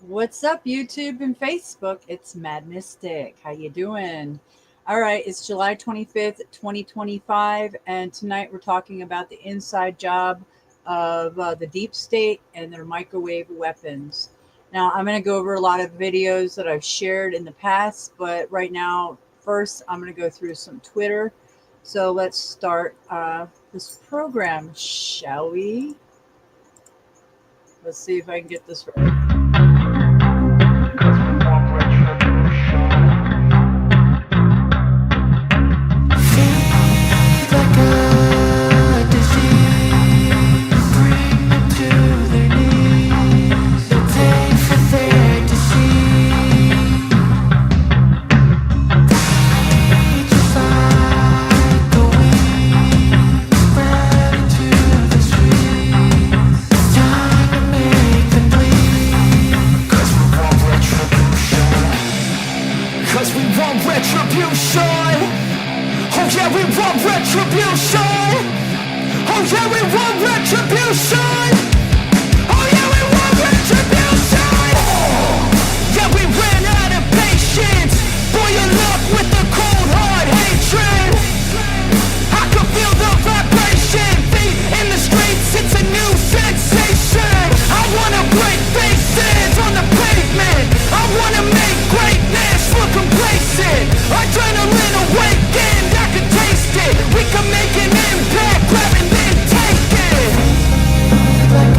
What's up, YouTube and Facebook? It's Mad Mystic. How you doing? All right, it's July 25th, 2025, and tonight we're talking about the inside job of the deep state and their microwave weapons. Now, I'm going to go over a lot of videos that I've shared in the past, but right now, first, I'm going to go through some Twitter. So let's start this program, shall we? Let's see if I can get this right. Like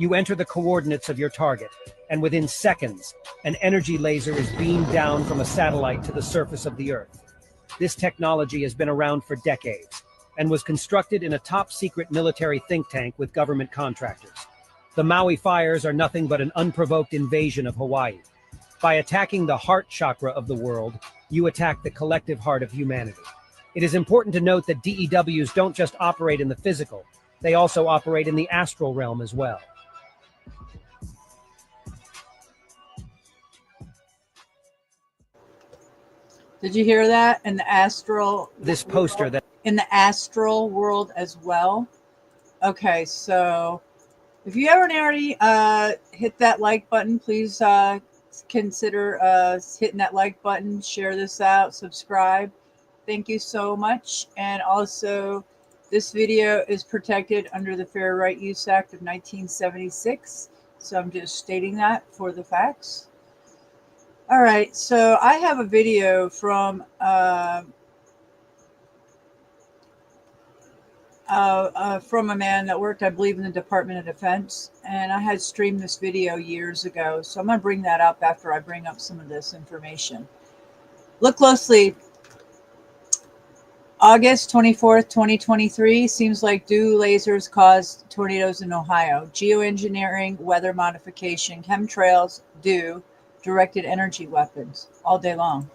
You enter the coordinates of your target, and within seconds, an energy laser is beamed down from a satellite to the surface of the Earth. This technology has been around for decades and was constructed in a top-secret military think tank with government contractors. The Maui fires are nothing but an unprovoked invasion of Hawaii. By attacking the heart chakra of the world, you attack the collective heart of humanity. It is important to note that DEWs don't just operate in the physical, they also operate in the astral realm as well. Did you hear that? In the astral, This poster that in the astral world as well. Okay, so if you haven't already hit that like button, please consider hitting that like button, share this out, subscribe. Thank you so much. And also, this video is protected under the Fair Right Use Act of 1976. So I'm just stating that for the facts. All right, so I have a video from a man that worked, I believe, in the Department of Defense, and I had streamed this video years ago. So I'm going to bring that up after I bring up some of this information. Look closely. August 24th, 2023, seems like dew lasers caused tornadoes in Ohio. Geoengineering, weather modification, chemtrails, dew, directed energy weapons, all day long.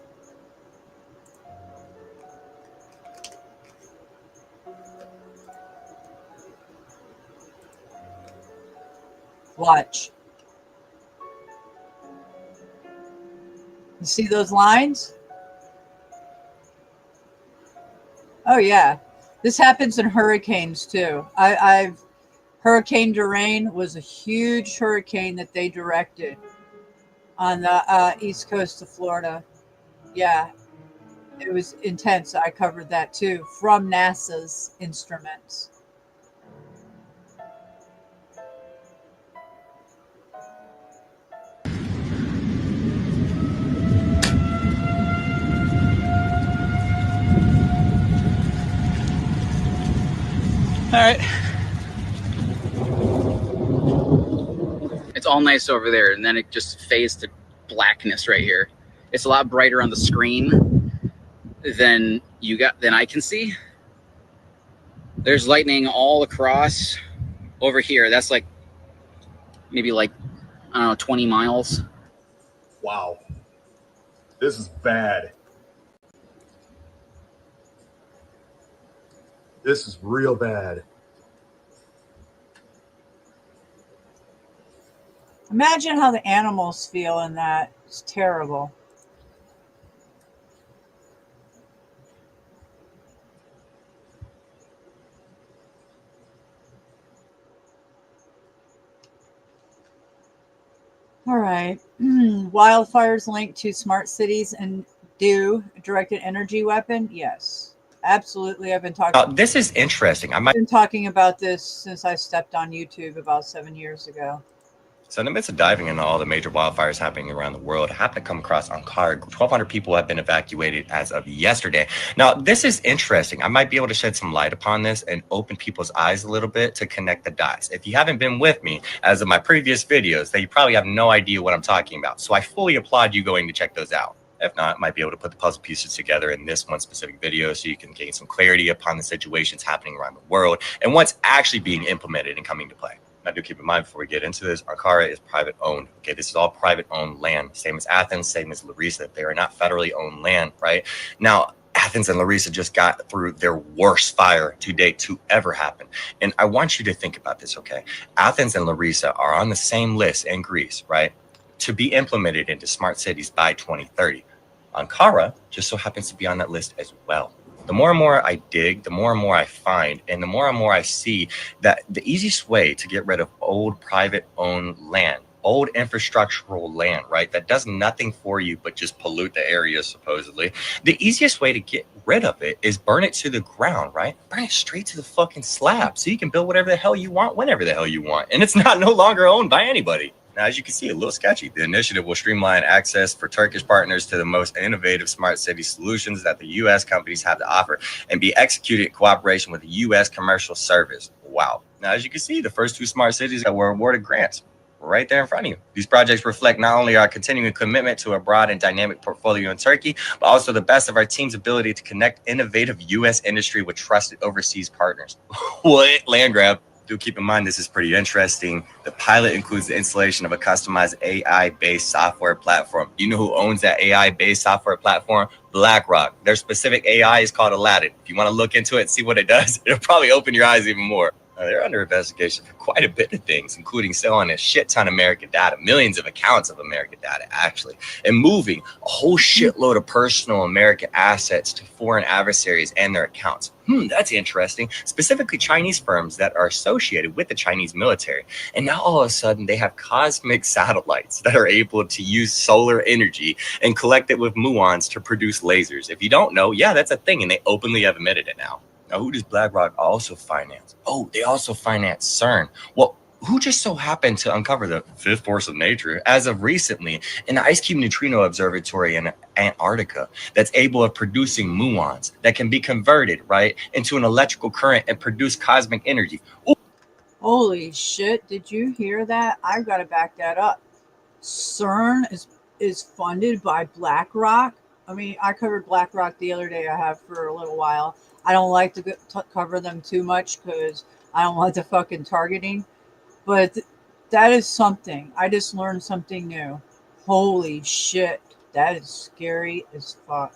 Watch. You see those lines? Oh yeah, this happens in hurricanes too. Hurricane Dorian was a huge hurricane that they directed on the east coast of Florida. Yeah, it was intense. I covered that too from NASA's instruments. All right. It's all nice over there, and then it just fades to blackness right here. It's a lot brighter on the screen than I can see. There's lightning all across over here. That's like maybe like, I don't know, 20 miles. Wow. This is bad. This is real bad. Imagine how the animals feel in that. It's terrible. All right. Wildfires linked to smart cities and dew directed energy weapon? Yes. Absolutely. I've been talking. This is interesting. I've been talking about this since I stepped on YouTube about 7 years ago. So in the midst of diving into all the major wildfires happening around the world, I happened to come across Ankara. 1,200 people have been evacuated as of yesterday. Now, this is interesting. I might be able to shed some light upon this and open people's eyes a little bit to connect the dots. If you haven't been with me as of my previous videos, then you probably have no idea what I'm talking about. So I fully applaud you going to check those out. If not, might be able to put the puzzle pieces together in this one specific video so you can gain some clarity upon the situations happening around the world and what's actually being implemented and coming to play. Now, do keep in mind before we get into this, Ankara is private owned. Okay, this is all private owned land. Same as Athens, same as Larissa. They are not federally owned land, right? Now, Athens and Larissa just got through their worst fire to date to ever happen. And I want you to think about this, okay? Athens and Larissa are on the same list in Greece, right? To be implemented into smart cities by 2030. Ankara just so happens to be on that list as well. The more and more I dig, the more and more I find, and the more and more I see that the easiest way to get rid of old private owned land, old infrastructural land, right, that does nothing for you but just pollute the area, supposedly, the easiest way to get rid of it is burn it to the ground, right? Burn it straight to the fucking slab so you can build whatever the hell you want, whenever the hell you want. And it's no longer owned by anybody. Now, as you can see, a little sketchy. The initiative will streamline access for Turkish partners to the most innovative smart city solutions that the U.S. companies have to offer and be executed in cooperation with the U.S. Commercial Service. Wow. Now, as you can see, the first 2 smart cities that were awarded grants were right there in front of you. These projects reflect not only our continuing commitment to a broad and dynamic portfolio in Turkey, but also the best of our team's ability to connect innovative U.S. industry with trusted overseas partners. What? Land grab. Do keep in mind, this is pretty interesting. The pilot includes the installation of a customized AI-based software platform. You know who owns that AI-based software platform? BlackRock. Their specific AI is called Aladdin. If you want to look into it and see what it does, it'll probably open your eyes even more. They're under investigation for quite a bit of things, including selling a shit ton of American data, millions of accounts of American data, actually, and moving a whole shitload of personal American assets to foreign adversaries and their accounts. That's interesting. Specifically, Chinese firms that are associated with the Chinese military. And now all of a sudden, they have cosmic satellites that are able to use solar energy and collect it with muons to produce lasers. If you don't know, yeah, that's a thing, and they openly have admitted it now. Now, who does BlackRock also finance? Oh, they also finance CERN. Well, who just so happened to uncover the fifth force of nature as of recently in the Ice Cube Neutrino Observatory in Antarctica that's able of producing muons that can be converted, right, into an electrical current and produce cosmic energy. Ooh. Holy shit, did you hear that? I've got to back that up. CERN is funded by BlackRock. I mean, I covered BlackRock the other day. I have for a little while. I don't like to cover them too much because I don't want the fucking targeting. But that is something. I just learned something new. Holy shit. That is scary as fuck.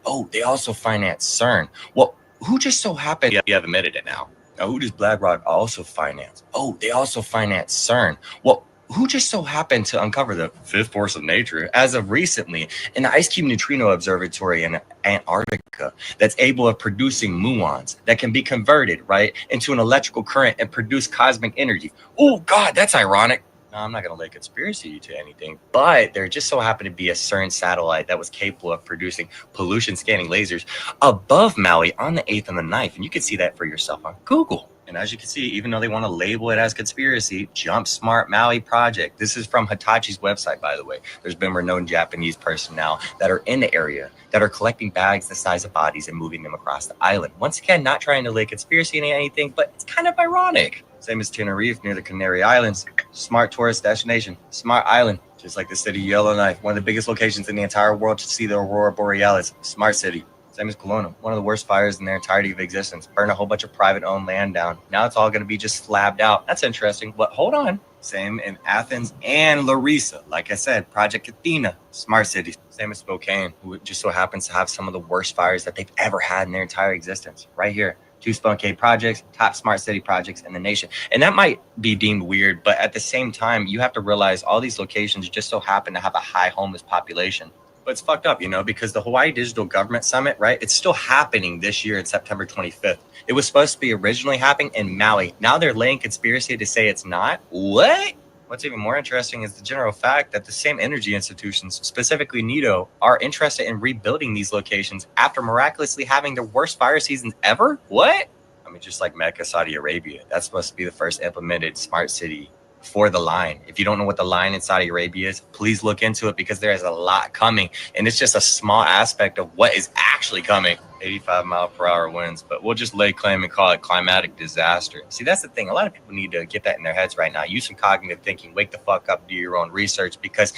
Oh, they also finance CERN. Well, who just so happened? You have admitted it now. Now, who does BlackRock also finance? Oh, they also finance CERN. Well, who just so happened to uncover the fifth force of nature as of recently in the Ice Cube Neutrino Observatory in Antarctica that's able of producing muons that can be converted, right, into an electrical current and produce cosmic energy. Oh, God, that's ironic. No, I'm not going to lay conspiracy to anything, but there just so happened to be a CERN satellite that was capable of producing pollution scanning lasers above Maui on the 8th and the 9th. And you can see that for yourself on Google. And as you can see, even though they want to label it as conspiracy, Jump Smart Maui Project. This is from Hitachi's website, by the way. There's been renowned Japanese personnel that are in the area that are collecting bags the size of bodies and moving them across the island. Once again, not trying to lay conspiracy in anything, but it's kind of ironic. Same as Tenerife near the Canary Islands. Smart tourist destination, smart island. Just like the city of Yellowknife, one of the biggest locations in the entire world to see the Aurora Borealis. Smart city. Same as Kelowna, one of the worst fires in their entirety of existence. Burned a whole bunch of private-owned land down. Now it's all going to be just slabbed out. That's interesting, but hold on. Same in Athens and Larissa. Like I said, Project Athena, smart city. Same as Spokane, who just so happens to have some of the worst fires that they've ever had in their entire existence. Right here. 2 Spokane projects, top smart city projects in the nation. And that might be deemed weird, but at the same time, you have to realize all these locations just so happen to have a high homeless population. But it's fucked up, you know, because the Hawaii Digital Government Summit, right? It's still happening this year on September 25th. It was supposed to be originally happening in Maui. Now they're laying conspiracy to say it's not. What? What's even more interesting is the general fact that the same energy institutions, specifically NITO, are interested in rebuilding these locations after miraculously having their worst fire seasons ever? What? I mean, just like Mecca, Saudi Arabia, that's supposed to be the first implemented smart city for the line. If you don't know what the line in Saudi Arabia is, please look into it because there is a lot coming. And it's just a small aspect of what is actually coming. 85-mile-per-hour winds, but we'll just lay claim and call it climatic disaster. See, that's the thing. A lot of people need to get that in their heads right now. Use some cognitive thinking. Wake the fuck up, do your own research, because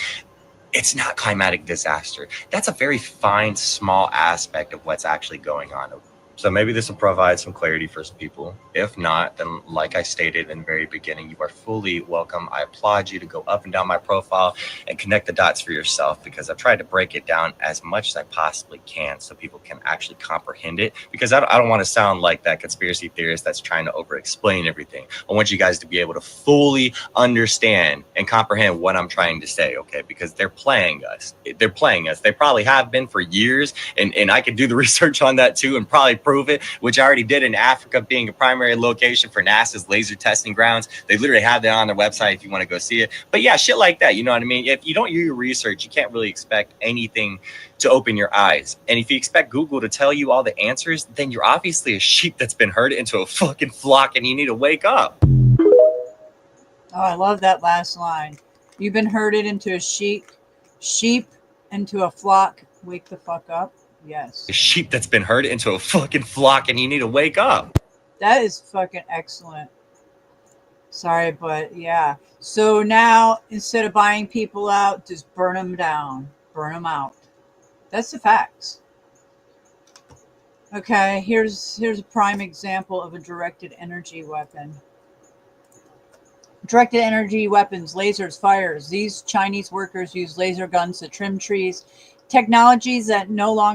it's not climatic disaster. That's a very fine, small aspect of what's actually going on. So maybe this will provide some clarity for some people. If not, then like I stated in the very beginning, you are fully welcome. I applaud you to go up and down my profile and connect the dots for yourself, because I've tried to break it down as much as I possibly can so people can actually comprehend it, because I don't want to sound like that conspiracy theorist that's trying to over-explain everything. I want you guys to be able to fully understand and comprehend what I'm trying to say, okay? Because they're playing us. They're playing us. They probably have been for years, and I could do the research on that too and probably prove it, which I already did in Africa being a primary location for NASA's laser testing grounds. They literally have that on their website if you want to go see it. But yeah, shit like that, you know what I mean? If you don't do your research, you can't really expect anything to open your eyes. And if you expect Google to tell you all the answers, then you're obviously a sheep that's been herded into a fucking flock and you need to wake up. Oh, I love that last line. You've been herded into a sheep into a flock. Wake the fuck up. Yes. A sheep that's been herded into a fucking flock and you need to wake up. That is fucking excellent. Sorry, but yeah. So now instead of buying people out, just burn them down, burn them out. That's the facts. Okay, here's a prime example of a directed energy weapon. Directed energy weapons, lasers, fires. These Chinese workers use laser guns to trim trees. Technologies that not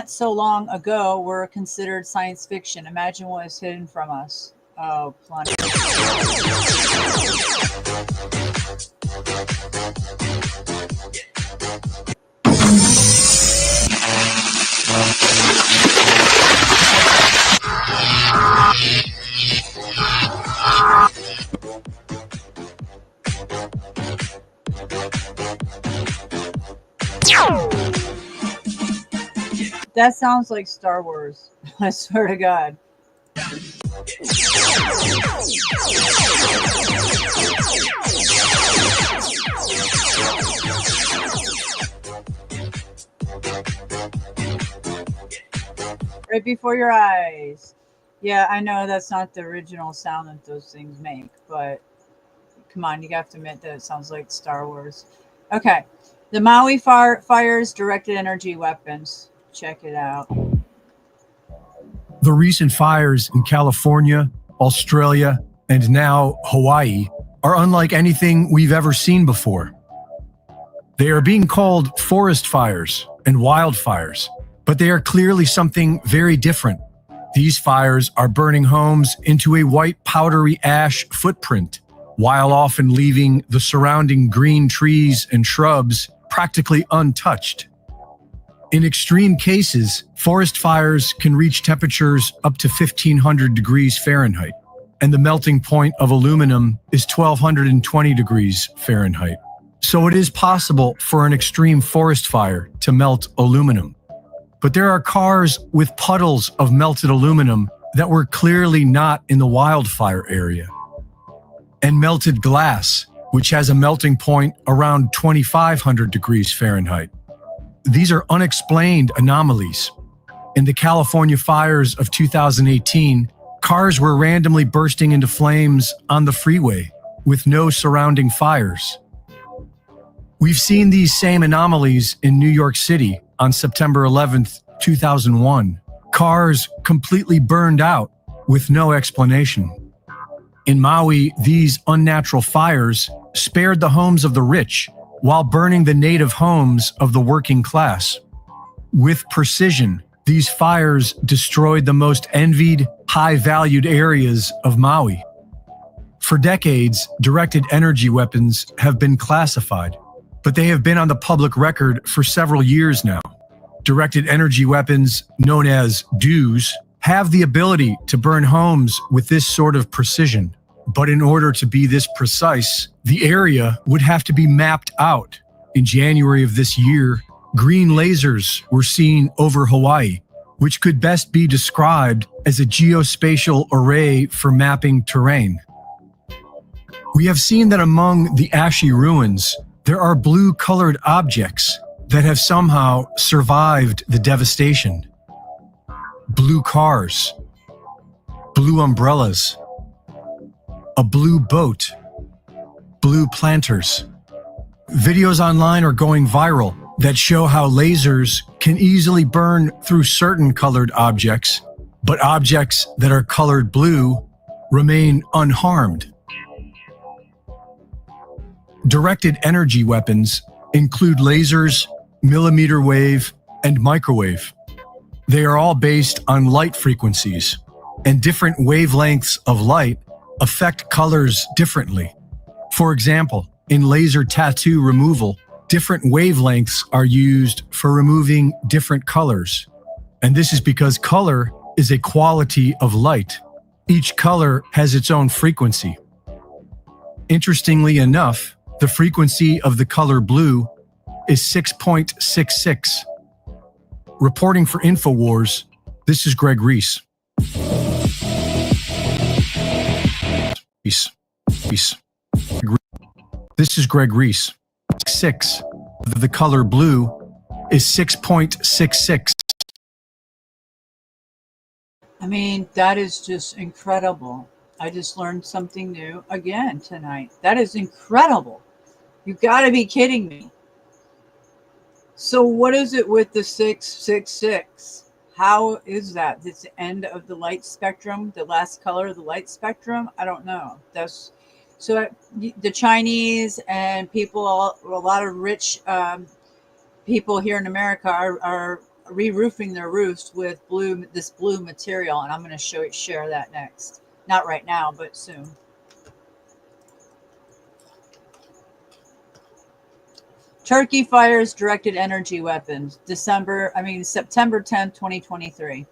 so long ago were considered science fiction. Imagine what is hidden from us. Oh, plenty. That sounds like Star Wars. I swear to God. Right before your eyes. Yeah, I know that's not the original sound that those things make, but come on, you have to admit that it sounds like Star Wars. Okay. The Maui fires directed energy weapons. Check it out. The recent fires in California, Australia, and now Hawaii are unlike anything we've ever seen before. They are being called forest fires and wildfires, but they are clearly something very different. These fires are burning homes into a white powdery ash footprint, while often leaving the surrounding green trees and shrubs practically untouched. In extreme cases, forest fires can reach temperatures up to 1,500 degrees Fahrenheit, and the melting point of aluminum is 1,220 degrees Fahrenheit. So it is possible for an extreme forest fire to melt aluminum. But there are cars with puddles of melted aluminum that were clearly not in the wildfire area. And melted glass, which has a melting point around 2,500 degrees Fahrenheit. These are unexplained anomalies. In the California fires of 2018, cars were randomly bursting into flames on the freeway with no surrounding fires. We've seen these same anomalies in New York City on September 11th, 2001. Cars completely burned out with no explanation. In Maui, these unnatural fires spared the homes of the rich while burning the native homes of the working class. With precision, these fires destroyed the most envied, high-valued areas of Maui. For decades, directed energy weapons have been classified, but they have been on the public record for several years now. Directed energy weapons, known as DEWs, have the ability to burn homes with this sort of precision. But in order to be this precise, the area would have to be mapped out. In January of this year, green lasers were seen over Hawaii, which could best be described as a geospatial array for mapping terrain. We have seen that among the ashy ruins, there are blue-colored objects that have somehow survived the devastation. Blue cars, blue umbrellas, a blue boat, blue planters. Videos online are going viral that show how lasers can easily burn through certain colored objects, but objects that are colored blue remain unharmed. Directed energy weapons include lasers, millimeter wave, and microwave. They are all based on light frequencies, and different wavelengths of light affect colors differently. For example, in laser tattoo removal, different wavelengths are used for removing different colors. And this is because color is a quality of light. Each color has its own frequency. Interestingly enough, the frequency of the color blue is 6.66. Reporting for InfoWars, this is Greg Reese. This is Greg Reese. 6. The color blue is 6.66. I mean, that is just incredible. I just learned something new again tonight. That is incredible. You got to be kidding me. So what is it with the 666? How is that? It's the end of the light spectrum, the last color of the light spectrum? I don't know. That's so the Chinese and people, a lot of rich people here in America are re-roofing their roofs with this blue material, and I'm going to share that next. Not right now, but soon. Turkey fires directed energy weapons. September 10th, 2023.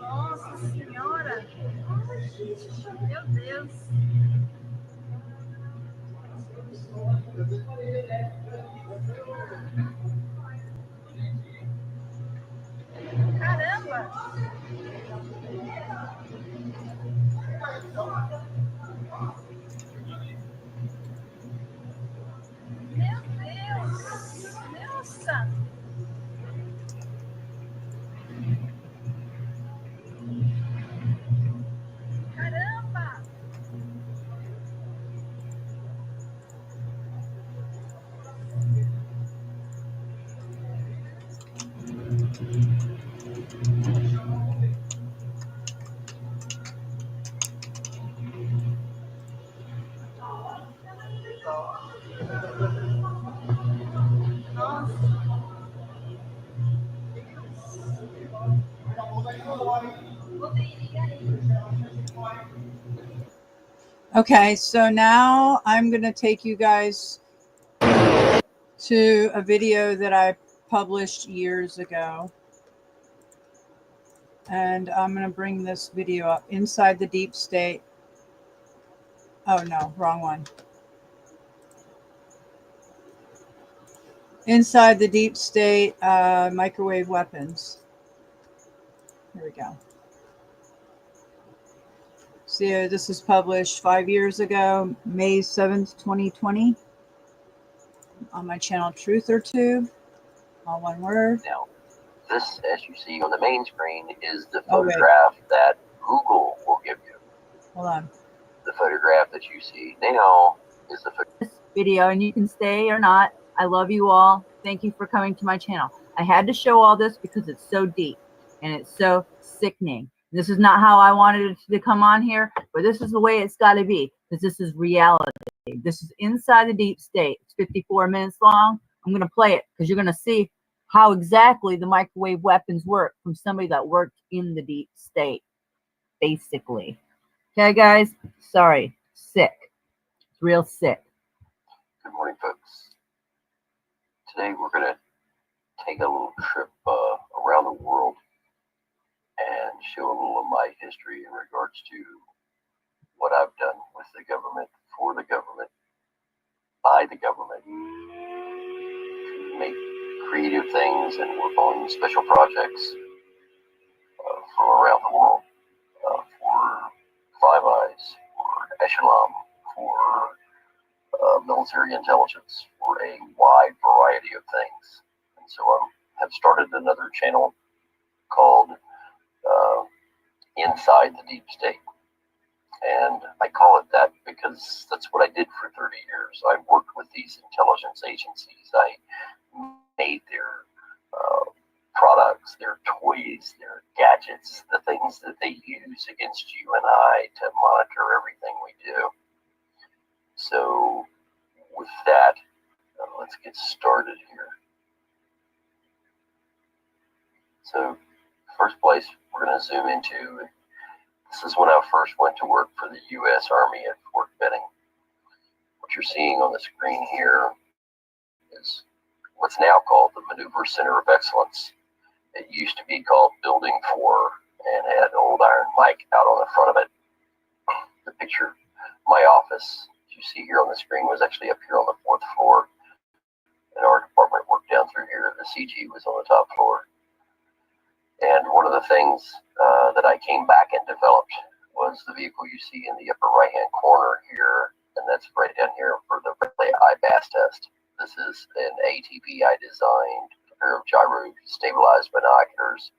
Nossa Senhora! Meu Deus! Caramba! Meu Deus! Nossa! Caramba! Okay, so now I'm going to take you guys to a video that I published years ago. And I'm going to bring this video up. Inside the Deep State. Oh, no, wrong one. Inside the Deep State, microwave weapons. Here we go. See, this was published 5 years ago, May 7th, 2020, on my channel TruthorTube, all one word. Now, this, as you see on the main screen, is the photograph that Google will give you. Hold on. The photograph that you see now is the this video, and you can stay or not. I love you all. Thank you for coming to my channel. I had to show all this because it's so deep and it's so sickening. This is not how I wanted it to come on here, but this is the way it's got to be, because this is reality. This is Inside the Deep State. It's 54 minutes long. I'm going to play it because you're going to see how exactly the microwave weapons work from somebody that worked in the deep state, basically. Okay, guys? Sorry. Sick. It's real sick. Good morning, folks. Today we're going to take a little trip around the world and show a little of my history in regards to what I've done with the government, for the government, by the government, to make creative things and work on special projects from around the world, for Five Eyes, for Echelon, for military intelligence, for a wide variety of things. And so I have started another channel called Inside the Deep State. And I call it that because that's what I did for 30 years. I worked with these intelligence agencies. I made their products, their toys, their gadgets, the things that they use against you and I to monitor everything we do. So with that, let's get started here. So first place we're going to zoom into, this is when I first went to work for the U.S. Army at Fort Benning. What you're seeing on the screen here is what's now called the Maneuver Center of Excellence. It used to be called Building 4 and had an old iron mic out on the front of it. The picture, my office, as you see here on the screen, was actually up here on the 4th floor. And our department worked down through here. The CG was on the top floor. And one of the things that I came back and developed was the vehicle you see in the upper right-hand corner here. And that's right down here for the Bradley IBAS test. This is an ATV I designed, a pair of gyro stabilized binoculars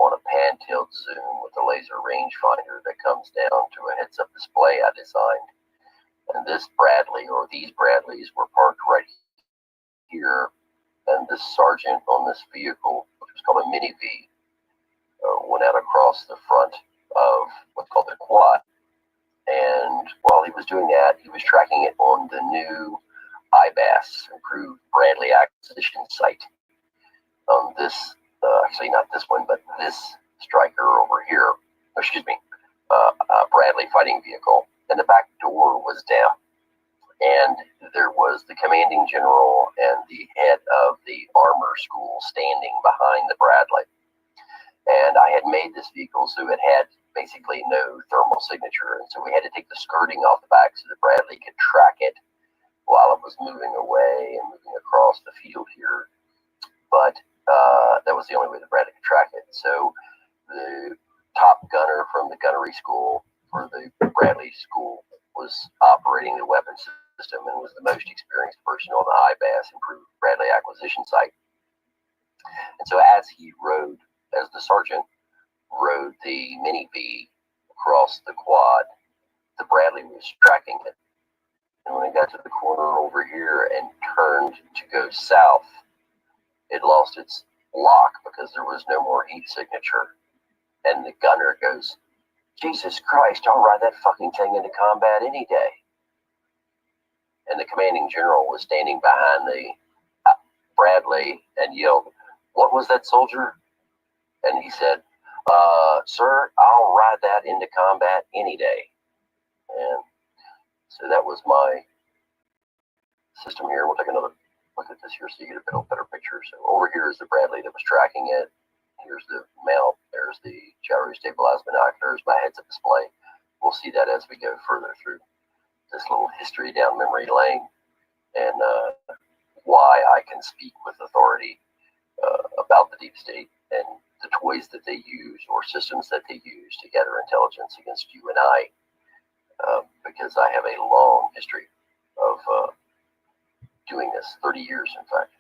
on a pan-tilt zoom with a laser rangefinder that comes down to a heads-up display I designed. And this Bradley, or these Bradleys, were parked right here. And this sergeant on this vehicle, which was called a Mini V, went out across the front of what's called the quad. And while he was doing that, he was tracking it on the new IBAS, Improved Bradley Acquisition Site. This, actually not this one, but this Striker over here, Bradley fighting vehicle, and the back door was down. And there was the commanding general and the head of the armor school standing behind the Bradley. And I had made this vehicle so it had basically no thermal signature, and so we had to take the skirting off the back so the Bradley could track it while it was moving away and moving across the field here. But that was the only way the Bradley could track it. So the top gunner from the gunnery school for the Bradley school was operating the weapon system and was the most experienced person on the IBAS, Improved Bradley Acquisition Site. And so as he rode, as the sergeant rode the Mini V across the quad, the Bradley was tracking it. And when it got to the corner over here and turned to go south, it lost its lock because there was no more heat signature. And the gunner goes, "Jesus Christ, I'll ride that fucking thing into combat any day." And the commanding general was standing behind the Bradley and yelled, "What was that, soldier?" And he said, "Sir, I'll ride that into combat any day." And so that was my system here. We'll take another look at this here so you get a better picture. So over here is the Bradley that was tracking it. Here's the mount. There's the gyro stabilized binoculars, my heads-up display. We'll see that as we go further through this little history down memory lane, and why I can speak with authority about the deep state and the toys that they use or systems that they use to gather intelligence against you and I, because I have a long history of doing this, 30 years in fact.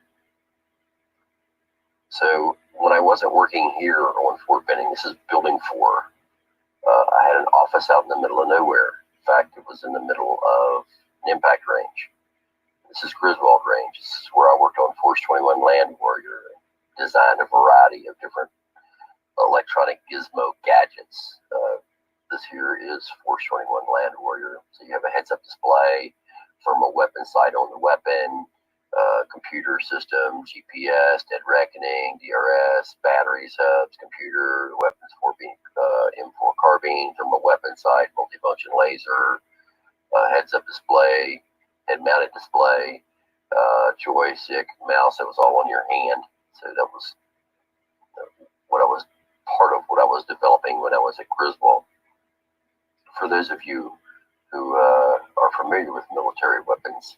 So when I wasn't working here on Fort Benning, this is Building 4, I had an office out in the middle of nowhere. In fact, it was in the middle of an impact range. This is Griswold Range. This is where I worked on Force 21 Land Warrior, designed a variety of different electronic gizmo gadgets. This here is Force 21 Land Warrior. So you have a heads-up display, thermal weapon sight on the weapon, computer system, GPS, dead reckoning, DRS, batteries, hubs, computer, weapons for M4 carbine, thermal weapon sight, multifunction laser, heads-up display, head-mounted display, joystick, mouse that was all on your hand. So that was what I was part of what I was developing when I was at Griswold. For those of you who are familiar with military weapons,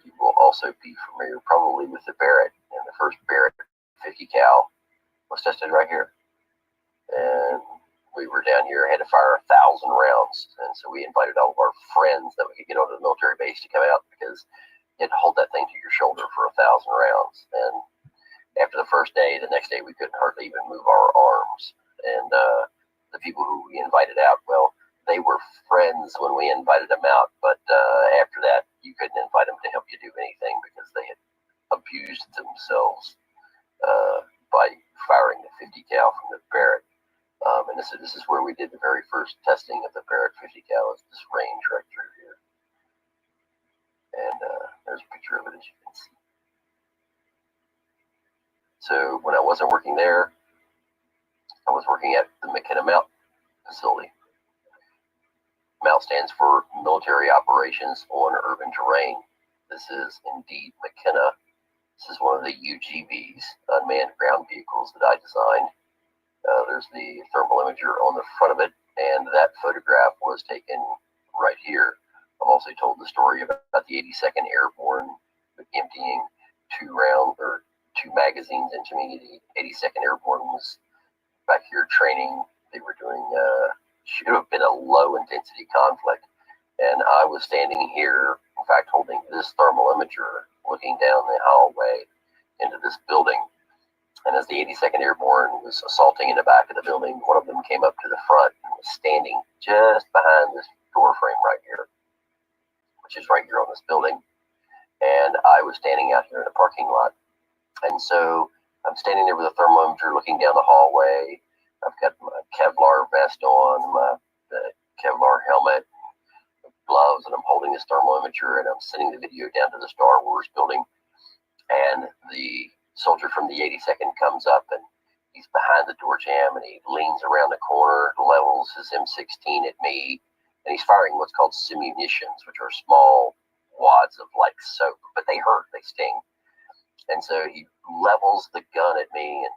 you will also be familiar probably with the Barrett, and the first Barrett 50 cal was tested right here. And we were down here, had to fire 1,000 rounds, and so we invited all of our friends that we could get onto the military base to come out, because you had to hold that thing to your shoulder for 1,000 rounds. And after the first day, the next day we couldn't hardly even move our arms. And the people who we invited out, well, they were friends when we invited them out, but after that, you couldn't invite them to help you do anything because they had abused them themselves by firing the 50 cal from the Barrett. And this is where we did the very first testing of the Barrett 50 cal. It's this range right through here. And there's a picture of it, as you can see. So when I wasn't working there, I was working at the McKenna Mount facility. MOUT stands for Military Operations on Urban Terrain. This is indeed McKenna. This is one of the UGVs, unmanned ground vehicles, that I designed. There's the thermal imager on the front of it, and that photograph was taken right here. I've also told the story about the 82nd Airborne emptying two magazines into me. The 82nd Airborne was back here training. They were doing, should have been a low intensity conflict. And I was standing here, in fact, holding this thermal imager, looking down the hallway into this building. And as the 82nd Airborne was assaulting in the back of the building, one of them came up to the front and was standing just behind this door frame right here, which is right here on this building. And I was standing out here in the parking lot. And so I'm standing there with a thermal imager looking down the hallway. I've got my Kevlar vest on, the Kevlar helmet, gloves, and I'm holding this thermal imager, and I'm sending the video down to the Star Wars building. And the soldier from the 82nd comes up, and he's behind the door jamb, and he leans around the corner, levels his M16 at me, and he's firing what's called simunitions, which are small wads of like soap, but they hurt, they sting. And so he levels the gun at me and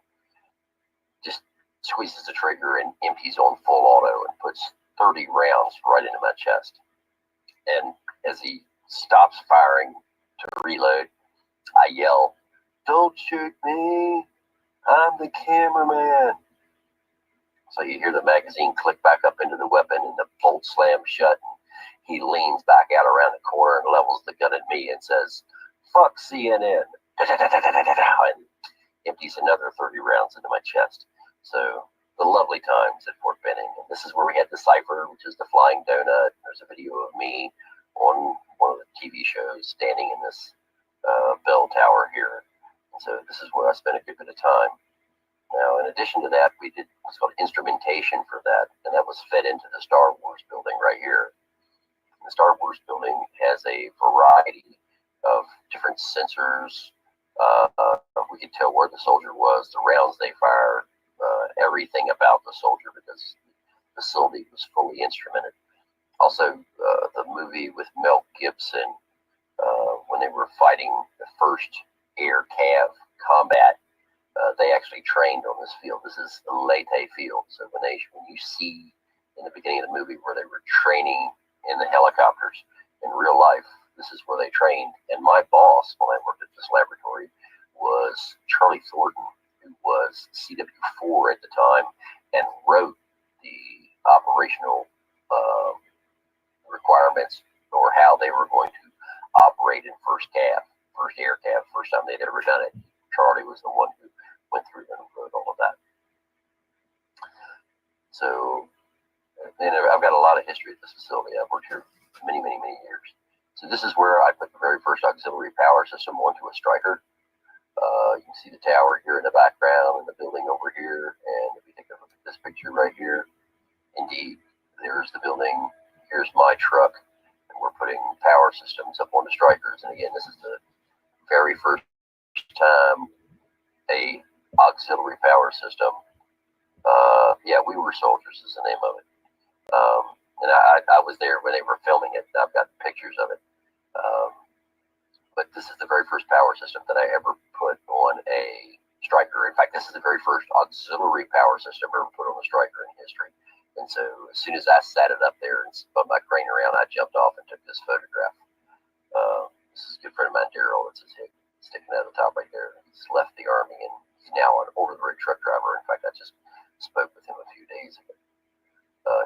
just squeezes the trigger and empties on full auto and puts 30 rounds right into my chest. And as he stops firing to reload, I yell, "Don't shoot me, I'm the cameraman." So you hear the magazine click back up into the weapon and the bolt slams shut. He leans back out around the corner and levels the gun at me and says, "Fuck CNN." And empties another 30 rounds into my chest. So the lovely times at Fort Benning. And this is where we had the Cypher, which is the flying donut. There's a video of me on one of the TV shows standing in this bell tower here. And so this is where I spent a good bit of time. Now, in addition to that, we did what's called instrumentation for that, and that was fed into the Star Wars building right here. The Star Wars building has a variety of different sensors. We could tell where the soldier was, the rounds they fired, everything about the soldier, because the facility was fully instrumented. Also, the movie with Mel Gibson, when they were fighting the first air cav combat, they actually trained on this field. This is the Leyte field. So when you see in the beginning of the movie where they were training in the helicopters, in real life, this is where they trained. And my boss, when I worked at this laboratory, was Charlie Thornton, who was CW4 at the time, and wrote the operational requirements or how they were going to operate in first air cav, first time they'd ever done it. Charlie was the one who went through and wrote all of that. So, and I've got a lot of history at this facility. I've worked here many, many, many years. So this is where I put the very first auxiliary power system onto a Stryker. You can see the tower here in the background and the building over here. And if you take a look at this picture right here, indeed, there's the building. Here's my truck. And we're putting power systems up on the Strykers. And again, this is the very first time a auxiliary power system. Yeah, We Were Soldiers is the name of it. And I was there when they were filming it. I've got pictures of it. But this is the very first power system that I ever put on a Stryker. In fact, this is the very first auxiliary power system ever put on a Stryker in history. And so as soon as I sat it up there and spun my crane around, I jumped off and took this photograph. This is a good friend of mine, Daryl. It's his head sticking out of the top right there. He's left the Army and he's now an over-the-road truck driver. In fact, I just spoke with him a few days ago.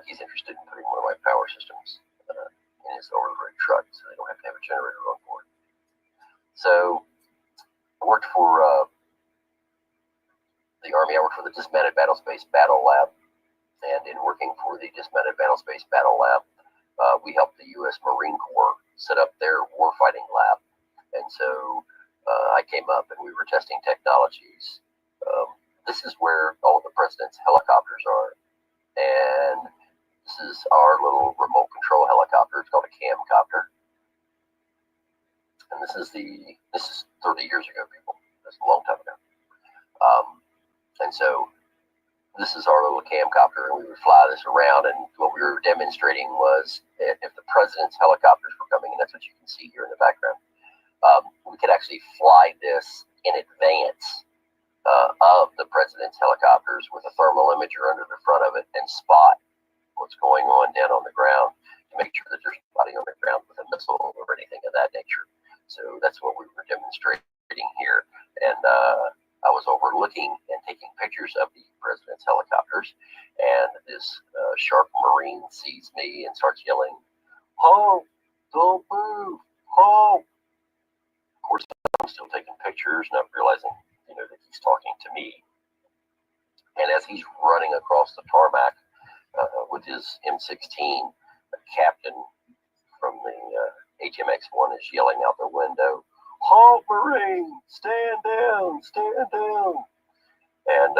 He's interested in putting one of my power systems in his over-the-road truck so they don't have to have a generator on board. So I worked for the Army. I worked for the Dismounted Battlespace Battle Lab. And in working for the Dismounted Battlespace Battle Lab, we helped the U.S. Marine Corps set up their warfighting lab. And so I came up and we were testing technologies. This is where all of the president's helicopters are. And this is our little remote control helicopter. It's called a camcopter. And this is 30 years ago, people. That's a long time ago. And so this is our little camcopter, and we would fly this around. And what we were demonstrating was if the president's helicopters were coming, and that's what you can see here in the background, we could actually fly this in advance of the president's helicopters with a thermal imager under the front of it and spot what's going on down on the ground to make sure that there's nobody on the ground with a missile or anything of that nature. So that's what we were demonstrating here. And I was overlooking and taking pictures of the president's helicopters, and this sharp Marine sees me and starts yelling, "Halt! Don't move! Halt!" Of course, I'm still taking pictures, not realizing, that he's talking to me. And as he's running across the tarmac with his M16, a captain from the HMX-1 is yelling out the window, "Halt, Marine! Stand down! Stand down!" And,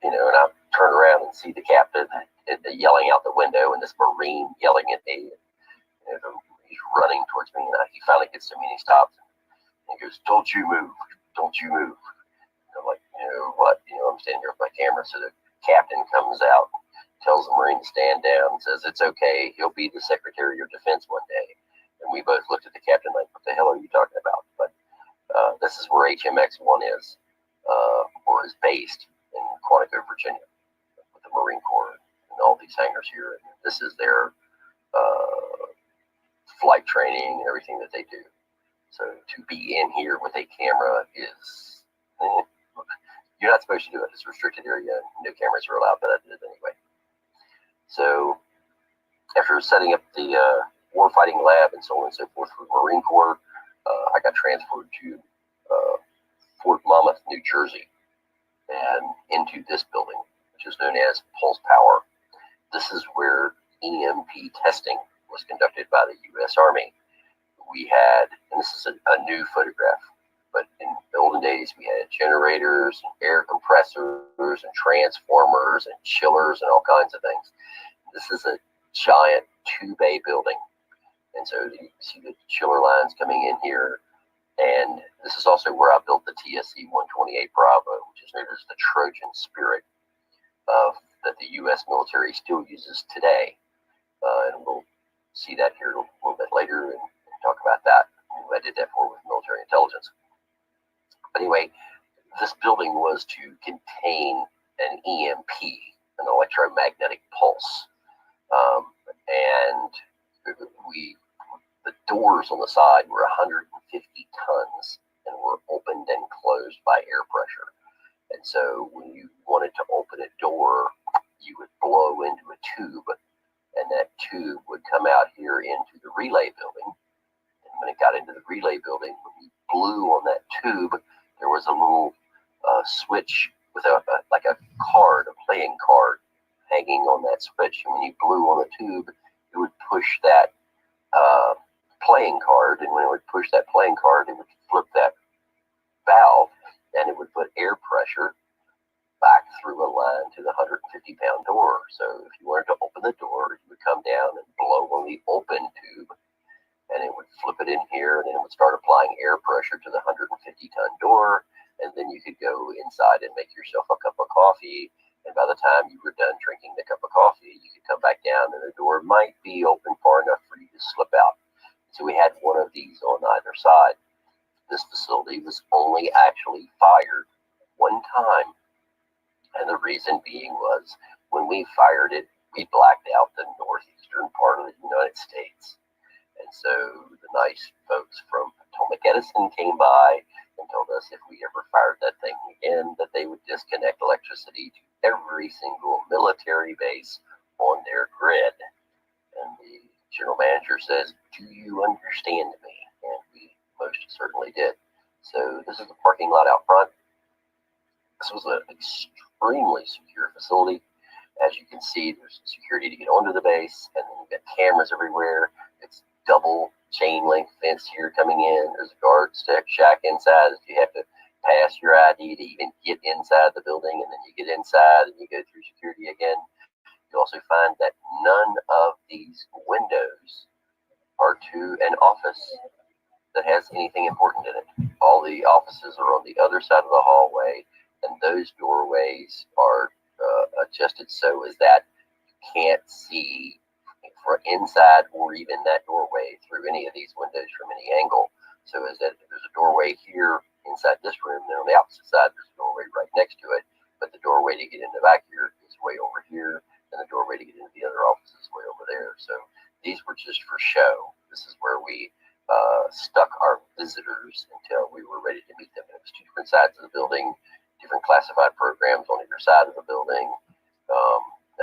and I turn around and see the captain yelling out the window and this Marine yelling at me. He's running towards me, and he finally gets to me and he stops. And he goes, "Don't you move. Don't you move." And I'm like, what? I'm standing here with my camera. So the captain comes out, tells the Marine to stand down, and says it's okay. He'll be the Secretary of Defense one day. And we both looked at the captain like, what the hell are you talking about? But this is where HMX-1 is, or is based in Quantico, Virginia, with the Marine Corps and all these hangars here. And this is their flight training and everything that they do. So to be in here with a camera is, you're not supposed to do it. It's a restricted area. No cameras are allowed, but I did it anyway. So after setting up the warfighting lab and so on and so forth for the Marine Corps, I got transferred to Fort Monmouth, New Jersey, and into this building, which is known as Pulse Power. This is where EMP testing was conducted by the U.S. Army. We had, and this is a new photograph, but in the olden days, we had generators, and air compressors, and transformers, and chillers, and all kinds of things. This is a giant 2-bay building. And so you see the chiller lines coming in here. And this is also where I built the TSC-128 Bravo, which is known as the Trojan Spirit that the U.S. military still uses today. And we'll see that here a little bit later and talk about that. I did that with military intelligence. But anyway, this building was to contain an EMP, an electromagnetic pulse. And the doors on the side were 150 tons and were opened and closed by air pressure. And so when you wanted to open a door, you would blow into a tube, and that tube would come out here into the relay building. And when it got into the relay building, when you blew on that tube, there was a little switch with a card, a playing card, hanging on that switch. And when you blew on the tube, it would push that playing card, and when it would push that playing card, it would flip that valve, and it would put air pressure back through a line to the 150-pound door. So if you wanted to open the door, you would come down and blow on the open tube, and it would flip it in here, and then it would start applying air pressure to the 150-ton door, and then you could go inside and make yourself a cup of coffee. And by the time you were done drinking the cup of coffee, you could come back down, and the door might be open far enough for you to slip out. So we had one of these on either side. This facility was only actually fired one time. And the reason being was when we fired it, we blacked out the northeastern part of the United States. And so the nice folks from Potomac Edison came by and told us if we ever fired that thing again, that they would disconnect electricity to every single military base on their grid. And the general manager says, "Do you understand me?" And we most certainly did. So this is the parking lot out front. This was an extremely secure facility. As you can see, there's security to get onto the base, and then you've got cameras everywhere. It's double chain link fence here coming in. There's a guard shack inside. You have to pass your ID to even get inside the building, and then you get inside and you go through security again. You also find that none of these windows are to an office that has anything important in it. All the offices are on the other side of the hallway, and those doorways are adjusted so as that you can't see for inside or even that doorway through any of these windows from any angle. So as that there's a doorway here inside this room, and on the opposite side there's a doorway right next to it, but the doorway to get in the back here is way over here, and the doorway to get into the other office is way over there. So these were just for show. This is where we stuck our visitors until we were ready to meet them. It was two different sides of the building, different classified programs on either side of the building.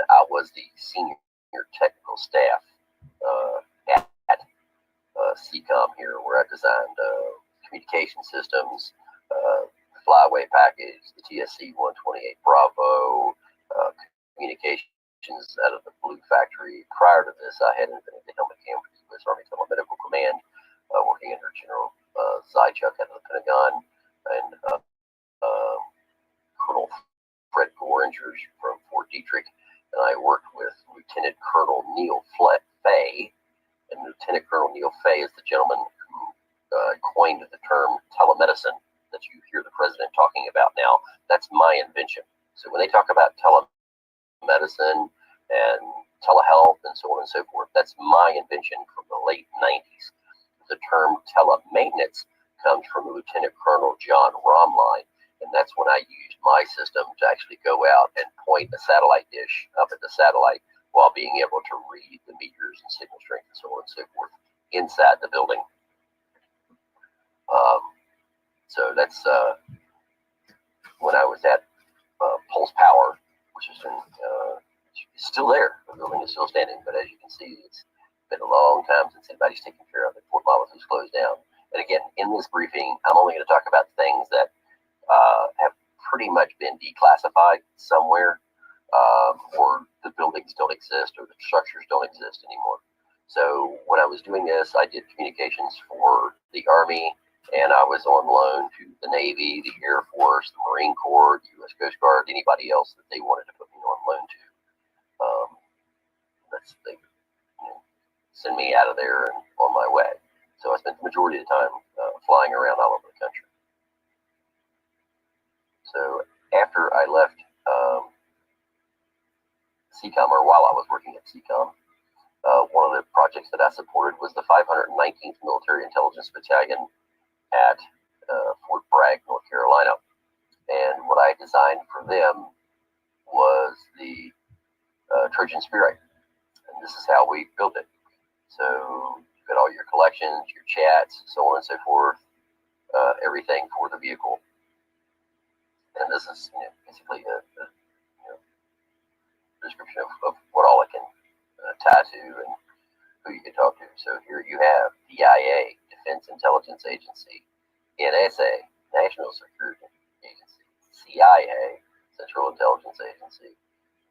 I was the senior technical staff at CCOM here, where I designed communication systems, flyway package, the TSC 128 Bravo, communications out of the Blue Factory. Prior to this, I had invented the helmet cam for the U.S. Army Telemedical Command, working under General Zychuk out of the Pentagon, and Colonel Fred Goringer from Fort Detrick. And I worked with Lieutenant Colonel Neil Fay, and Lieutenant Colonel Neil Fay is the gentleman who coined the term telemedicine that you hear the president talking about now. That's my invention. So when they talk about telemedicine and telehealth and so on and so forth, that's my invention from the late 90s. The term telemaknets comes from Lieutenant Colonel John Romline, and that's when I used my system to actually go out and point a satellite dish up at the satellite while being able to read the meters and signal strength and so on and so forth inside the building. So that's when I was at Pulse Power, which is still there. The building is still standing, but as you can see, it's been a long time since anybody's taken care of it. Fort Monmouth is closed down. And again, in this briefing, I'm only going to talk about things that have pretty much been declassified somewhere, or the buildings don't exist, or the structures don't exist anymore. So when I was doing this, I did communications for the Army, and I was on loan to the Navy, the Air Force, the Marine Corps, the U.S. Coast Guard, anybody else that they wanted to put me on loan to. They send me out of there and on my way. So I spent the majority of the time flying around all over the country. So after I left CCOM, or while I was working at CCOM, one of the projects that I supported was the 519th Military Intelligence Battalion at Fort Bragg, North Carolina. And what I designed for them was the Trojan Spirit. And this is how we built it. So you've got all your collections, your chats, so on and so forth, everything for the vehicle. And this is basically a description of what all it can tie to and who you can talk to. So here you have DIA, Defense Intelligence Agency, NSA, National Security Agency, CIA, Central Intelligence Agency,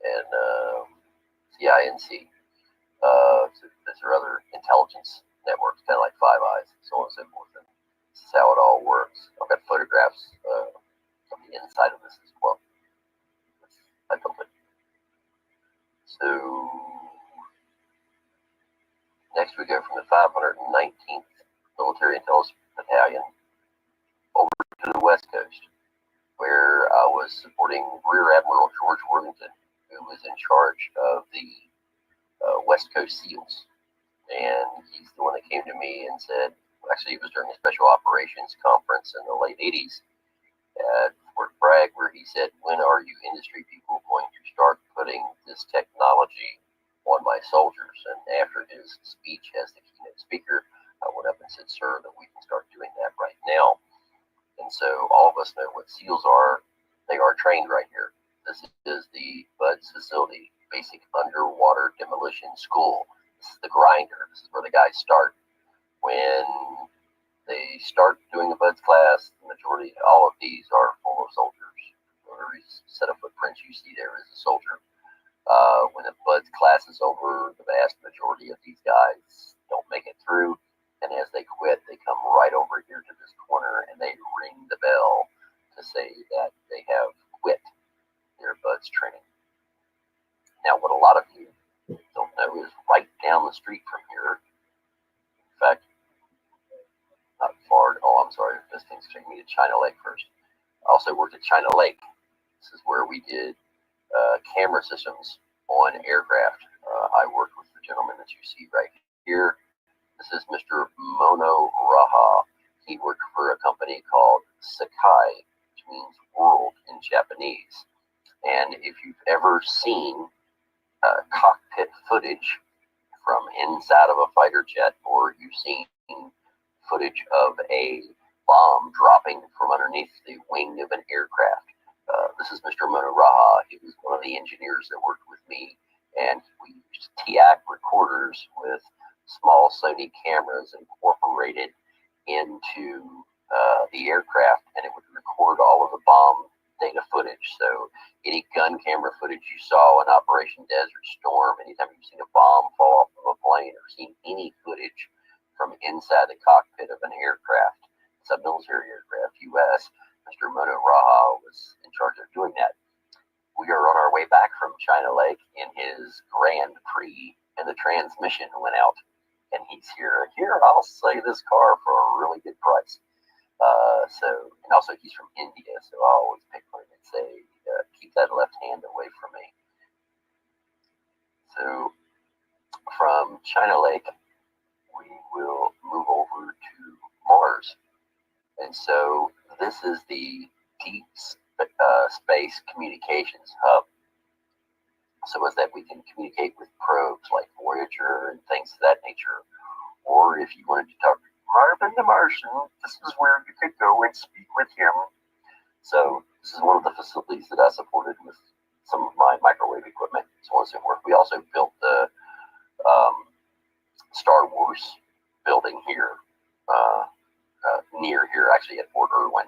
and CINC. So these are other intelligence networks, kind of like Five Eyes, so on and so forth. And this is how it all works. I've got photographs from the inside of this as well. I built it. So next we go from the 519th Military Intelligence Battalion over to the West Coast, where I was supporting Rear Admiral George Worthington, who was in charge of the West Coast SEALs. And he's the one that came to me and said, actually it was during a special operations conference in the late 80s at Fort Bragg, where he said, when are you industry people going to start putting this technology on my soldiers? And after his speech as the keynote speaker, I went up and said, sir, that we can start doing that right now. And so all of us know what SEALs are. They are trained right here. This is the BUDS facility, Basic Underwater Demolition School. This is the grinder. This is where the guys start. When they start doing the BUDS class, the majority, all of these are full of soldiers. Every set of footprints you see there is a soldier. When the BUDS class is over, the vast majority of these guys don't make it through. down the street from here. In fact, not far. Oh, I'm sorry. This thing's taking me to China Lake first. I also worked at China Lake. This is where we did camera systems on aircraft. I worked with the gentleman that you see right here. This is Mr. Mono Raha. He worked for a company called Sakai, which means world in Japanese. And if you've ever seen cockpit footage from inside of a fighter jet, or you've seen footage of a bomb dropping from underneath the wing of an aircraft, this is Mr. Mono Raha. He was one of the engineers that worked with me, and we used TAC recorders with small Sony cameras incorporated into the aircraft, and it would record all of the bomb data footage. So any gun camera footage you saw in Operation Desert Storm, anytime you've seen a bomb fall off of a plane or seen any footage from inside the cockpit of an aircraft, it's a military aircraft, U.S., Mr. Mono Raha was in charge of doing that. We are on our way back from China Lake in his Grand Prix, and the transmission went out. And he's here. I'll sell you this car for a really good price. And also he's from India, so I always pick on him and say, keep that left hand away from me. So from China Lake, we will move over to Mars. And so this is the Deep Space Communications Hub. So as that we can communicate with probes like Voyager and things of that nature. Or if you wanted to talk to Marvin the Martian, this is where you could go and speak with him. So this is one of the facilities that I supported with some of my microwave equipment, so on and so forth. We also built the Star Wars building here, near here, actually at Fort Irwin,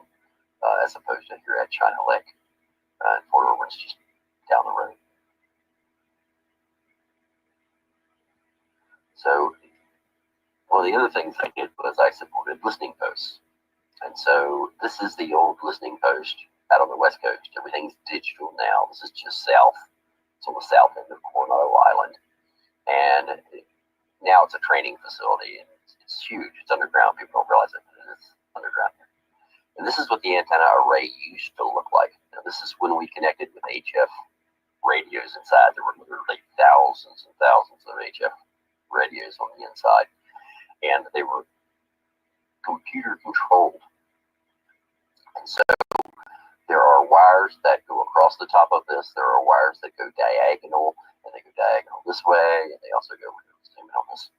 as opposed to here at China Lake. Fort Irwin's just down the road. So one of the other things I did was I supported listening posts. And so this is the old listening post out on the West Coast. Everything's digital now. This is just south. It's on the south end of Coronado Island. And now it's a training facility. And it's huge. It's underground. People don't realize it, but it is underground here. And this is what the antenna array used to look like. Now, this is when we connected with HF radios inside. There were literally thousands and thousands of HF radios on the inside, and they were computer controlled. And so there are wires that go across the top of this. There are wires that go diagonal, and they go diagonal this way, and they also go on this.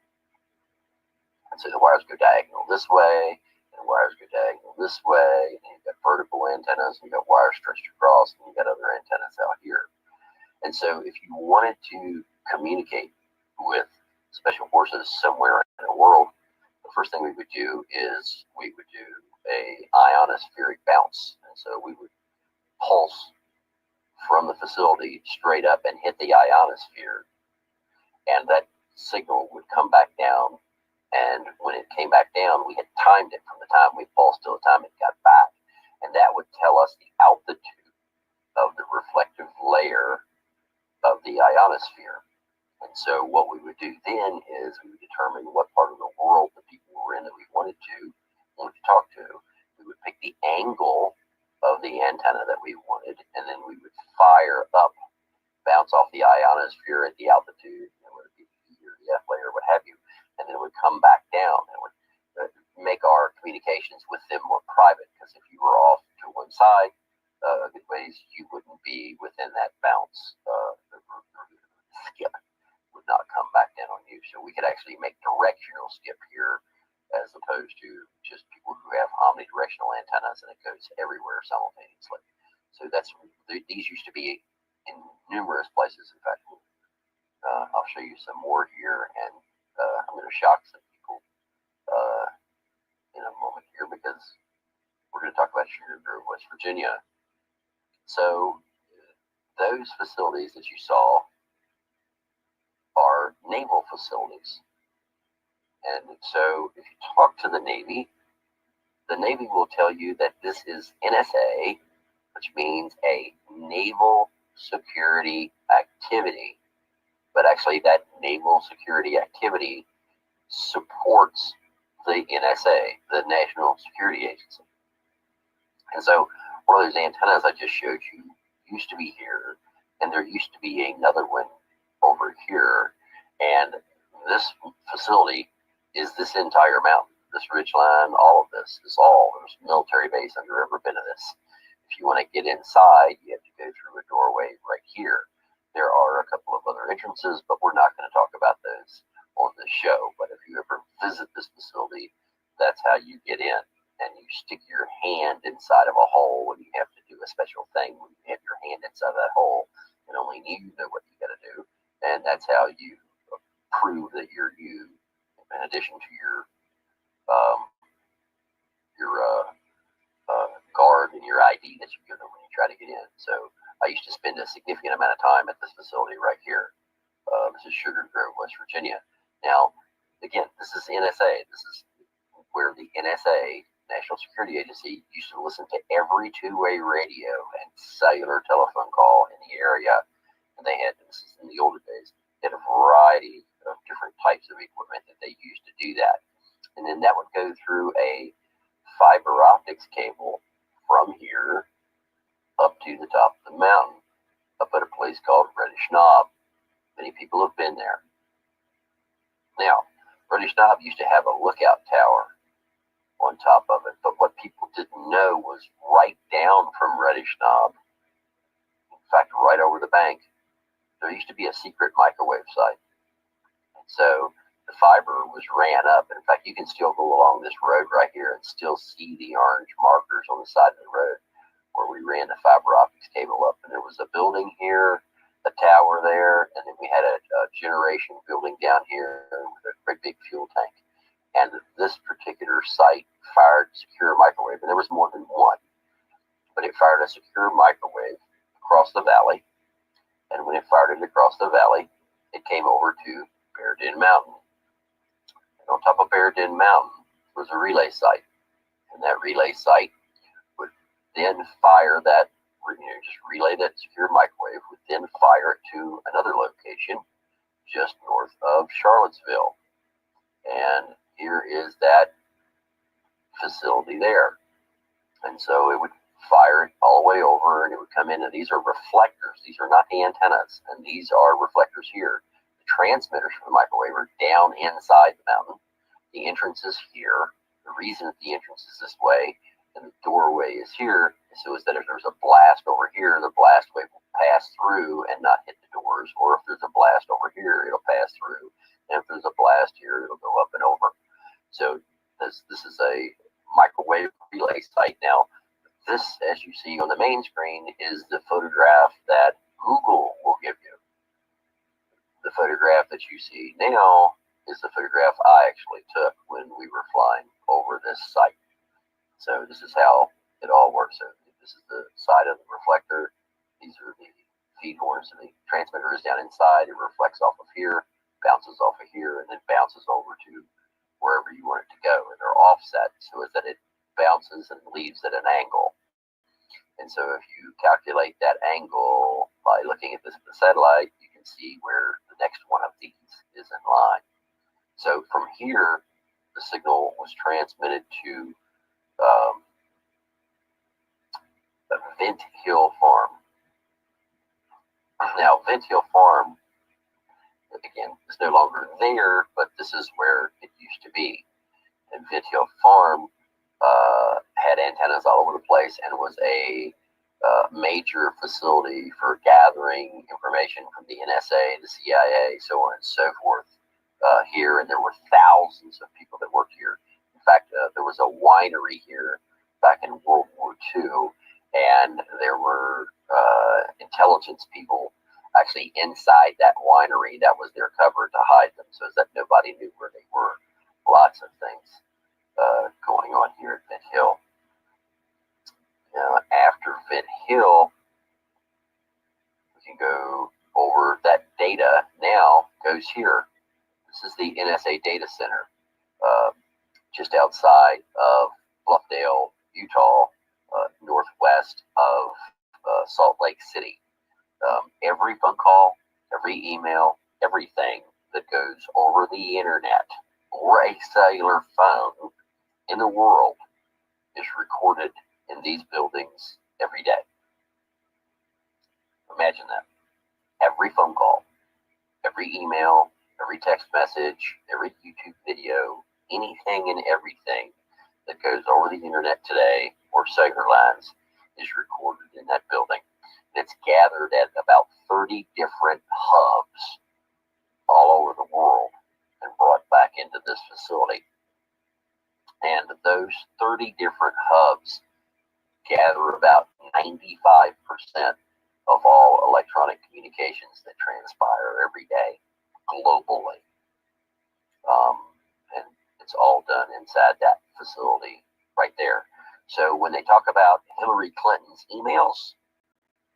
And so the wires go diagonal this way, and the wires go diagonal this way, and you've got vertical antennas, and you've got wires stretched across, and you've got other antennas out here. And so if you wanted to communicate with special forces somewhere in the world, the first thing we would do is we would do a ionospheric bounce. And so we would pulse from the facility straight up and hit the ionosphere, and that signal would come back down. And when it came back down, we had timed it from the time we pulsed till the time it got back, and that would tell us the altitude of the reflective layer of the ionosphere. And so what we would do then is we would determine what part of the world the people were in that we wanted to talk to. We would pick the angle of the antenna that we wanted, and then we would fire up, bounce off the ionosphere at the altitude, whether it be the E or the F layer, what have you, and then it would come back down and would make our communications with them more private, because if you were off to one side, a good ways, you wouldn't be within that bounce. The skip would not come back down on you. So we could actually make directional skip here, as opposed to just people who have omnidirectional antennas and it goes everywhere simultaneously. So these used to be in numerous places. In fact, I'll show you some more here, and I'm going to shock some people in a moment here, because we're going to talk about Sugar Grove, West Virginia. So those facilities that you saw are naval facilities. And so if you talk to the Navy will tell you that this is NSA, which means a naval security activity. but actually that naval security activity supports the NSA, the National Security Agency. And so one of those antennas I just showed you used to be here, and there used to be another one over here. And this facility is this entire mountain, this ridge line, all of this is all, there's a military base under every bit of this. If you want to get inside, you have to go through a doorway right here. There are a couple of other entrances, but we're not going to talk about those on this show. But if you ever visit this facility, that's how you get in. And you stick your hand inside of a hole, and you have to do a special thing when you have your hand inside of that hole, and only you know what you got to do. And that's how you prove that you're you, in addition to your guard and your ID that you give them when you try to get in. So I used to spend a significant amount of time at this facility right here. This is Sugar Grove, West Virginia. Now, again, this is NSA. This is where the NSA, National Security Agency, used to listen to every two-way radio and cellular telephone call in the area. And they had, this is in the older days, they had a variety of different types of equipment that they used to do that. And then that would go through a fiber optics cable from here up to the top of the mountain, up at a place called Reddish Knob. Many people have been there. Now, Reddish Knob used to have a lookout tower on top of it, but what people didn't know was right down from Reddish Knob, in fact, right over the bank, there used to be a secret microwave site. And so the fiber was ran up. In fact, you can still go along this road right here and still see the orange markers on the side of the road where we ran the fiber optics cable up. And there was a building here, a tower there, and then we had a generation building down here with a great big fuel tank. And this particular site fired secure microwave, and there was more than one, but it fired a secure microwave across the valley. And when it fired it across the valley, it came over to Bear Den Mountain. And on top of Bear Den Mountain was a relay site, and that relay site would then fire that, just relay that secure microwave, would then fire it to another location just north of Charlottesville. And here is that facility there. And so it would fire it all the way over, and it would come in, and these are reflectors. These are not the antennas, and these are reflectors here. The transmitters for the microwave are down inside the mountain. The entrance is here. The reason that the entrance is this way and the doorway is here is so is that if there's a blast over here, the blast wave will pass through and not hit the doors, or if there's a blast over here, it'll pass through, and if there's a blast here, it'll go up and over. So this is a microwave relay site. Now, this, as you see on the main screen, is the photograph that Google will give you. The photograph that you see now is the photograph I actually took when we were flying over this site. So this is how it all works. So this is the side of the reflector. These are the feed horns, and the transmitter is down inside. It reflects off of here, bounces off of here, and then bounces over to wherever you want it to go. And they're offset so that it bounces and leaves at an angle. And so if you calculate that angle by looking at this the satellite, you can see where the next one of these is in line. So from here, the signal was transmitted to Vent Hill Farm. Now, Vent Hill Farm, again, is no longer there, but this is where it used to be. And Vent Hill Farm had antennas all over the place and was a major facility for gathering information from the NSA, the CIA, so on and so forth here. And there were thousands of people that worked here. In fact, there was a winery here back in World War II, and there were intelligence people actually inside that winery. That was their cover to hide them, so that nobody knew where they were. Lots of things going on here at Vent Hill. Now, after Vent Hill, we can go over that data now goes here. This is the NSA data center, just outside of Bluffdale, Utah, northwest of Salt Lake City. Every phone call, every email, everything that goes over the internet or a cellular phone in the world is recorded in these buildings every day. Imagine that. Every phone call, every email, every text message, every YouTube video, anything and everything that goes over the internet today or cellular lines is recorded in that building. It's gathered at about 30 different hubs all over the world and brought back into this facility. And those 30 different hubs gather about 95% of all electronic communications that transpire every day globally. And it's all done inside that facility right there. So when they talk about Hillary Clinton's emails,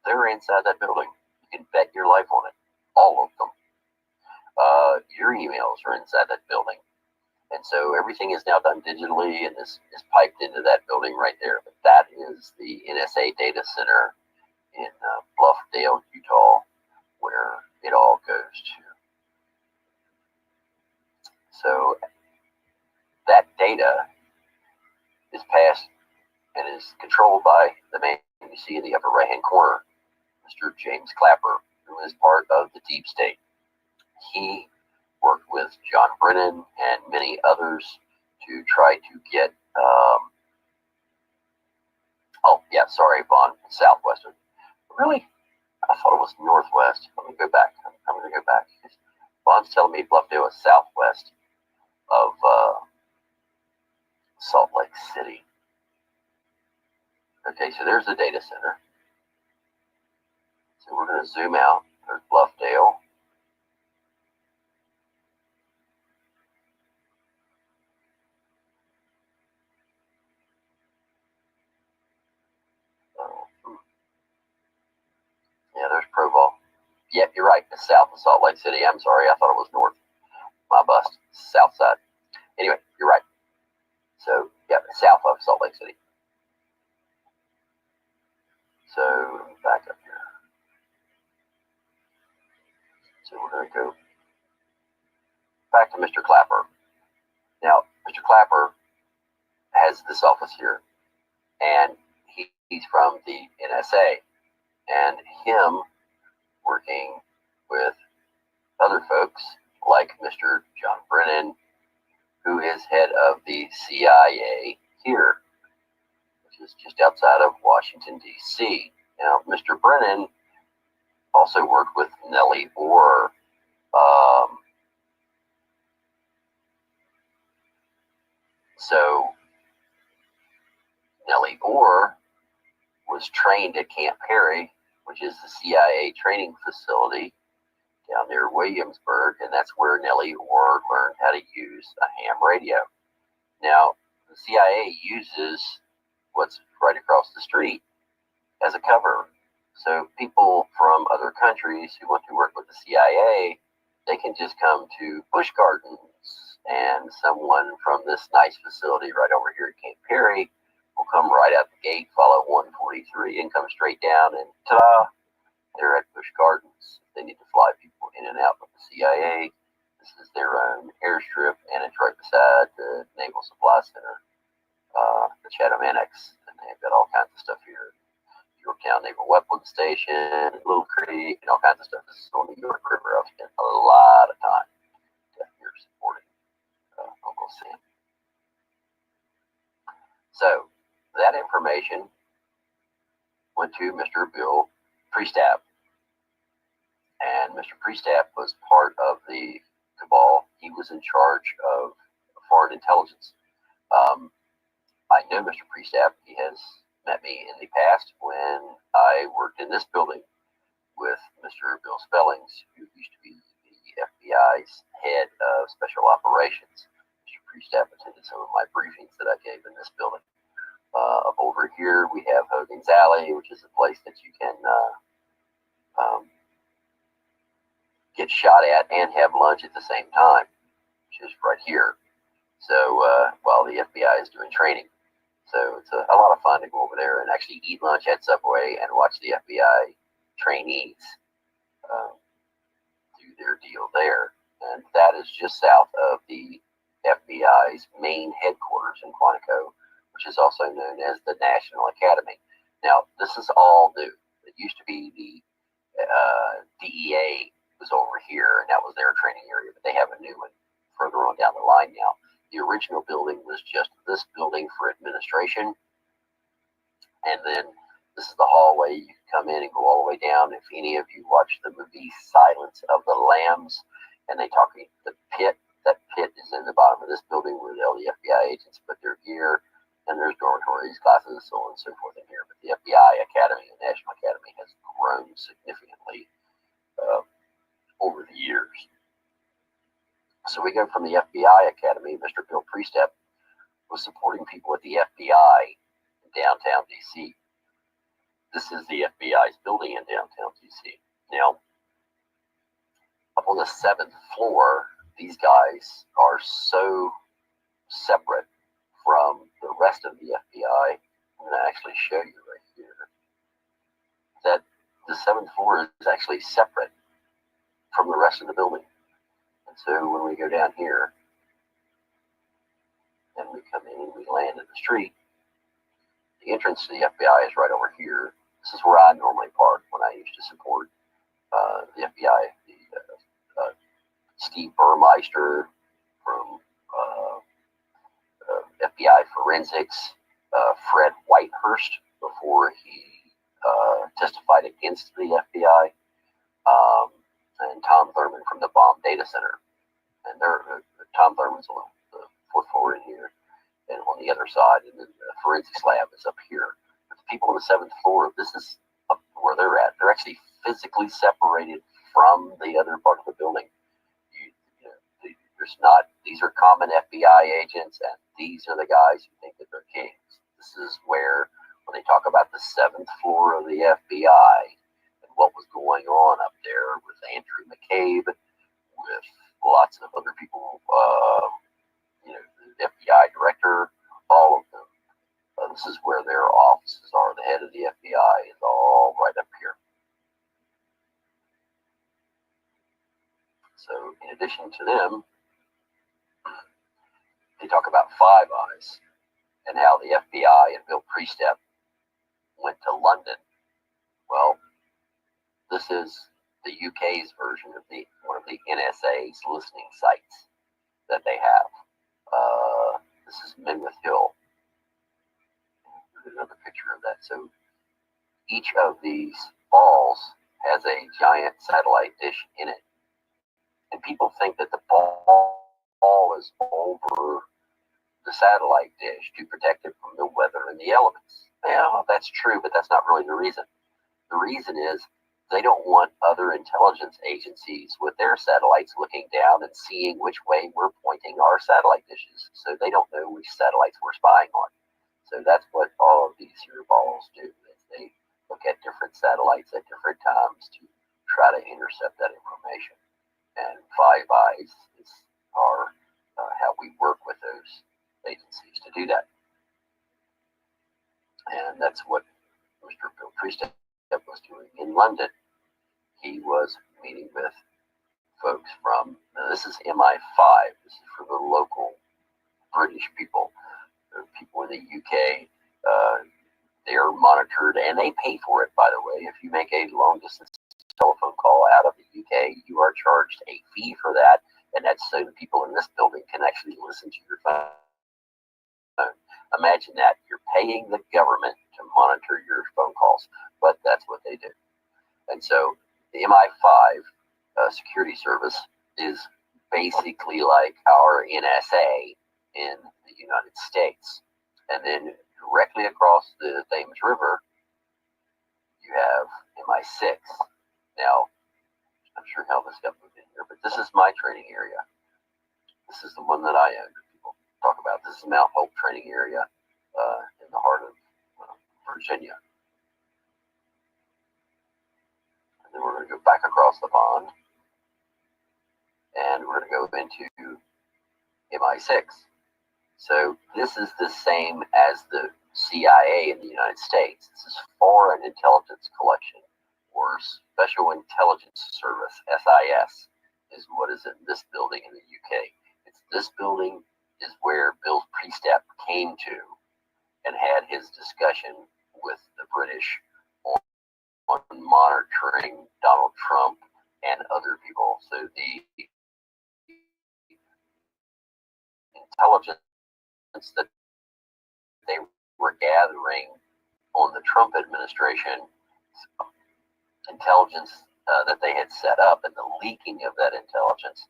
they're inside that building. You can bet your life on it. All of them. Your emails are inside that building. And so everything is now done digitally and is piped into that building right there. But that is the NSA data center in Bluffdale, Utah, where it all goes to. So that data is passed and is controlled by the man you see in the upper right-hand corner, Mr. James Clapper, who is part of the deep state. He worked with John Brennan and many others to try to get, Vaughn, Southwestern. Really? I thought it was Northwest. Let me go back. I'm going to go back. Vaughn's telling me Bluffdale is southwest of Salt Lake City. Okay, so there's the data center. So we're going to zoom out. There's Bluffdale. Yeah, there's Proval. Yep, you're right. It's south of Salt Lake City. I'm sorry. I thought it was north. My bust. South side. Anyway, you're right. So, yeah, south of Salt Lake City. So, let me back up here. So, we're going to go back to Mr. Clapper. Now, Mr. Clapper has this office here, and he's from the NSA. And him working with other folks like Mr. John Brennan, who is head of the CIA here, which is just outside of Washington, D.C. Now, Mr. Brennan also worked with Nellie Orr. So Nellie Orr was trained at Camp Perry, which is the CIA training facility down near Williamsburg, and that's where Nellie Orr learned how to use a ham radio. Now, the CIA uses what's right across the street as a cover. So people from other countries who want to work with the CIA, they can just come to Busch Gardens, and someone from this nice facility right over here at Camp Perry will come right out the gate, follow 143, and come straight down, and ta-da, they're at Busch Gardens. They need to fly people in and out with the CIA. This is their own airstrip, and it's right beside the Naval Supply Center, the Chatham Annex, and they've got all kinds of stuff here. Yorktown Naval Weapons Station, Little Creek, and all kinds of stuff. This is on the York River. I've spent a lot of time down here supporting Uncle Sam. So that information went to Mr. Bill Priestap. And Mr. Priestap was part of the cabal. He was in charge of foreign intelligence. I know Mr. Priestap. He has met me in the past when I worked in this building with Mr. Bill Spellings, who used to be the FBI's head of special operations. Mr. Priestap attended some of my briefings that I gave in this building. Up over here, we have Hogan's Alley, which is a place that you can get shot at and have lunch at the same time, which is right here. So while the FBI is doing training. So it's a lot of fun to go over there and actually eat lunch at Subway and watch the FBI trainees do their deal there. And that is just south of the FBI's main headquarters in Quantico, which is also known as the National Academy. Now, this is all new. It used to be the DEA was over here, and that was their training area, but they have a new one further on down the line now. The original building was just this building for administration, and then this is the hallway. You can come in and go all the way down. If any of you watch the movie Silence of the Lambs, and they talk about the pit, that pit is in the bottom of this building where all the FBI agents put their gear, and there's dormitories, classes, so on and so forth in here. But the FBI Academy, the National Academy, has grown significantly over the years. So we go from the FBI Academy. Mr. Bill Priestep was supporting people at the FBI in downtown DC. This is the FBI's building in downtown DC. Now, up on the 7th floor, these guys are so separate from the rest of the FBI. I'm going to actually show you right here that the 7th floor is actually separate from the rest of the building. And so when we go down here and we come in and we land in the street, the entrance to the FBI is right over here. This is where I normally park when I used to support the FBI. Steve Burmeister from FBI Forensics, Fred Whitehurst before he testified against the FBI, and Tom Thurman from the Bomb Data Center. And Tom Thurman's on the 4th floor in here, and on the other side, and then the forensics lab is up here. But the people on the 7th floor, this is up where they're at. They're actually physically separated from the other part of the building. There's not, these are common FBI agents, and these are the guys who think that they're kings. This is where, when they talk about the 7th floor of the FBI and what was going on up there with Andrew McCabe, with lots of other people, the FBI director, all of them. This is where their offices are. The head of the FBI is all right up here. So in addition to them, they talk about Five Eyes and how the FBI and Bill Priestep went to London. Well, this is the UK's version of one of the NSA's listening sites that they have. This is Menwith Hill. There's another picture of that. So each of these balls has a giant satellite dish in it. And people think that the ball is over the satellite dish to protect it from the weather and the elements. Yeah, that's true, but that's not really the reason. The reason is they don't want other intelligence agencies with their satellites looking down and seeing which way we're pointing our satellite dishes. So they don't know which satellites we're spying on. So that's what all of these here balls do. They look at different satellites at different times to try to intercept that information. And Five Eyes are how we work with those agencies to do that. And that's what Mr. Bill Priestep was doing in London. He was meeting with folks from, this is MI5, this is for the local British people. There are people in the UK, they're monitored and they pay for it, by the way. If you make a long distance telephone call out of the UK, you are charged a fee for that, and that's so the people in this building can actually listen to your phone. Imagine that. You're paying the government to monitor your phone calls, but that's what they do. And so the MI5 security service is basically like our NSA in the United States. And then directly across the Thames River, you have MI6. Now, I'm sure how this got moved in here, but this is my training area. This is the one that I own. People talk about. This is Mount Hope training area in the heart of Virginia. And then we're going to go back across the pond, and we're going to go into MI6. So this is the same as the CIA in the United States. This is Foreign Intelligence Collection, or Special Intelligence Service, SIS. is what is in this building in the UK. It's this building is where Bill Priestap came to and had his discussion with the British on monitoring Donald Trump and other people. So the intelligence that they were gathering on the Trump administration, intelligence that they had set up, and the leaking of that intelligence,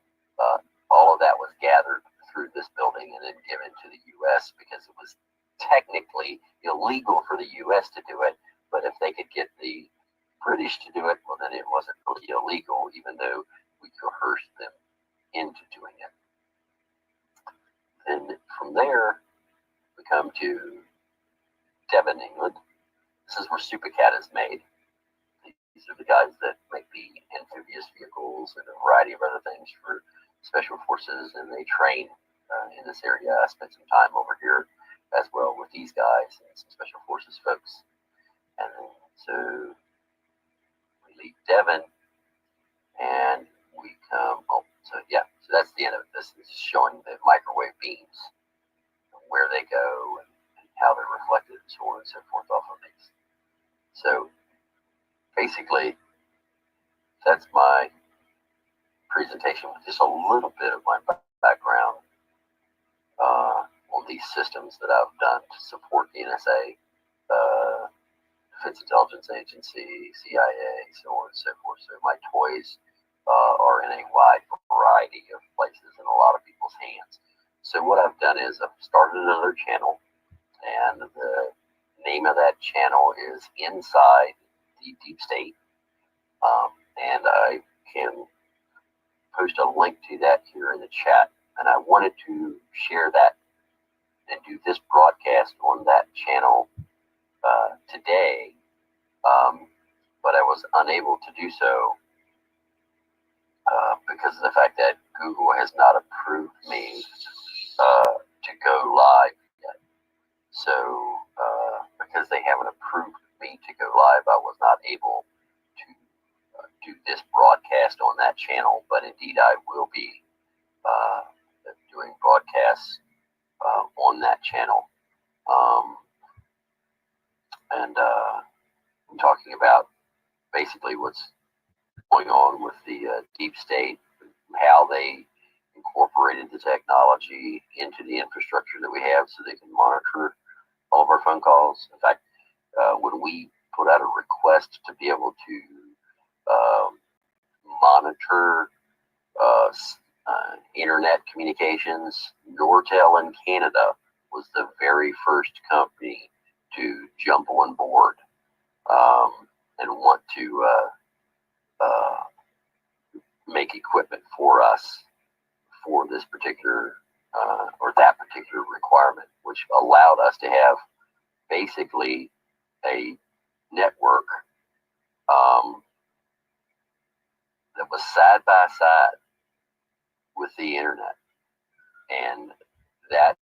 all of that was gathered through this building and then given to the U.S. because it was technically illegal for the U.S. to do it, but if they could get the British to do it, well, then it wasn't really illegal, even though we coerced them into doing it. Then from there, we come to Devon, England. This is where Supercat is made. These are the guys that make the amphibious vehicles and a variety of other things for special forces, and they train in this area. I spent some time over here as well with these guys and some special forces folks. And so we leave Devon and we come, so that's the end of it. This is showing the microwave beams, where they go and how they're reflected and so on and so forth off of these. So basically, that's my presentation with just a little bit of my background on these systems that I've done to support the NSA, Defense Intelligence Agency, CIA, so on and so forth. So my toys are in a wide variety of places in a lot of people's hands. So what I've done is I've started another channel, and the name of that channel is Inside the Deep State, and I can post a link to that here in the chat. And I wanted to share that and do this broadcast on that channel today, but I was unable to do so because of the fact that Google has not approved me to go live yet. So because they haven't approved me to go live, I was not able to do this broadcast on that channel, but indeed I will be doing broadcasts on that channel. And I'm talking about basically what's going on with the deep state, how they incorporated the technology into the infrastructure that we have so they can monitor all of our phone calls. In fact, when we put out a request to be able to monitor internet communications, Nortel in Canada was the very first company to jump on board and want to make equipment for us for this particular or that particular requirement, which allowed us to have basically a network that was side by side with the internet, and that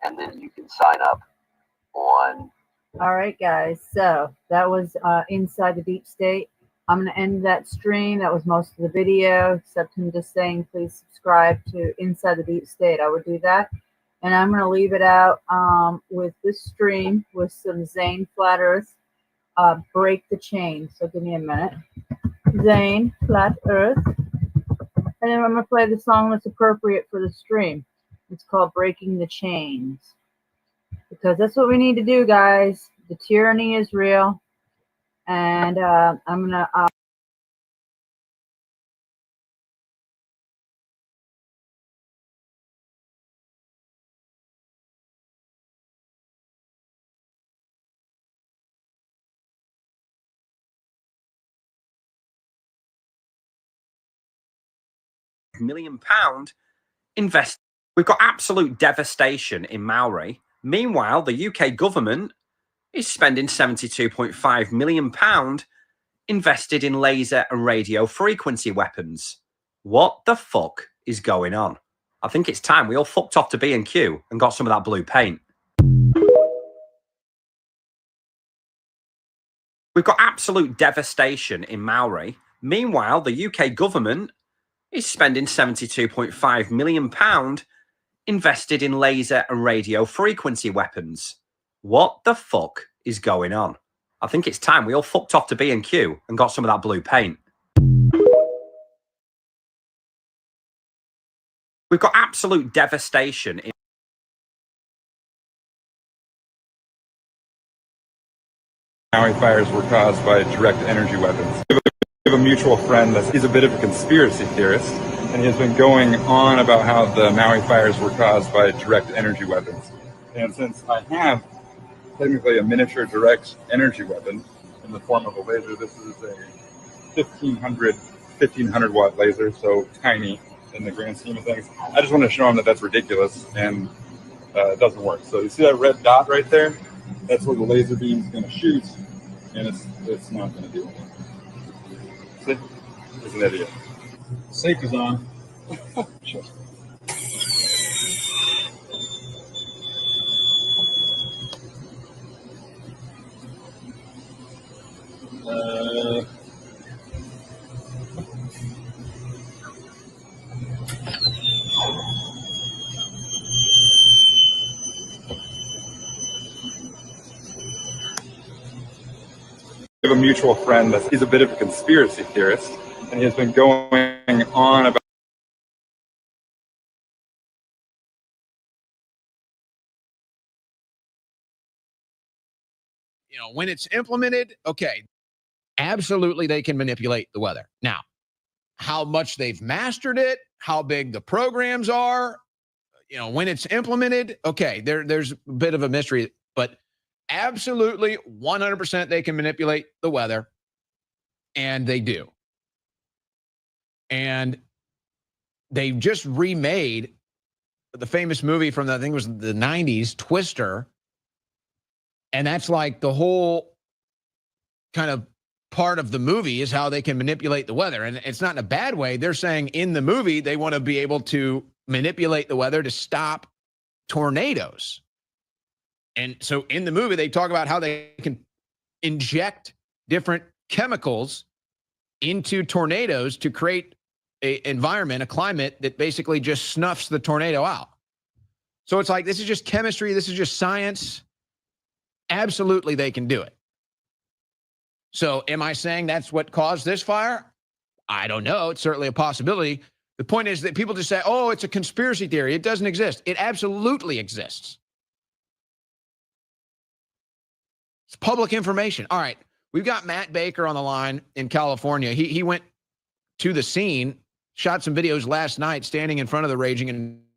and then you can sign up on All right, guys. So that was Inside the Deep State. I'm going to end that stream. That was most of the video, except him just saying, please subscribe to Inside the Deep State. I would do that. And I'm going to leave it out with this stream with some Zane Flat Earth, Break the Chain. So give me a minute. Zane Flat Earth. And then I'm going to play the song that's appropriate for the stream. It's called Breaking the Chains. Because that's what we need to do, guys. The tyranny is real. And I'm going to... £1 million invest. We've got absolute devastation in Maori. Meanwhile, the UK government is spending £72.5 million invested in laser and radio frequency weapons. What the fuck is going on? I think it's time we all fucked off to B&Q and got some of that blue paint. We've got absolute devastation in Maori. Meanwhile, the UK government is spending £72.5 million invested in laser and radio frequency weapons. What the fuck is going on? I think it's time we all fucked off to B&Q and got some of that blue paint. We've got absolute devastation in Maui fires were caused by direct energy weapons. We have a mutual friend that is a bit of a conspiracy theorist, and he has been going on about how the Maui fires were caused by direct energy weapons. And since I have technically a miniature direct energy weapon in the form of a laser, this is a 1500 watt laser, so tiny in the grand scheme of things. I just want to show him that that's ridiculous and it doesn't work. So you see that red dot right there? That's where the laser beam is going to shoot, and it's not going to do anything. See? It's an idiot. Safety's on. Sure. We have a mutual friend that he's a bit of a conspiracy theorist, and he has been going on about when it's implemented, okay, absolutely they can manipulate the weather. Now, how much they've mastered it, how big the programs are, when it's implemented, okay, there's a bit of a mystery, but absolutely 100% they can manipulate the weather, and they do. And they just remade the famous movie from I think it was the 90s, Twister, and that's like the whole kind of part of the movie is how they can manipulate the weather. And it's not in a bad way. They're saying in the movie they want to be able to manipulate the weather to stop tornadoes. And so in the movie, they talk about how they can inject different chemicals into tornadoes to create an environment, a climate that basically just snuffs the tornado out. So it's like, this is just chemistry. This is just science. Absolutely, they can do it. So am I saying that's what caused this fire? I don't know. It's certainly a possibility. The point is that people just say, oh, it's a conspiracy theory. It doesn't exist. It absolutely exists. It's public information. All right. We've got Matt Baker on the line in California. He went to the scene, shot some videos last night standing in front of the raging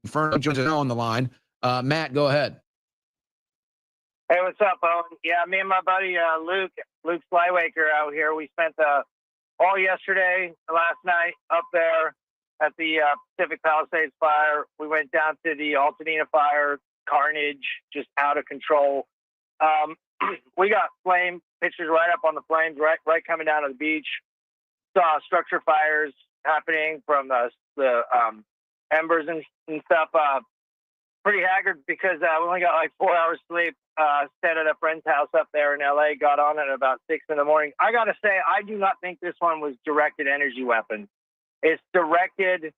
inferno. Joins us on the line. Matt, go ahead. Hey, what's up, Owen? Yeah, me and my buddy Luke Slywaker out here. We spent all yesterday, last night up there at the Pacific Palisades fire. We went down to the Altadena fire, carnage, just out of control. We got flame pictures right up on the flames, right coming down to the beach. Saw structure fires happening from the embers and stuff. pretty haggard because we only got like 4 hours sleep. Stayed at a friend's house up there in LA, got on at about 6 in the morning. I got to say, I do not think this one was directed energy weapons. It's directed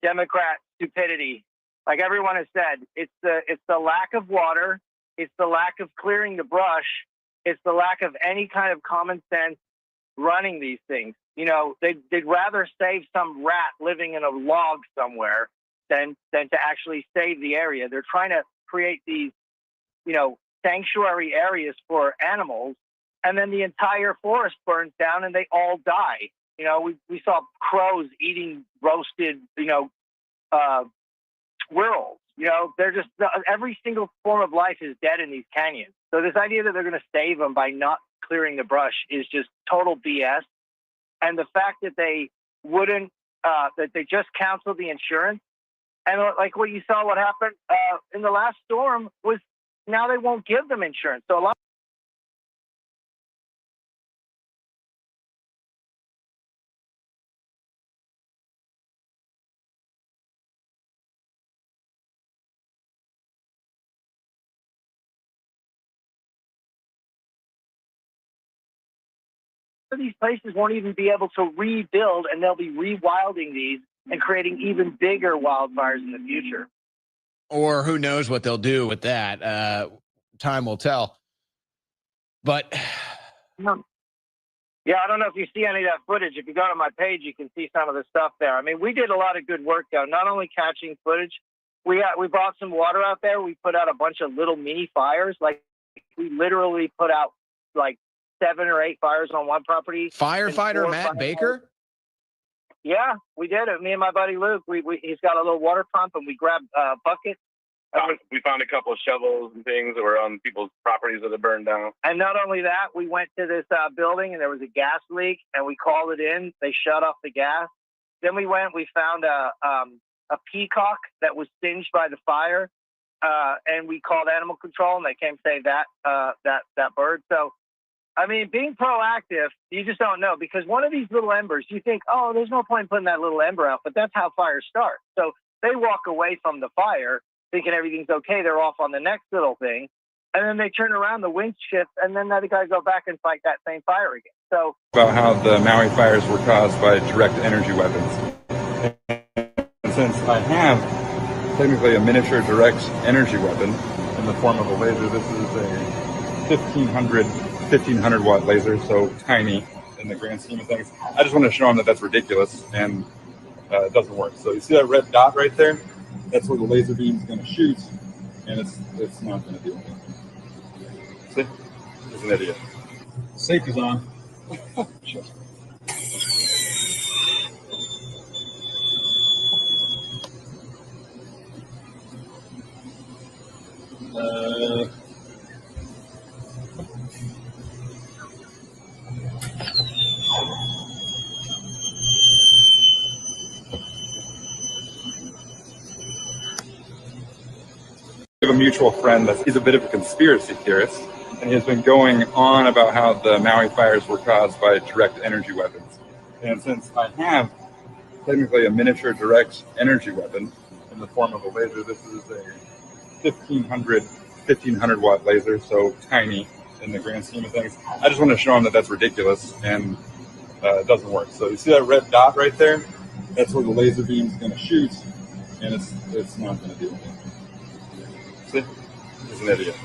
Democrat stupidity. Like everyone has said, it's the lack of water. It's the lack of clearing the brush. It's the lack of any kind of common sense running these things. You know, they'd rather save some rat living in a log somewhere than to actually save the area. They're trying to create these, you know, sanctuary areas for animals, and then the entire forest burns down and they all die. You know, we saw crows eating roasted, you know, squirrels. You know, they're just, every single form of life is dead in these canyons. So this idea that they're going to save them by not clearing the brush is just total BS. And the fact that they wouldn't, that they just canceled the insurance, and like what you saw, what happened in the last storm was now they won't give them insurance. So a lot of these places won't even be able to rebuild, and they'll be rewilding these and creating even bigger wildfires in the future. Or who knows what they'll do with that. Time will tell. But yeah, I don't know if you see any of that footage. If you go to my page, you can see some of the stuff there. I mean, we did a lot of good work, though, not only catching footage. We brought some water out there. We put out a bunch of little mini fires. Like, we literally put out like 7 or 8 fires on one property. Firefighter Matt Baker? Yeah, we did it. Me and my buddy Luke, he's got a little water pump, and we grabbed buckets. We found a couple of shovels and things that were on people's properties that had burned down. And not only that, we went to this building, and there was a gas leak, and we called it in. They shut off the gas. Then we found a peacock that was singed by the fire, and we called animal control, and they came save that bird. So, I mean, being proactive, you just don't know, because one of these little embers, you think, oh, there's no point in putting that little ember out, but that's how fires start. So they walk away from the fire thinking everything's okay. They're off on the next little thing. And then they turn around, the wind shifts, and then the guys go back and fight that same fire again. So about how the Maui fires were caused by direct energy weapons. And since I have technically a miniature direct energy weapon in the form of a laser, this is a 1500 watt laser, so tiny in the grand scheme of things. I just want to show them that that's ridiculous, and it doesn't work. So you see that red dot right there? That's where the laser beam is going to shoot, and it's not going to do anything. See? He's an idiot. Safety's on. We have a mutual friend he's a bit of a conspiracy theorist, and he has been going on about how the Maui fires were caused by direct energy weapons. And since I have technically a miniature direct energy weapon in the form of a laser, this is a 1500 watt laser, so tiny in the grand scheme of things. I just want to show them that that's ridiculous, and it doesn't work. So you see that red dot right there? That's where the laser beam is going to shoot, and it's not going to do anything. See? He's an idiot.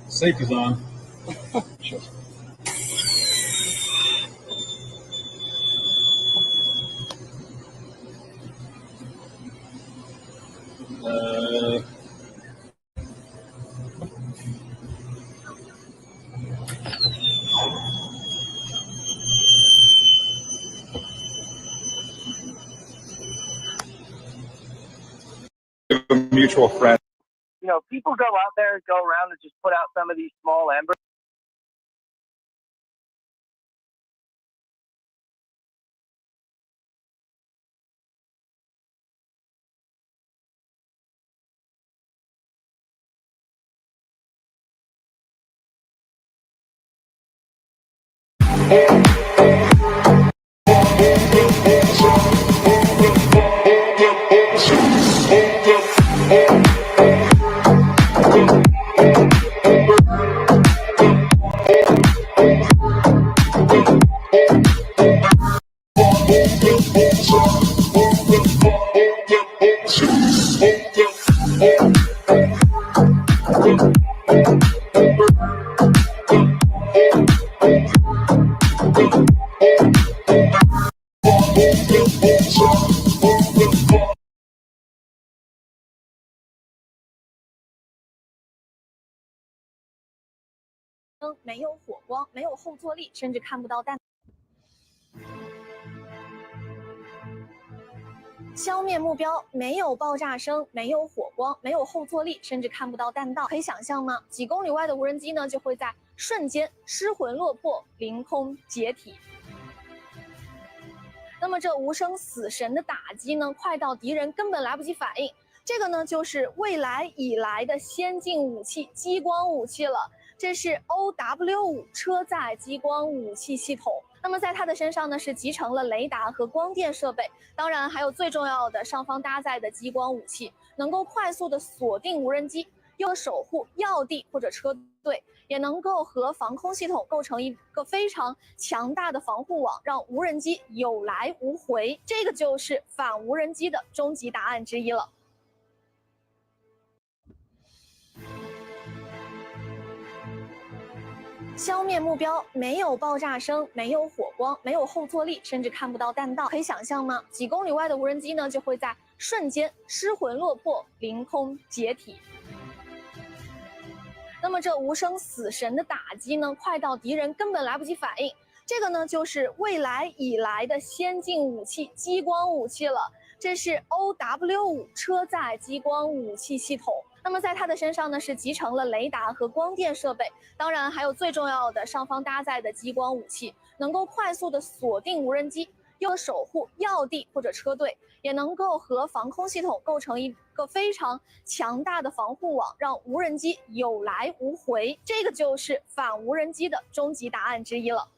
Safety's on. A mutual friend. you know, people go out there, go around and just put out some of these small embers. 没有火光，没有后坐力，甚至看不到弹。消灭目标，没有爆炸声，没有火光，没有后坐力，甚至看不到弹道。可以想象吗？几公里外的无人机呢，就会在瞬间失魂落魄，凌空解体。那么这无声死神的打击呢，快到敌人根本来不及反应。这个呢，就是未来以来的先进武器——激光武器了。这是 OW5 车载激光武器系统。那么在它的身上呢，是集成了雷达和光电设备，当然还有最重要的上方搭载的激光武器，能够快速的锁定无人机，又能守护要地或者车队，也能够和防空系统构成一个非常强大的防护网，让无人机有来无回。这个就是反无人机的终极答案之一了。消灭目标，没有爆炸声，没有火光，没有后坐力，甚至看不到弹道。可以想象吗？几公里外的无人机呢，就会在瞬间失魂落魄，凌空解体。那么这无声死神的打击呢，快到敌人根本来不及反应。这个呢，就是未来以来的先进武器——激光武器了。这是 OW5 车载激光武器系统。那么在它的身上呢，是集成了雷达和光电设备，当然还有最重要的上方搭载的激光武器，能够快速的锁定无人机，又能守护要地或者车队，也能够和防空系统构成一个非常强大的防护网，让无人机有来无回。这个就是反无人机的终极答案之一了。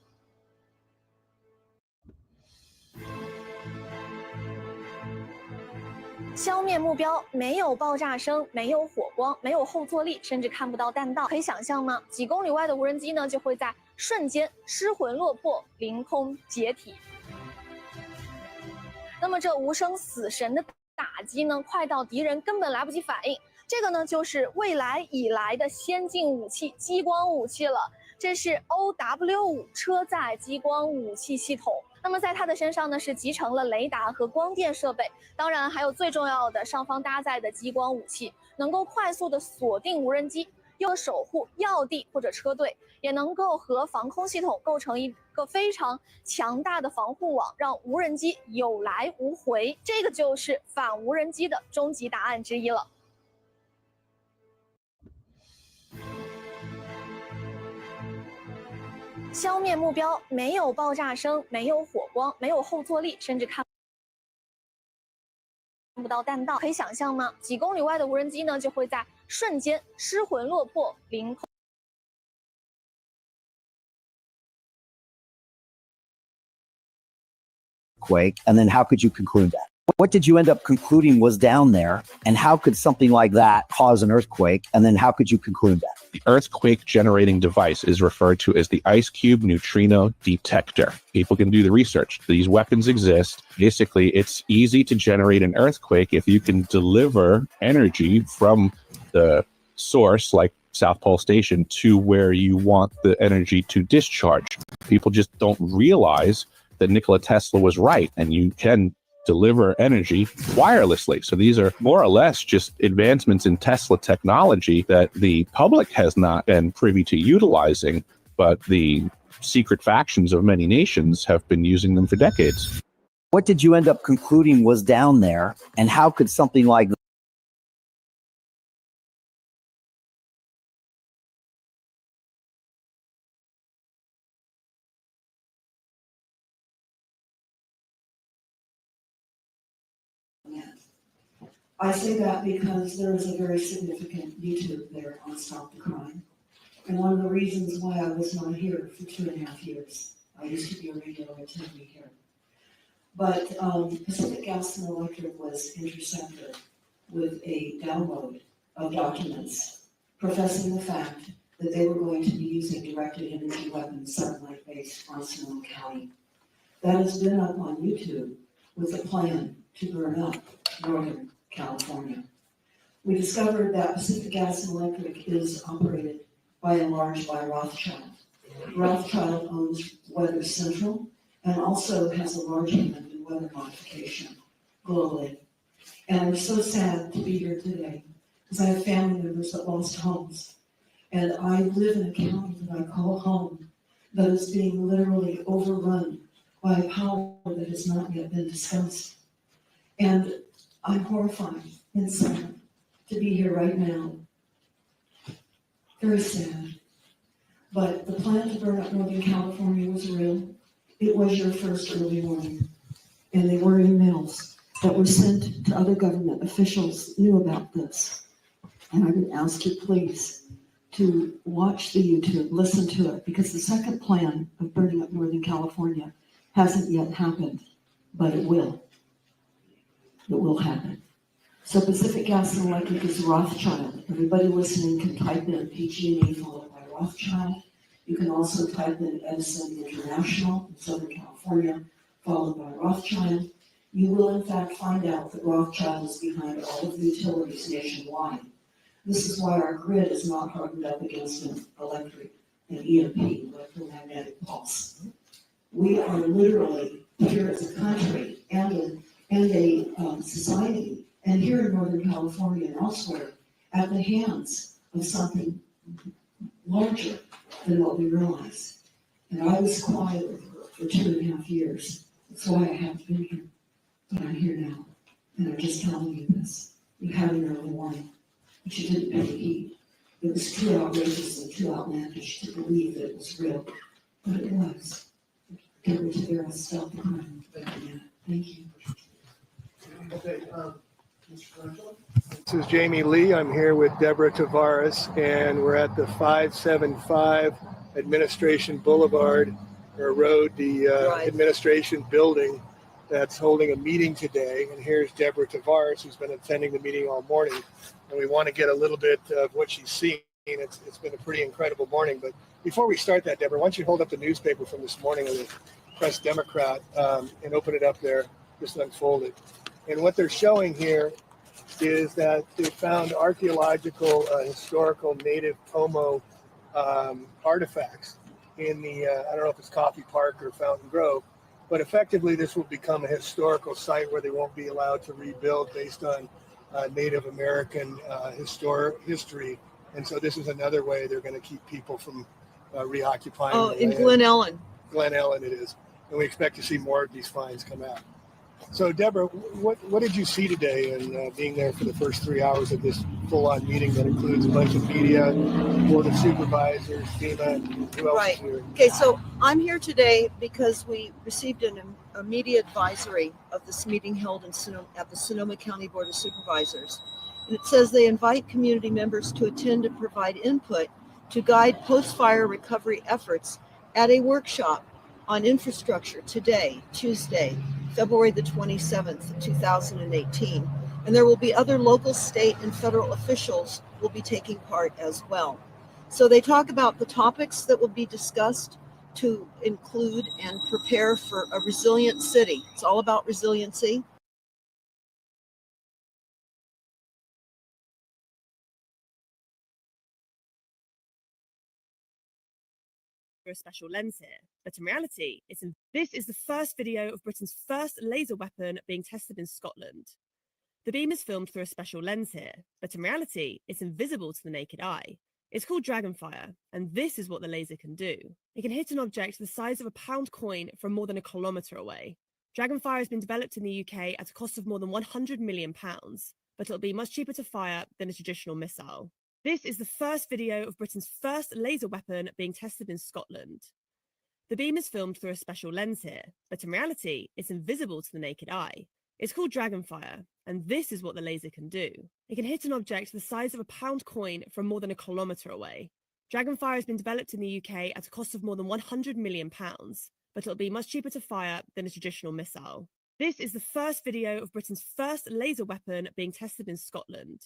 消灭目标，没有爆炸声，没有火光，没有后坐力，甚至看不到弹道。可以想象吗？几公里外的无人机呢，就会在瞬间失魂落魄，凌空解体。那么这无声死神的打击呢，快到敌人根本来不及反应。这个呢，就是未来以来的先进武器——激光武器了。这是 OW5 车载激光武器系统。那么在它的身上呢，是集成了雷达和光电设备，当然还有最重要的上方搭载的激光武器，能够快速的锁定无人机，又能守护要地或者车队，也能够和防空系统构成一个非常强大的防护网，让无人机有来无回。这个就是反无人机的终极答案之一了。消灭目标，没有爆炸声，没有火光，没有后坐力，甚至看不到弹道。可以想象吗？几公里外的无人机呢，就会在瞬间失魂落魄，凌空。Quake, and then how could you conclude that? What did you end up concluding was down there, and how could something like that cause an earthquake, and then how could you conclude that? The earthquake generating device is referred to as the Ice Cube Neutrino Detector. People can do the research. These weapons exist. Basically, it's easy to generate an earthquake if you can deliver energy from the source, like South Pole Station, to where you want the energy to discharge. People just don't realize that Nikola Tesla was right, and you can deliver energy wirelessly. So these are more or less just advancements in Tesla technology that the public has not been privy to utilizing, but the secret factions of many nations have been using them for decades. What did you end up concluding was down there, and how could something like that? I say that because there is a very significant YouTube there on Stop the Crime. And one of the reasons why I was not here for 2.5 years, I used to be a regular attendee here. But Pacific Gas and Electric was intercepted with a download of documents professing the fact that they were going to be using directed energy weapons satellite-based on Sonoma County. That has been up on YouTube with a plan to burn up Northern California. We discovered that Pacific Gas and Electric is operated by and large by Rothschild. Rothschild owns Weather Central and also has a large hand in weather modification globally. And I'm so sad to be here today because I have family members that lost homes. And I live in a county that I call home that is being literally overrun by a power that has not yet been discussed. And I'm horrified and sad to be here right now. Very sad. But the plan to burn up Northern California was real. It was your first early warning. And they were emails that were sent to other government officials knew about this. And I would ask you please to watch the YouTube, listen to it, because the second plan of burning up Northern California hasn't yet happened, but it will. It will happen. So Pacific Gas and Electric is Rothschild. Everybody listening can type in PG&E followed by Rothschild. You can also type in Edison International in Southern California, followed by Rothschild. You will in fact find out that Rothschild is behind all of the utilities nationwide. This is why our grid is not hardened up against an electric, an EMP, electromagnetic pulse. We are literally here as a country and a society, and here in Northern California and elsewhere, at the hands of something larger than what we realize. And I was quiet for 2.5 years. That's why I haven't been here. But I'm here now. And I'm just telling you this. You had an early warning, but you didn't pay heed. It was too outrageous and too outlandish to believe that it was real. But it was. Deborah Tavares stopped the crime. Thank you. Okay, this is Jamie Lee. I'm here with Deborah Tavares, and we're at the 575 Administration Boulevard, or road, the administration building that's holding a meeting today. And here's Deborah Tavares, who's been attending the meeting all morning. And we want to get a little bit of what she's seen. It's been a pretty incredible morning. But before we start that, Deborah, why don't you hold up the newspaper from this morning of the Press Democrat and open it up there, just unfold it. And what they're showing here is that they found archaeological, historical native Pomo artifacts in the, I don't know if it's Coffee Park or Fountain Grove, but effectively this will become a historical site where they won't be allowed to rebuild based on Native American history. And so this is another way they're going to keep people from reoccupying. Oh, in Glen Ellen. Glen Ellen it is. And we expect to see more of these finds come out. So, Deborah, what did you see today in being there for the first 3 hours of this full-on meeting that includes a bunch of media, Board of Supervisors, FEMA, who else Right. is here? Okay, so I'm here today because we received a media advisory of this meeting held at the Sonoma County Board of Supervisors. And it says they invite community members to attend and provide input to guide post-fire recovery efforts at a workshop on infrastructure today, Tuesday, February the 27th, 2018. And there will be other local, state, and federal officials will be taking part as well. So they talk about the topics that will be discussed to include and prepare for a resilient city. It's all about resiliency. A special lens here, but in reality, this is the first video of Britain's first laser weapon being tested in Scotland. The beam is filmed through a special lens here, but in reality, it's invisible to the naked eye. It's called Dragonfire, and this is what the laser can do. It can hit an object the size of a pound coin from more than 1 kilometre away. Dragonfire has been developed in the UK at a cost of more than £100 million, but it'll be much cheaper to fire than a traditional missile. This is the first video of Britain's first laser weapon being tested in Scotland. The beam is filmed through a special lens here, but in reality, it's invisible to the naked eye. It's called Dragonfire, and this is what the laser can do. It can hit an object the size of a pound coin from more than 1 kilometre away. Dragonfire has been developed in the UK at a cost of more than £100 million, but it'll be much cheaper to fire than a traditional missile. This is the first video of Britain's first laser weapon being tested in Scotland.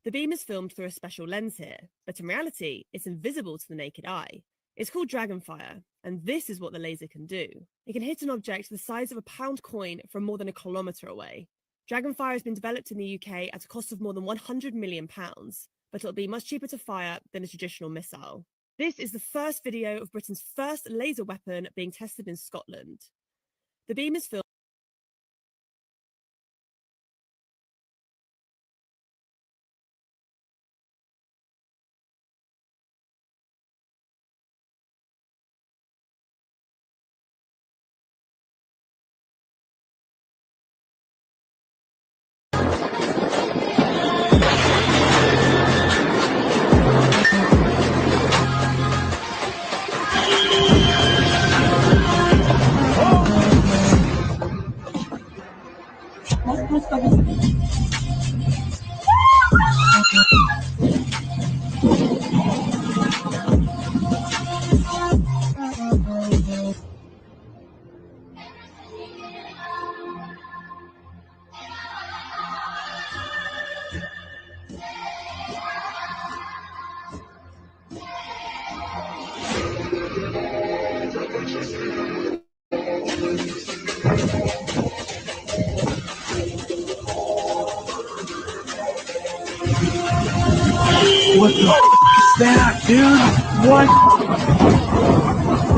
The beam is filmed through a special lens here, but in reality, it's invisible to the naked eye. It's called Dragonfire, and this is what the laser can do. It can hit an object the size of a pound coin from more than a kilometre away. Dragonfire has been developed in the UK at a cost of more than £100 million, but it'll be much cheaper to fire than a traditional missile. This is the first video of Britain's first laser weapon being tested in Scotland. The beam is filmed. What the f is that, dude? What?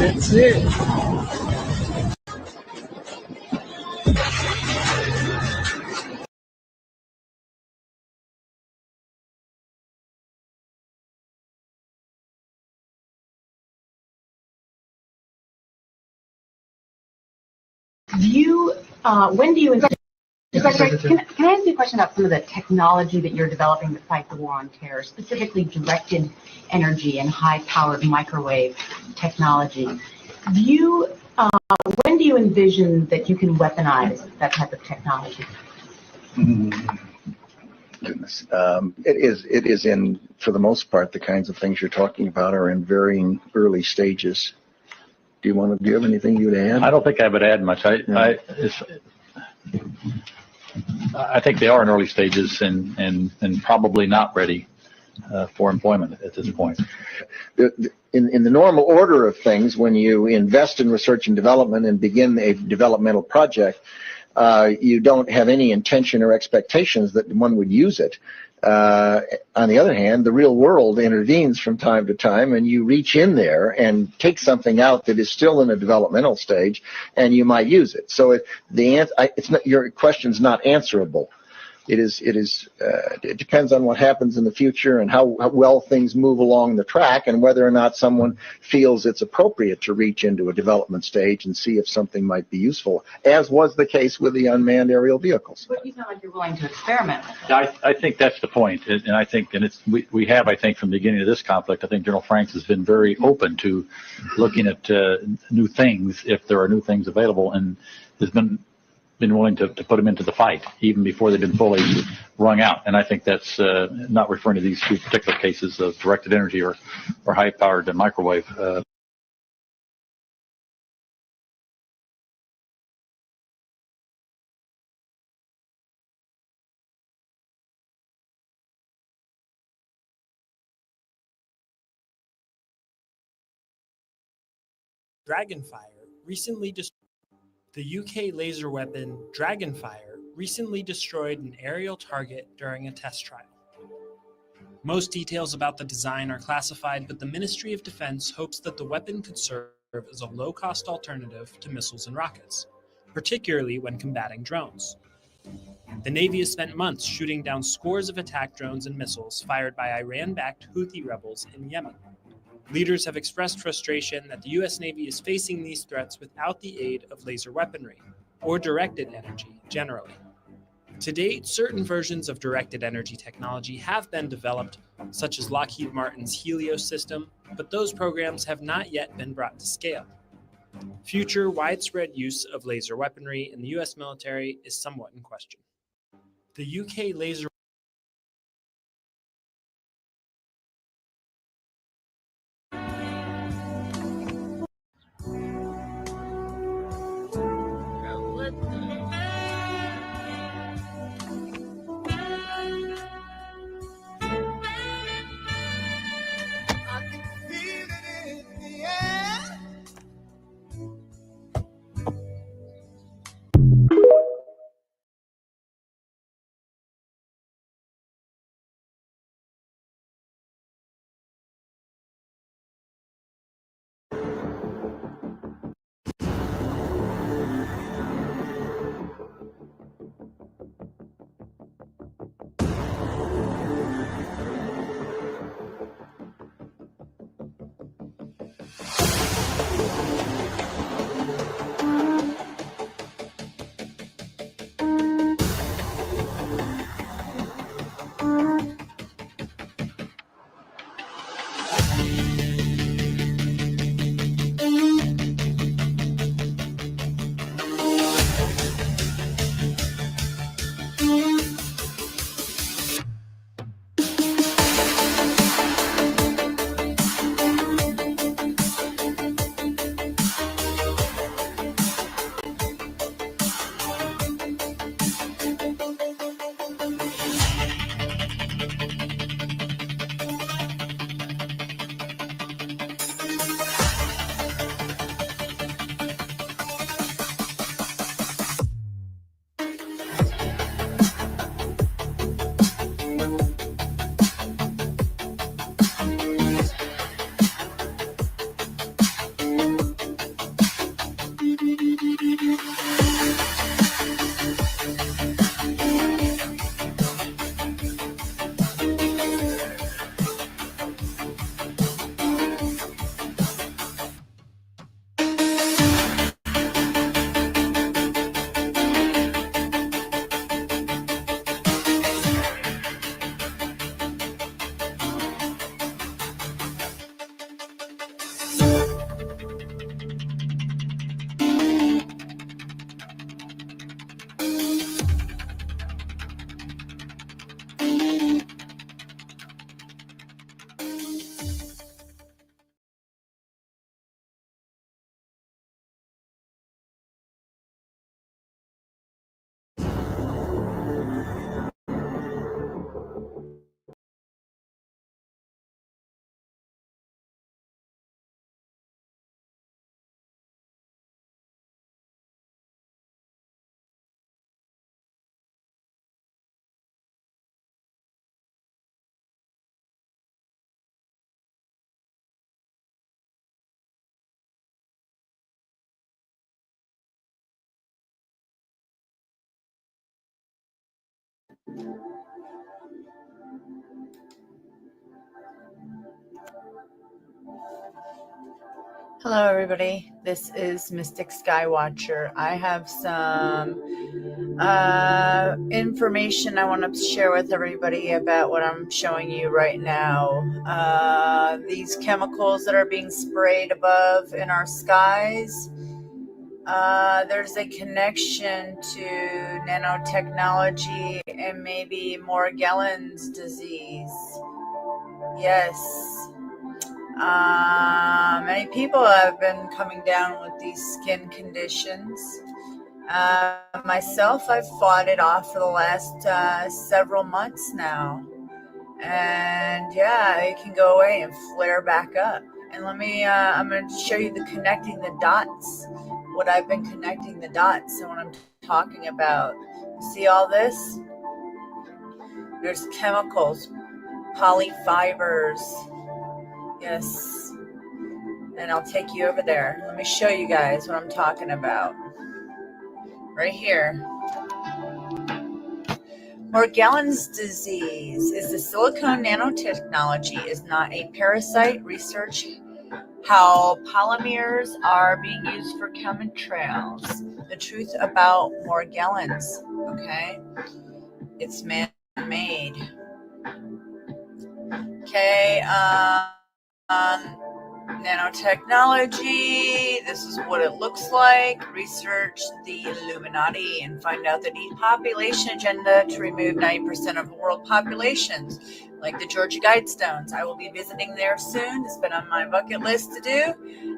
That's it. When do you Secretary, can I ask you a question about some of the technology that you're developing to fight the war on terror, specifically directed energy and high-powered microwave technology? When do you envision that you can weaponize that type of technology? Goodness. It is in, for the most part, the kinds of things you're talking about are in varying early stages. Do you have anything you'd add? I don't think I would add much. I think they are in early stages and probably not ready for employment at this point. In the normal order of things, when you invest in research and development and begin a developmental project, you don't have any intention or expectations that one would use it. On the other hand, the real world intervenes from time to time, and you reach in there and take something out that is still in a developmental stage, and you might use it. So your question's not answerable. It depends on what happens in the future and how well things move along the track, and whether or not someone feels it's appropriate to reach into a development stage and see if something might be useful, as was the case with the unmanned aerial vehicles. But you sound like you're willing to experiment with it. I think that's the point, and I think, we have, I think, from the beginning of this conflict, I think General Franks has been very open to looking at new things if there are new things available, and has been willing to put them into the fight even before they've been fully wrung out. And I think that's not referring to these two particular cases of directed energy or high-powered microwave. Dragonfire recently The UK laser weapon Dragonfire recently destroyed an aerial target during a test trial. Most details about the design are classified, but the Ministry of Defense hopes that the weapon could serve as a low-cost alternative to missiles and rockets, particularly when combating drones. The Navy has spent months shooting down scores of attack drones and missiles fired by Iran-backed Houthi rebels in Yemen. Leaders have expressed frustration that the U.S. Navy is facing these threats without the aid of laser weaponry, or directed energy generally. To date, certain versions of directed energy technology have been developed, such as Lockheed Martin's Helios system, but those programs have not yet been brought to scale. Future widespread use of laser weaponry in the U.S. military is somewhat in question. The UK laser Hello, everybody. This is Mystic Skywatcher. I have some information I want to share with everybody about what I'm showing you right now. These chemicals that are being sprayed above in our skies. There's a connection to nanotechnology and maybe Morgellons disease. Yes. Many people have been coming down with these skin conditions. Myself, I've fought it off for the last several months now. And yeah, it can go away and flare back up. And I'm going to show you connecting the dots, what I've been connecting the dots and what I'm talking about. See all this? There's chemicals, polyfibers. Yes. And I'll take you over there. Let me show you guys what I'm talking about. Right here. Morgellons disease is the silicone nanotechnology is not a parasite. Research how polymers are being used for chemtrails. The truth about Morgellons, okay? It's man-made. Okay, nanotechnology, this is what it looks like. Research the Illuminati and find out the depopulation agenda to remove 90% of the world populations, like the Georgia Guidestones. I will be visiting there soon. It's been on my bucket list to do.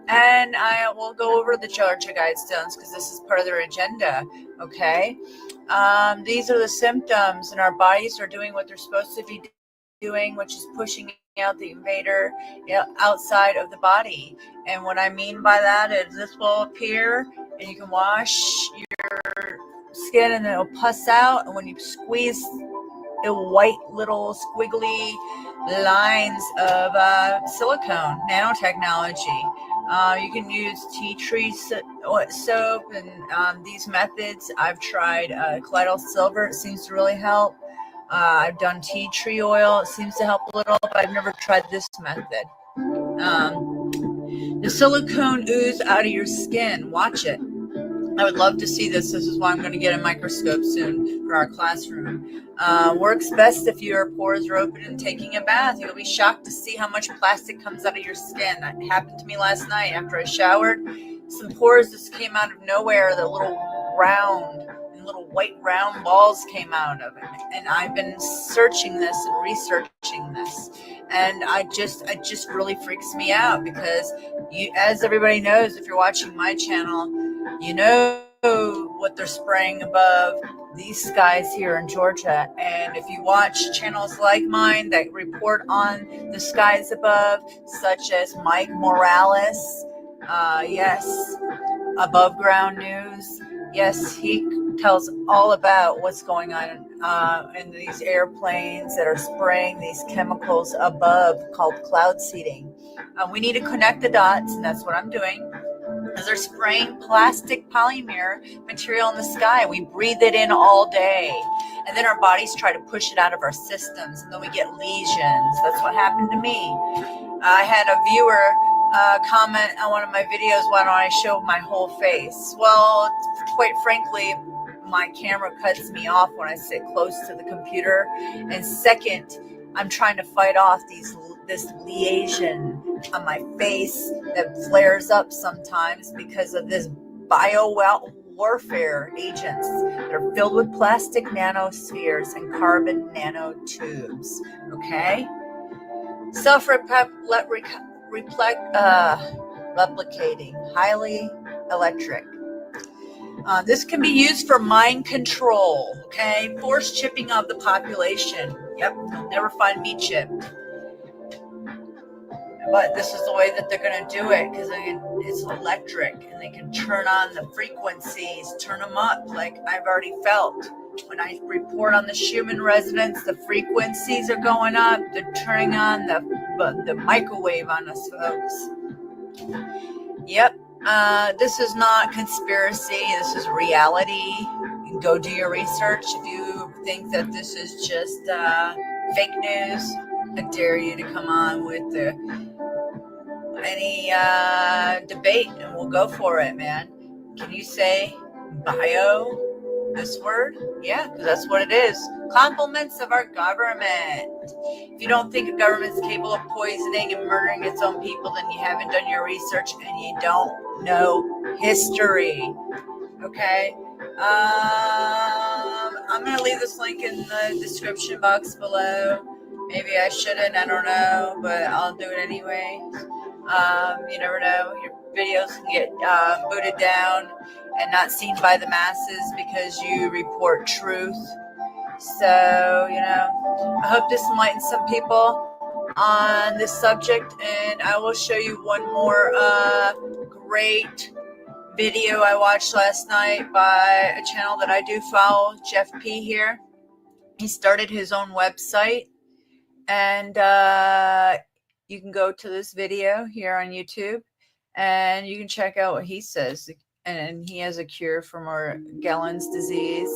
And I will go over the Georgia Guidestones because this is part of their agenda, okay? These are the symptoms, and our bodies are doing what they're supposed to be doing, which is pushing out the invader outside of the body. And what I mean by that is this will appear and you can wash your skin and it'll pus out, and when you squeeze the white little squiggly lines of silicone nanotechnology. You can use tea tree soap and these methods. I've tried colloidal silver. It seems to really help. I've done tea tree oil. It seems to help a little, but I've never tried this method. The silicone ooze out of your skin. Watch it. I would love to see this. This is why I'm going to get a microscope soon for our classroom. Works best if your pores are open and taking a bath. You'll be shocked to see how much plastic comes out of your skin. That happened to me last night after I showered. Some pores just came out of nowhere. The little white round balls came out of it. And I've been searching this and researching this. And it just really freaks me out because as everybody knows, if you're watching my channel, you know what they're spraying above these skies here in Georgia. And if you watch channels like mine that report on the skies above, such as Mike Morales, yes, Above Ground News, yes, he tells all about what's going on in these airplanes that are spraying these chemicals above called cloud seeding. We need to connect the dots, and that's what I'm doing. As they're spraying plastic polymer material in the sky, we breathe it in all day, and then our bodies try to push it out of our systems, and then we get lesions. That's what happened to me. I had a viewer comment on one of my videos, why don't I show my whole face? Well, quite frankly, my camera cuts me off when I sit close to the computer, and second, I'm trying to fight off this lesion on my face that flares up sometimes because of this warfare agents that are filled with plastic nanospheres and carbon nanotubes. Okay, replicating, highly electric. This can be used for mind control, okay? Forced chipping of the population. Yep, you'll never find me chipped. But this is the way that they're going to do it because it's electric and they can turn on the frequencies, turn them up like I've already felt. When I report on the Schumann resonance, the frequencies are going up. They're turning on the microwave on us, folks. Yep. This is not conspiracy. This is reality. You can go do your research. If you think that this is just fake news, I dare you to come on with any debate, and we'll go for it, man. Can you say bio, this word? Yeah, because that's what it is. Compliments of our government. If you don't think a government's capable of poisoning and murdering its own people, then you haven't done your research and you don't know history. Okay? I'm going to leave this link in the description box below. Maybe I shouldn't, I don't know, but I'll do it anyway. You never know. Your videos can get booted down and not seen by the masses because you report truth. So, you know, I hope this enlightens some people on this subject, and I will show you one more great video I watched last night by a channel that I do follow, Jeff P. here. He started his own website, and you can go to this video here on YouTube, and you can check out what he says. And he has a cure for Morgellons disease.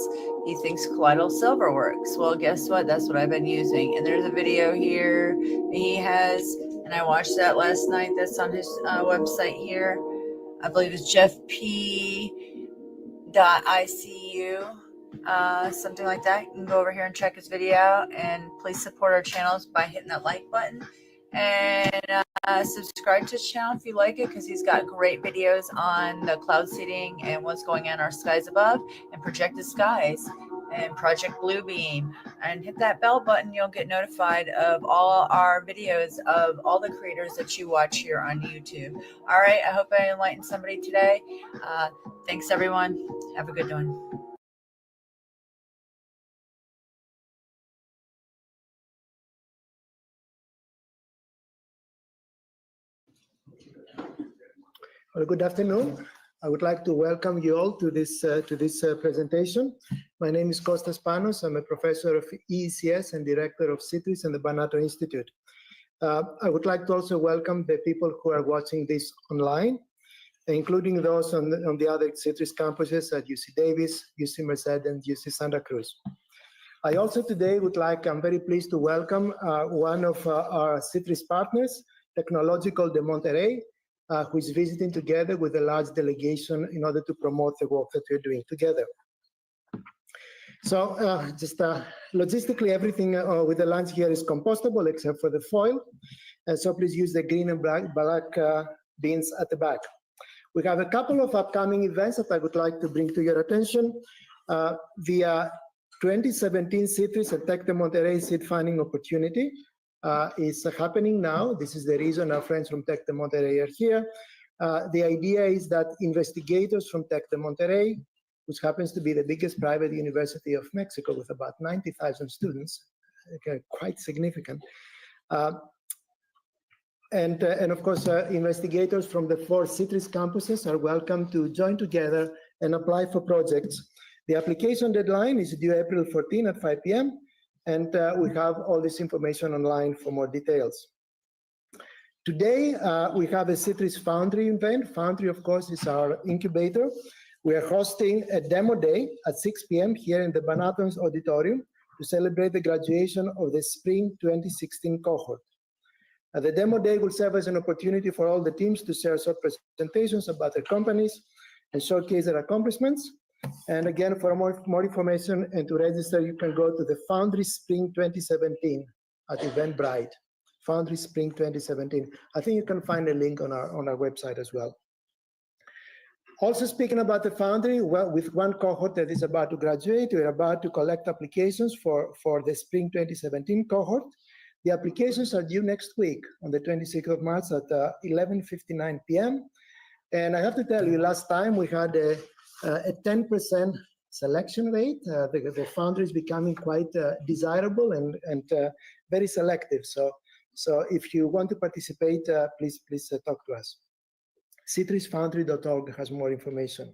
He thinks colloidal silver works. Well, guess what? That's what I've been using. And there's a video here he has, and I watched that last night. That's on his website here. I believe it's jeffp.icu, something like that. You can go over here and check his video out. And please support our channels by hitting that like button. And subscribe to his channel if you like it, because he's got great videos on the cloud seeding and what's going on in our skies above and projected skies and Project Bluebeam. And hit that bell button. You'll get notified of all our videos of all the creators that you watch here on YouTube. All right. I hope I enlightened somebody today. Thanks, everyone. Have a good one. Well, good afternoon. I would like to welcome you all to this presentation. My name is Kostas Panos. I'm a professor of ECS and director of CITRIS and the Banato Institute. I would like to also welcome the people who are watching this online, including those on the other CITRIS campuses at UC Davis, UC Merced, and UC Santa Cruz. I also today I'm very pleased to welcome one of our CITRIS partners, Technological de Monterrey, who is visiting together with a large delegation in order to promote the work that we're doing together. So logistically, everything with the lunch here is compostable except for the foil. And so please use the green and black bins at the back. We have a couple of upcoming events that I would like to bring to your attention. The 2017 CITRIS and Tec de Monterrey Seed Funding Opportunity is happening now. This is the reason our friends from Tec de Monterrey are here. The idea is that investigators from Tec de Monterrey, which happens to be the biggest private university of Mexico with about 90,000 students, okay, quite significant. And of course, investigators from the 4 CITRIS campuses are welcome to join together and apply for projects. The application deadline is due April 14 at 5 p.m. And we have all this information online for more details. Today, we have a CITRIS Foundry event. Foundry, of course, is our incubator. We are hosting a demo day at 6 p.m. here in the Banatos Auditorium to celebrate the graduation of the Spring 2016 cohort. The demo day will serve as an opportunity for all the teams to share short presentations about their companies and showcase their accomplishments. And again, for more information and to register, you can go to the Foundry Spring 2017 at Eventbrite. Foundry Spring 2017. I think you can find a link on our website as well. Also speaking about the Foundry, well, with one cohort that is about to graduate, we're about to collect applications for the Spring 2017 cohort. The applications are due next week on the 26th of March at 11:59 p.m. And I have to tell you, last time we had a 10% selection rate. The Foundry is becoming quite desirable and very selective. So if you want to participate, please talk to us. citrisfoundry.org has more information.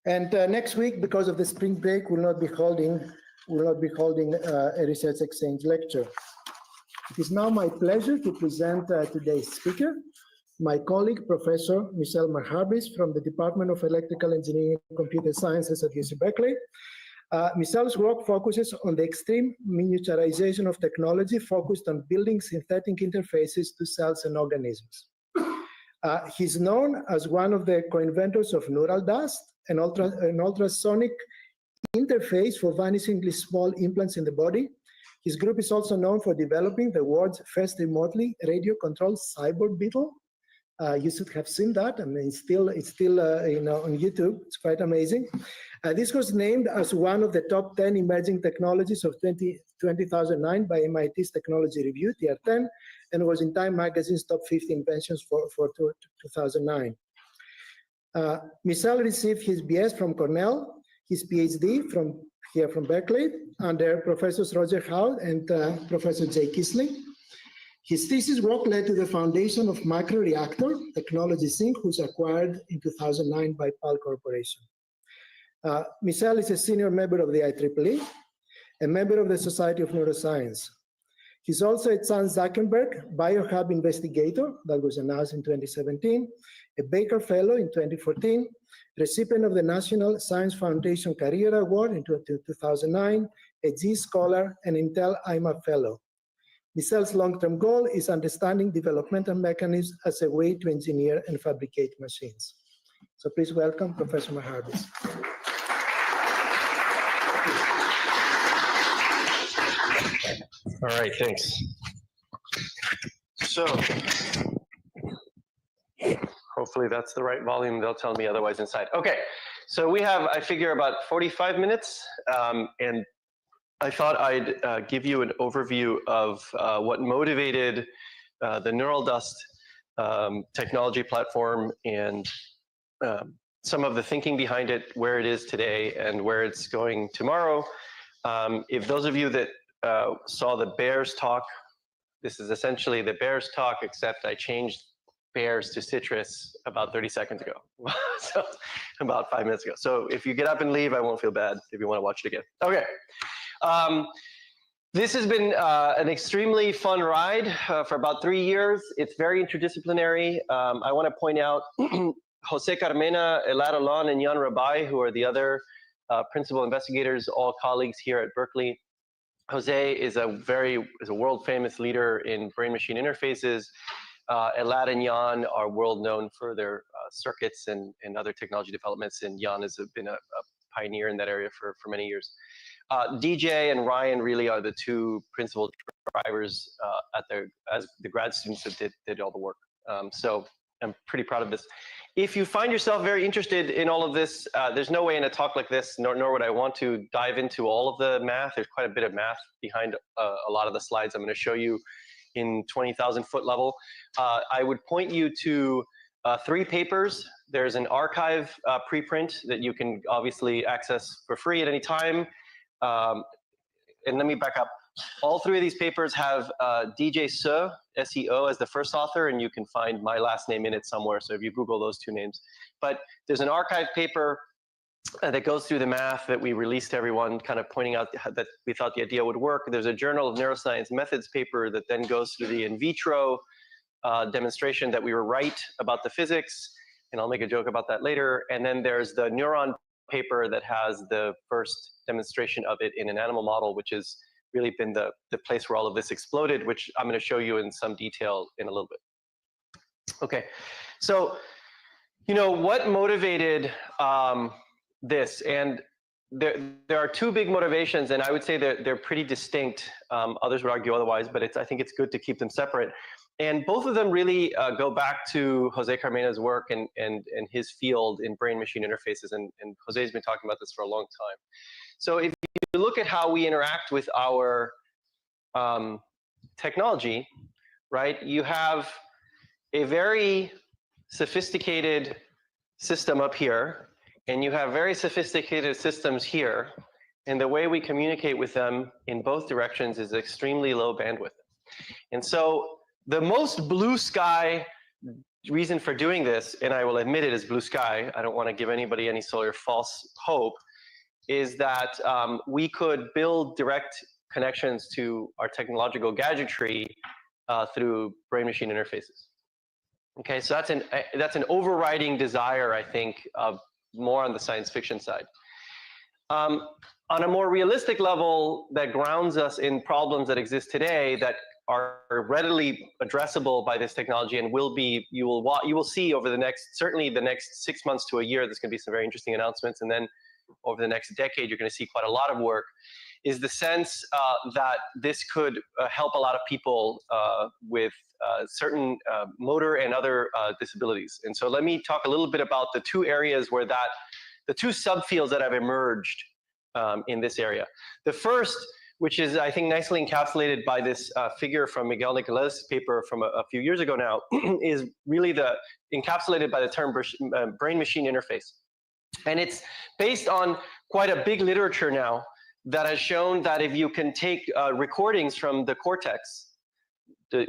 And next week, because of the spring break, we'll not be holding a research exchange lecture. It is now my pleasure to present today's speaker, my colleague, Professor Michelle Marhabis from the Department of Electrical Engineering and Computer Sciences at UC Berkeley. Michel's work focuses on the extreme miniaturization of technology focused on building synthetic interfaces to cells and organisms. He's known as one of the co-inventors of neural dust, an ultrasonic interface for vanishingly small implants in the body. His group is also known for developing the world's first remotely radio-controlled cyborg beetle. You should have seen that. I mean, it's still on YouTube. It's quite amazing. This was named as one of the top 10 emerging technologies of 2009 by MIT's Technology Review, TR10, and was in Time Magazine's top 50 inventions for 2009. Michel received his BS from Cornell, his PhD from Berkeley, under Professors Roger Howe and Professor Jay Kisling. His thesis work led to the foundation of Microreactor Technologies Inc., who's acquired in 2009 by PAL Corporation. Michel is a senior member of the IEEE, a member of the Society of Neuroscience. He's also a Chan Zuckerberg BioHub investigator that was announced in 2017, a Baker Fellow in 2014, recipient of the National Science Foundation Career Award in 2009, a G Scholar, and Intel IMA Fellow. Michel's long-term goal is understanding developmental mechanisms as a way to engineer and fabricate machines. So please welcome Professor Maharbis. All right, thanks. So, hopefully that's the right volume. They'll tell me otherwise inside. Okay, so we have, I figure, about 45 minutes, and I thought I'd give you an overview of what motivated the Neural Dust technology platform and some of the thinking behind it, where it is today and where it's going tomorrow. If those of you that saw the Bears talk, this is essentially the Bears talk, except I changed bears to citrus about 30 seconds ago, so about 5 minutes ago. So if you get up and leave, I won't feel bad if you want to watch it again. Okay. This has been an extremely fun ride for about 3 years. It's very interdisciplinary. I want to point out Jose Carmena, Elad Alon, and Jan Rabai, who are the other principal investigators, all colleagues here at Berkeley. Jose is a world famous leader in brain-machine interfaces. Elad and Jan are world known for their circuits and other technology developments, and Jan has been a pioneer in that area for many years. DJ and Ryan really are the two principal drivers as the grad students that did all the work. So I'm pretty proud of this. If you find yourself very interested in all of this, there's no way in a talk like this, nor would I want to dive into all of the math. There's quite a bit of math behind a lot of the slides I'm going to show you in 20,000 foot level. I would point you to 3 papers. There's an archive preprint that you can obviously access for free at any time. And let me back up. All 3 of these papers have DJ Seo, S-E-O, as the first author, and you can find my last name in it somewhere, so if you Google those 2 names. But there's an archive paper that goes through the math that we released to everyone, kind of pointing out that we thought the idea would work. There's a Journal of Neuroscience Methods paper that then goes through the in vitro demonstration that we were right about the physics, and I'll make a joke about that later. And then there's the Neuron paper that has the first demonstration of it in an animal model, which has really been the place where all of this exploded, which I'm going to show you in some detail in a little bit. Okay, so what motivated this? And there are 2 big motivations, and I would say they're pretty distinct. Others would argue otherwise, but I think it's good to keep them separate. And both of them really go back to Jose Carmena's work and his field in brain-machine interfaces, and Jose's been talking about this for a long time. So if you look at how we interact with our technology, right, you have a very sophisticated system up here, and you have very sophisticated systems here, and the way we communicate with them in both directions is extremely low bandwidth. And so the most blue sky reason for doing this, and I will admit it is blue sky, I don't want to give anybody any sort of false hope, is that we could build direct connections to our technological gadgetry through brain-machine interfaces. Okay, so that's an overriding desire, I think, more on the science fiction side. On a more realistic level that grounds us in problems that exist today that are readily addressable by this technology and you will see over the next, certainly the next 6 months to a year, there's going to be some very interesting announcements, and then over the next decade you're going to see quite a lot of work, is the sense that this could help a lot of people with certain motor and other disabilities. And so let me talk a little bit about the two areas where the two subfields that have emerged in this area. The first, which is I think nicely encapsulated by this figure from Miguel Nicolas' paper from a few years ago now, is really encapsulated by the term brain-machine interface. And it's based on quite a big literature now that has shown that if you can take recordings from the cortex,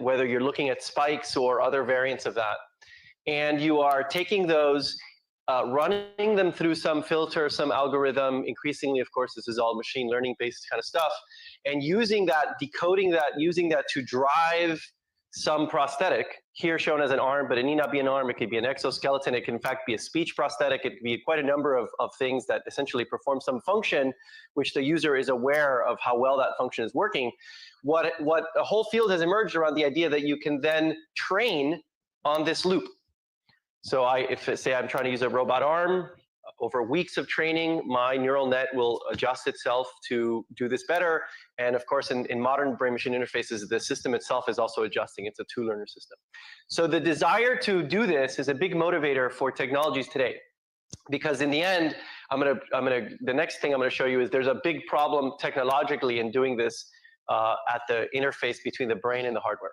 whether you're looking at spikes or other variants of that, and you are taking those, running them through some filter, some algorithm, increasingly, of course, this is all machine learning based kind of stuff, and using that, decoding that, using that to drive some prosthetic, here shown as an arm, but it need not be an arm, it could be an exoskeleton, it can in fact be a speech prosthetic, it could be quite a number of things that essentially perform some function which the user is aware of how well that function is working. What a whole field has emerged around the idea that you can then train on this loop. So if say I'm trying to use a robot arm, over weeks of training, my neural net will adjust itself to do this better. And of course, in modern brain-machine interfaces, the system itself is also adjusting. It's a two-learner system. So the desire to do this is a big motivator for technologies today. Because in the end, the next thing I'm gonna show you is there's a big problem technologically in doing this at the interface between the brain and the hardware.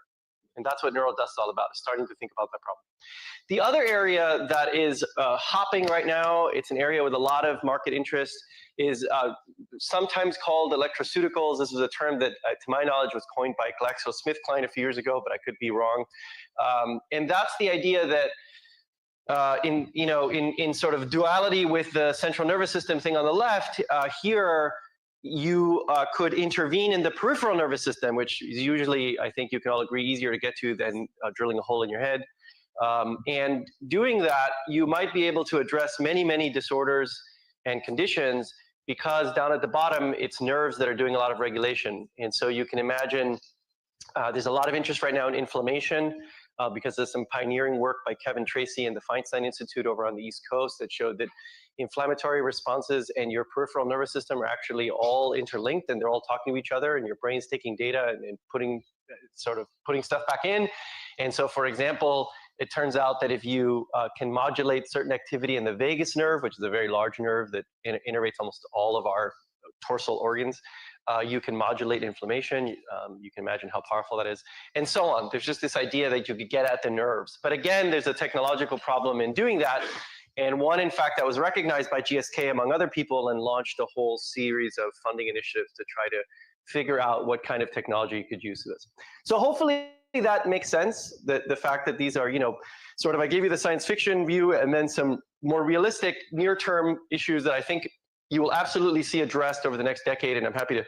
And that's what Neural Dust is all about, is starting to think about that problem. The other area that is hopping right now, it's an area with a lot of market interest, is sometimes called electroceuticals. This was a term that, to my knowledge, was coined by GlaxoSmithKline a few years ago, but I could be wrong. And that's the idea that in sort of duality with the central nervous system thing on the left, here you could intervene in the peripheral nervous system, which is usually, I think you can all agree, easier to get to than drilling a hole in your head. And doing that, you might be able to address many, many disorders and conditions, because down at the bottom, it's nerves that are doing a lot of regulation. And so you can imagine there's a lot of interest right now in inflammation, because there's some pioneering work by Kevin Tracy and the Feinstein Institute over on the East Coast that showed that inflammatory responses and your peripheral nervous system are actually all interlinked, and they're all talking to each other, and your brain's taking data and putting stuff back in. And so, for example, it turns out that if you can modulate certain activity in the vagus nerve, which is a very large nerve that innervates almost all of our dorsal organs, you can modulate inflammation. You can imagine how powerful that is, and so on. There's just this idea that you could get at the nerves. But again, there's a technological problem in doing that, and one, in fact, that was recognized by GSK, among other people, and launched a whole series of funding initiatives to try to figure out what kind of technology you could use for this. So hopefully that makes sense, the fact that these are, sort of, I gave you the science fiction view and then some more realistic near-term issues that I think you will absolutely see addressed over the next decade, and I'm happy to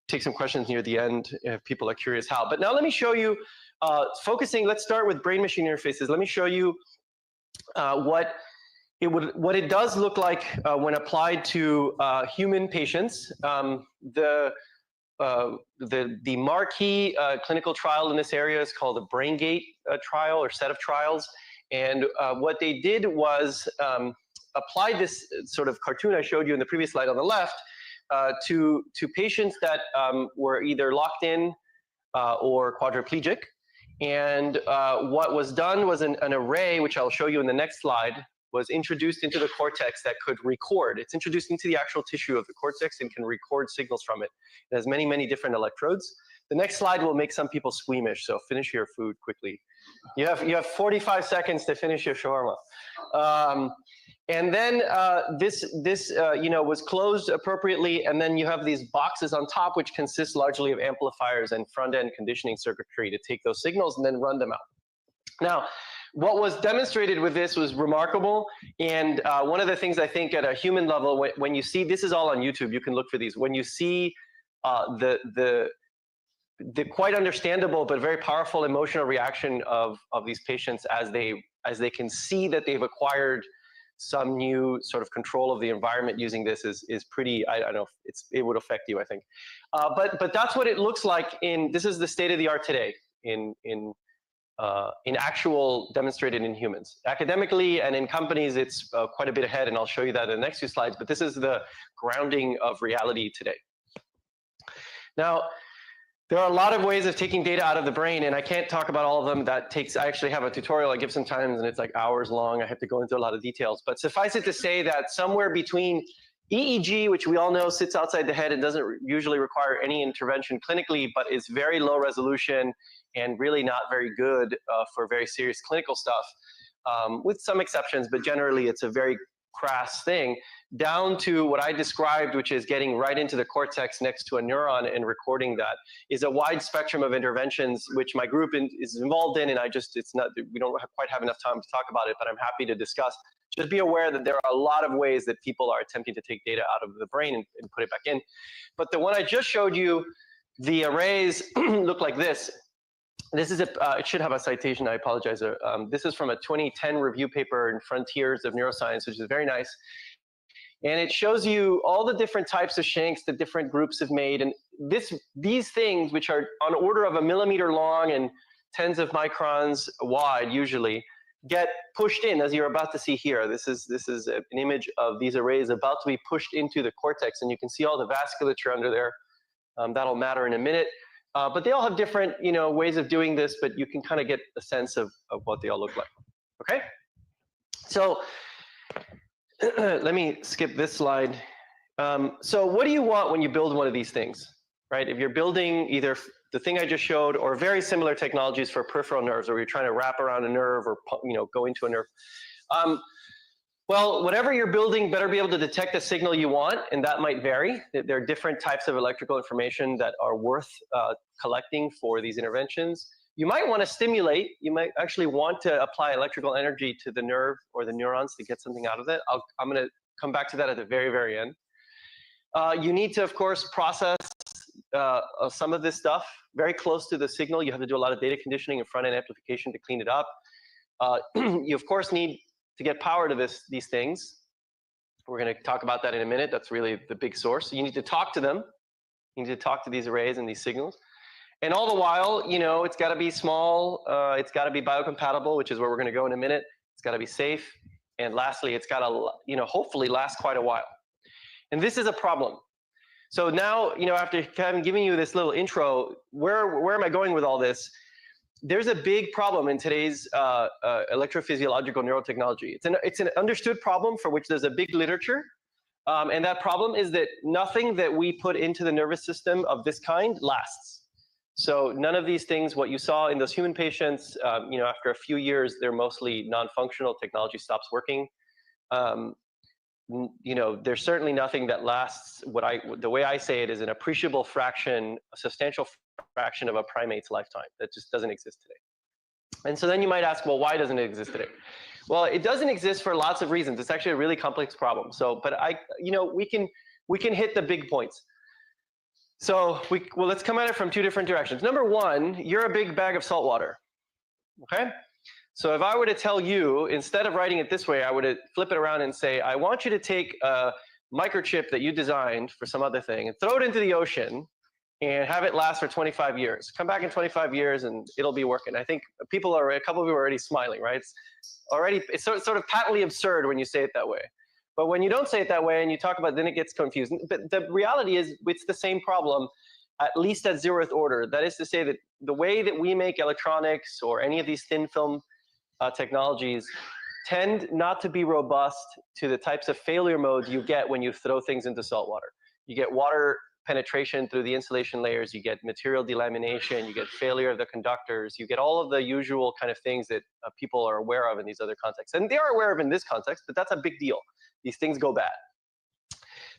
take some questions near the end if people are curious how. But now let me show you, let's start with brain-machine interfaces. Let me show you what it does look like when applied to human patients. The marquee clinical trial in this area is called the BrainGate trial, or set of trials. And what they did was apply this sort of cartoon I showed you in the previous slide on the left to patients that were either locked in or quadriplegic. And what was done was an array, which I'll show you in the next slide, was introduced into the cortex that could record. It's introduced into the actual tissue of the cortex and can record signals from it. It has many, many different electrodes. The next slide will make some people squeamish, so finish your food quickly. You have 45 seconds to finish your shawarma. And then this was closed appropriately, and then you have these boxes on top, which consist largely of amplifiers and front-end conditioning circuitry to take those signals and then run them out. Now, what was demonstrated with this was remarkable, and one of the things I think at a human level, when you see, this is all on YouTube, you can look for these, when you see the quite understandable but very powerful emotional reaction of these patients as they can see that they've acquired some new sort of control of the environment using this is pretty, I don't know, it would affect you, I think. But that's what it looks like this is the state of the art today in actual demonstrated in humans. Academically and in companies, it's quite a bit ahead, and I'll show you that in the next few slides, but this is the grounding of reality today. Now, there are a lot of ways of taking data out of the brain, and I can't talk about all of them. I actually have a tutorial I give sometimes, and it's like hours long. I have to go into a lot of details, but suffice it to say that somewhere between EEG, which we all know sits outside the head and doesn't usually require any intervention clinically, but is very low resolution and really not very good for very serious clinical stuff, with some exceptions, but generally it's a very crass thing, down to what I described, which is getting right into the cortex next to a neuron and recording that, is a wide spectrum of interventions, which my group is involved in, and we don't quite have enough time to talk about it, but I'm happy to discuss. Just be aware that there are a lot of ways that people are attempting to take data out of the brain and put it back in. But the one I just showed you, the arrays look like this. This is it should have a citation, I apologize. This is from a 2010 review paper in Frontiers of Neuroscience, which is very nice. And it shows you all the different types of shanks that different groups have made. And these things, which are on order of a millimeter long and tens of microns wide usually, get pushed in, as you're about to see here. This is an image of these arrays about to be pushed into the cortex, and you can see all the vasculature under there. That'll matter in a minute. But they all have different, ways of doing this, but you can kind of get a sense of what they all look like. Okay? So let me skip this slide. So what do you want when you build one of these things, right? If you're building either the thing I just showed or very similar technologies for peripheral nerves, or you're trying to wrap around a nerve or go into a nerve. Well, whatever you're building better be able to detect the signal you want, and that might vary. There are different types of electrical information that are worth collecting for these interventions. You might want to stimulate. You might actually want to apply electrical energy to the nerve or the neurons to get something out of it. I'm going to come back to that at the very, very end. You need to, of course, process some of this stuff very close to the signal. You have to do a lot of data conditioning and front-end amplification to clean it up. You, of course, need to get power to these things. We're going to talk about that in a minute. That's really the big source. You need to talk to them. You need to talk to these arrays and these signals. And all the while, it's got to be small. It's got to be biocompatible, which is where we're going to go in a minute. It's got to be safe. And lastly, it's got to, hopefully last quite a while. And this is a problem. So now, after kind of giving you this little intro, where am I going with all this? There's a big problem in today's electrophysiological neurotechnology. It's an understood problem for which there's a big literature. And that problem is that nothing that we put into the nervous system of this kind lasts. So none of these things, what you saw in those human patients, after a few years, they're mostly non-functional, technology stops working. There's certainly nothing that lasts. The way I say it is an appreciable fraction, a substantial fraction of a primate's lifetime. That just doesn't exist today. And so then you might ask, well, why doesn't it exist today? Well, it doesn't exist for lots of reasons. It's actually a really complex problem. So, but we can hit the big points. So let's come at it from two different directions. Number one, you're a big bag of salt water. Okay? So if I were to tell you, instead of writing it this way, I would flip it around and say, I want you to take a microchip that you designed for some other thing and throw it into the ocean and have it last for 25 years. Come back in 25 years and it'll be working. I think a couple of you are already smiling, right? It's sort of patently absurd when you say it that way. But when you don't say it that way and you talk about it, then it gets confusing. But the reality is it's the same problem, at least at 0th order. That is to say that the way that we make electronics or any of these thin film technologies tend not to be robust to the types of failure modes you get when you throw things into salt water. You get water penetration through the insulation layers, you get material delamination, you get failure of the conductors, you get all of the usual kind of things that people are aware of in these other contexts. And they are aware of in this context, but that's a big deal. These things go bad.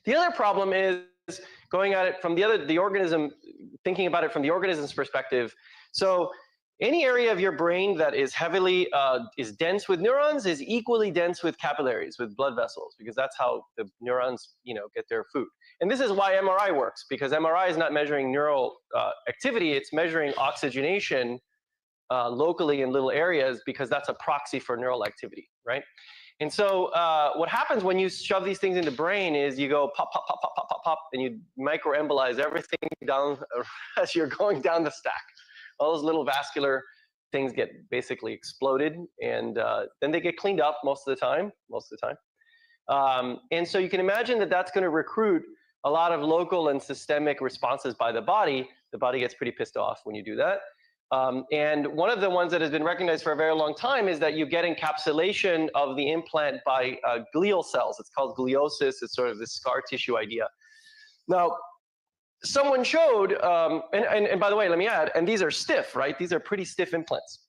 The other problem is going at it from the organism, thinking about it from the organism's perspective. So any area of your brain that is heavily is dense with neurons is equally dense with capillaries, with blood vessels, because that's how the neurons get their food. And this is why MRI works, because MRI is not measuring neural activity, it's measuring oxygenation locally in little areas, because that's a proxy for neural activity, right? And so what happens when you shove these things in the brain is you go pop, pop, pop, pop, pop, pop, pop, and you microembolize everything down as you're going down the stack. All those little vascular things get basically exploded, and then they get cleaned up most of the time, and so you can imagine that that's going to recruit a lot of local and systemic responses by the body. The body gets pretty pissed off when you do that. And one of the ones that has been recognized for a very long time is that you get encapsulation of the implant by glial cells. It's called gliosis. It's sort of this scar tissue idea. Now, someone showed, and by the way, let me add, and these are stiff, right? These are pretty stiff implants.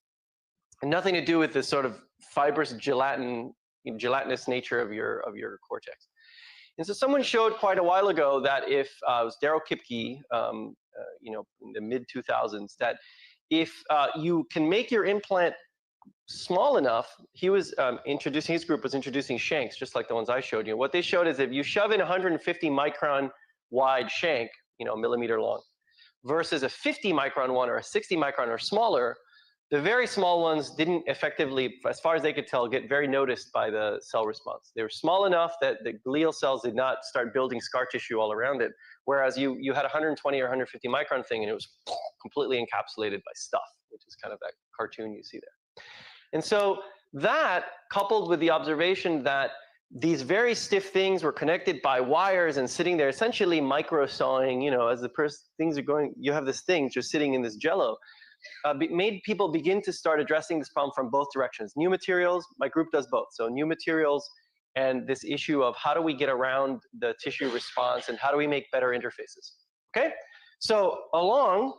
And nothing to do with this sort of fibrous gelatinous nature of your cortex. And so someone showed quite a while ago that if, it was Darryl Kipke, in the mid-2000s, that if you can make your implant small enough, he was his group was introducing shanks, just like the ones I showed you. What they showed is if you shove in 150 micron wide shank, a millimeter long, versus a 50 micron one or a 60 micron or smaller, the very small ones didn't effectively, as far as they could tell, get very noticed by the cell response. They were small enough that the glial cells did not start building scar tissue all around it, whereas you had 120 or 150 micron thing and it was completely encapsulated by stuff, which is kind of that cartoon you see there. And so that, coupled with the observation that these very stiff things were connected by wires and sitting there essentially micro sawing, as the things are going, you have this thing just sitting in this jello, made people begin to start addressing this problem from both directions. New materials, my group does both. So new materials and this issue of how do we get around the tissue response and how do we make better interfaces. Okay, so along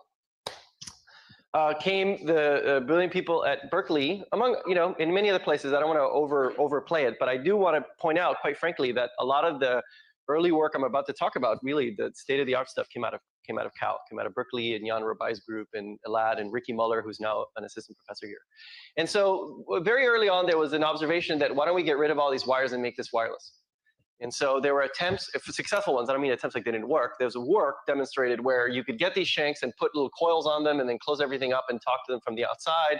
came the brilliant people at Berkeley, among, in many other places. I don't want to overplay it, but I do want to point out, quite frankly, that a lot of the early work I'm about to talk about, really the state-of-the-art stuff came out of Cal, came out of Berkeley and Jan Rabai's group and Elad and Ricky Muller, who's now an assistant professor here. And so very early on, there was an observation that why don't we get rid of all these wires and make this wireless? And so there were attempts, successful ones, I don't mean attempts like they didn't work. There was work demonstrated where you could get these shanks and put little coils on them and then close everything up and talk to them from the outside.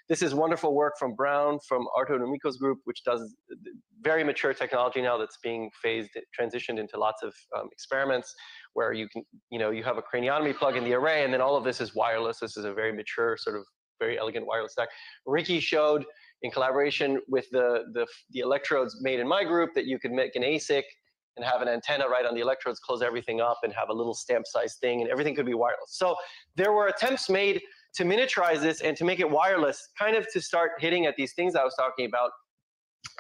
This is wonderful work from Brown, from Arto Nomiko's group, which does very mature technology now that's being transitioned into lots of experiments where you can, you have a craniotomy plug in the array and then all of this is wireless. This is a very mature, sort of very elegant wireless stack. Ricky showed in collaboration with the electrodes made in my group that you could make an ASIC and have an antenna right on the electrodes, close everything up and have a little stamp-sized thing and everything could be wireless. So there were attempts made to miniaturize this and to make it wireless, kind of to start hitting at these things I was talking about.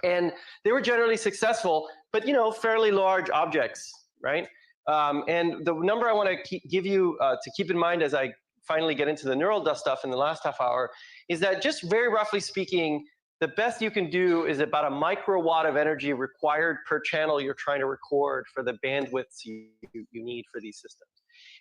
And they were generally successful, but fairly large objects, right? And the number I want to give you to keep in mind as I finally get into the neural dust stuff in the last half hour is that just very roughly speaking, the best you can do is about a microwatt of energy required per channel you're trying to record for the bandwidths you need for these systems.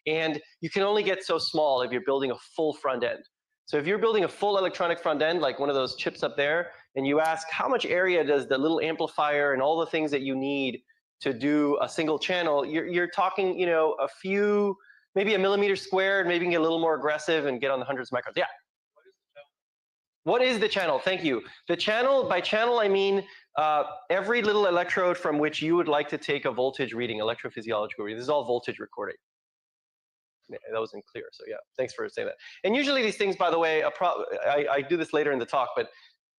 And you can only get so small if you're building a full front end. So if you're building a full electronic front end, like one of those chips up there, and you ask how much area does the little amplifier and all the things that you need to do a single channel, you're talking, a few, maybe a millimeter squared, maybe you can get a little more aggressive and get on the hundreds of microns. Yeah. What is the channel? Thank you. The channel, by channel, I mean every little electrode from which you would like to take a voltage reading, electrophysiological reading. This is all voltage recording. Yeah, that wasn't clear, so yeah, thanks for saying that. And usually these things, by the way, I do this later in the talk, but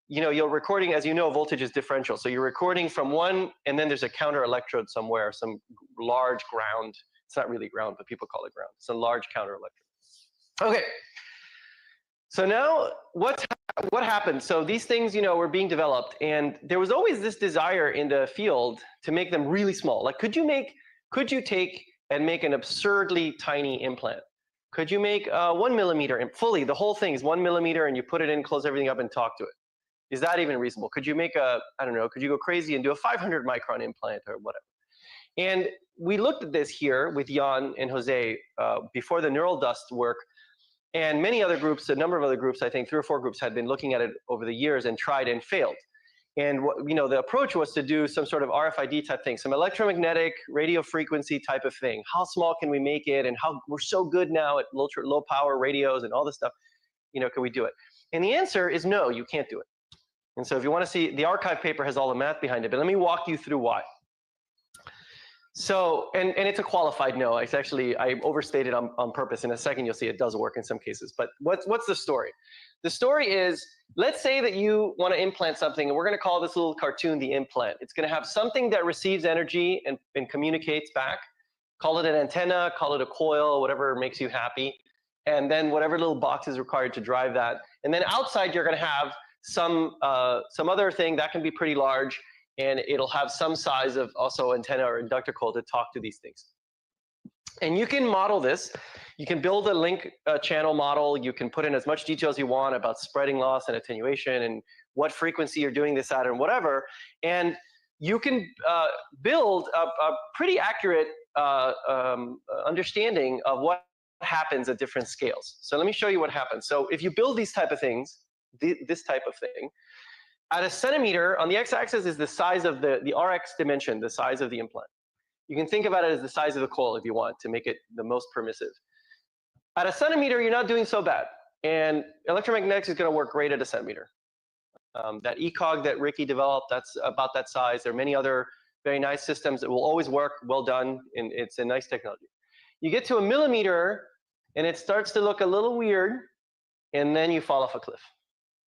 you're recording, as you know, voltage is differential. So you're recording from one, and then there's a counter electrode somewhere, some large ground. It's not really ground, but people call it ground. It's a large counter electrode. Okay. So now what happened? So these things, were being developed, and there was always this desire in the field to make them really small. Like, could you take and make an absurdly tiny implant? Could you make 1 millimeter fully? The whole thing is 1 millimeter, and you put it in, close everything up, and talk to it. Is that even reasonable? Could you make I don't know, could you go crazy and do a 500 micron implant or whatever? And we looked at this here with Jan and Jose before the neural dust work, and many other groups, a number of other groups, I think 3 or 4 groups had been looking at it over the years and tried and failed. And the approach was to do some sort of RFID type thing, some electromagnetic radio frequency type of thing. How small can we make it? And how we're so good now at low power radios and all this stuff, can we do it? And the answer is no, you can't do it. And so if you want to see, the archive paper has all the math behind it, but let me walk you through why. So, and it's a qualified no. It's actually, I overstated on purpose. In a second, you'll see it does work in some cases. But what's the story? The story is, let's say that you want to implant something, and we're going to call this little cartoon the implant. It's going to have something that receives energy and communicates back. Call it an antenna, call it a coil, whatever makes you happy. And then whatever little box is required to drive that. And then outside, you're going to have some other thing that can be pretty large, and it'll have some size of also antenna or inductor coil to talk to these things. And you can model this. You can build a link channel model. You can put in as much detail as you want about spreading loss and attenuation and what frequency you're doing this at and whatever. And you can build a pretty accurate understanding of what happens at different scales. So let me show you what happens. So if you build these type of things, this type of thing, at a centimeter, on the x-axis is the size of the Rx dimension, the size of the implant. You can think about it as the size of the coil if you want to make it the most permissive. At a centimeter, you're not doing so bad. And electromagnetics is going to work great at a centimeter. That ECOG that Ricky developed, that's about that size. There are many other very nice systems that will always work, well done, and it's a nice technology. You get to a millimeter, and it starts to look a little weird, and then you fall off a cliff.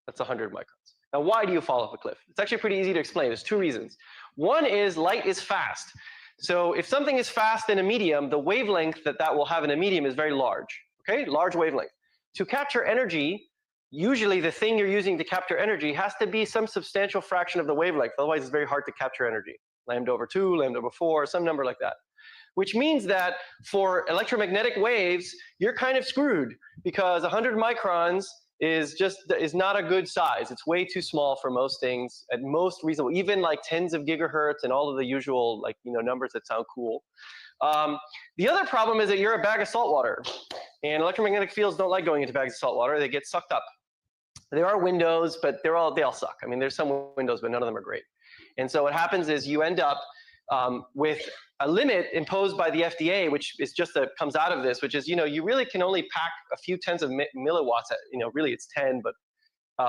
That's 100 microns. Now, why do you fall off a cliff? It's actually pretty easy to explain. There's two reasons. One is light is fast. So if something is fast in a medium, the wavelength that will have in a medium is very large, okay? Large wavelength. To capture energy, usually the thing you're using to capture energy has to be some substantial fraction of the wavelength. Otherwise, it's very hard to capture energy. Lambda over 2, lambda over 4, some number like that. Which means that for electromagnetic waves, you're kind of screwed because 100 microns is not a good size. It's way too small for most things. At most reasonable, even like tens of gigahertz and all of the usual numbers that sound cool. The other problem is that you're a bag of salt water, and electromagnetic fields don't like going into bags of salt water. They get sucked up. There are windows, but they all suck. I mean, there's some windows, but none of them are great. And so what happens is you end up with a limit imposed by the FDA, which is just comes out of this, which is, you really can only pack a few tens of milliwatts at, really it's 10, but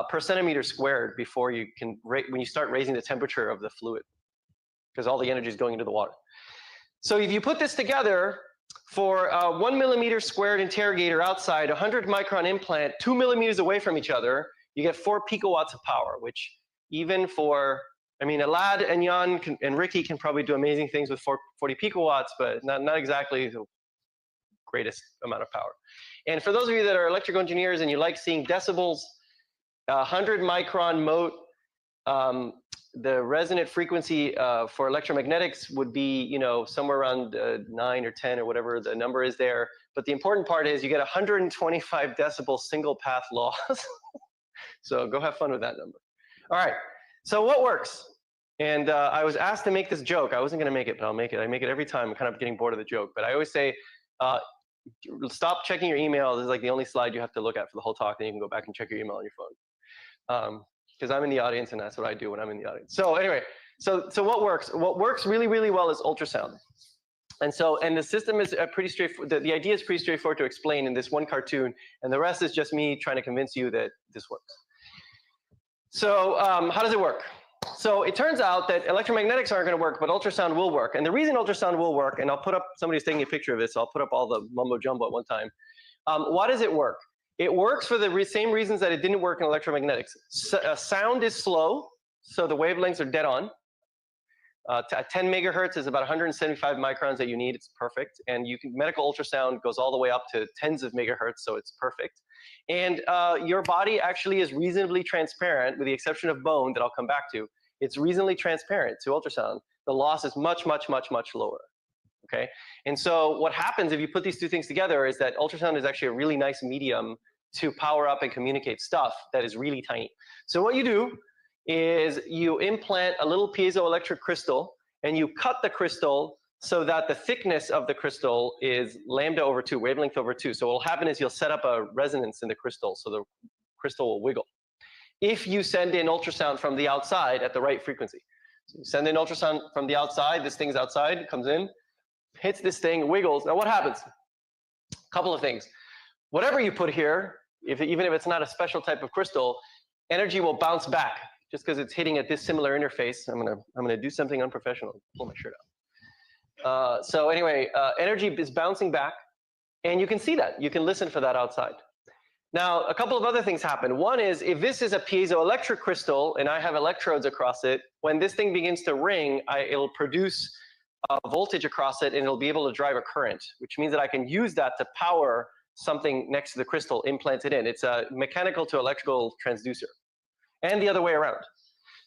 per centimeter squared before you can, when you start raising the temperature of the fluid, because all the energy is going into the water. So if you put this together for a 1 millimeter squared interrogator outside, 100 micron implant, 2 millimeters away from each other, you get 4 picowatts of power, which even for, Elad and Jan and Ricky can probably do amazing things with 40 picowatts, but not exactly the greatest amount of power. And for those of you that are electrical engineers and you like seeing decibels, 100 micron mote, the resonant frequency for electromagnetics would be, somewhere around 9 or 10 or whatever the number is there. But the important part is you get 125 decibel single path loss. So go have fun with that number. All right. So what works? And I was asked to make this joke. I wasn't going to make it, but I'll make it. I make it every time. I'm kind of getting bored of the joke. But I always say, stop checking your email. This is like the only slide you have to look at for the whole talk. Then you can go back and check your email on your phone. Because I'm in the audience, and that's what I do when I'm in the audience. So anyway, so what works? What works really, really well is ultrasound. And the system is pretty straightforward. The idea is pretty straightforward to explain in this one cartoon, and the rest is just me trying to convince you that this works. So how does it work? So it turns out that electromagnetics aren't going to work, but ultrasound will work. And the reason ultrasound will work, and I'll put up, somebody's taking a picture of it, so I'll put up all the mumbo jumbo at one time. Why does it work? It works for the same reasons that it didn't work in electromagnetics. Sound is slow, so the wavelengths are dead on. 10 megahertz is about 175 microns that you need. It's perfect. And medical ultrasound goes all the way up to tens of megahertz, so it's perfect. And your body actually is reasonably transparent, with the exception of bone that I'll come back to. It's reasonably transparent to ultrasound. The loss is much, much, much, much lower. Okay? And so what happens if you put these two things together is that ultrasound is actually a really nice medium to power up and communicate stuff that is really tiny. So what you do is you implant a little piezoelectric crystal, and you cut the crystal so that the thickness of the crystal is lambda over 2, wavelength over 2. So what will happen is you'll set up a resonance in the crystal, so the crystal will wiggle. If you send in ultrasound from the outside at the right frequency. So you send in ultrasound from the outside, this thing's outside, comes in, hits this thing, wiggles. Now what happens? A couple of things. Whatever you put here, even if it's not a special type of crystal, energy will bounce back just because it's hitting a dissimilar interface. I'm gonna do something unprofessional. Pull my shirt out. So anyway, energy is bouncing back, and you can see that. You can listen for that outside. Now, a couple of other things happen. One is, if this is a piezoelectric crystal and I have electrodes across it, when this thing begins to ring, it'll produce voltage across it, and it'll be able to drive a current, which means that I can use that to power something next to the crystal implanted in. It's a mechanical to electrical transducer, and the other way around.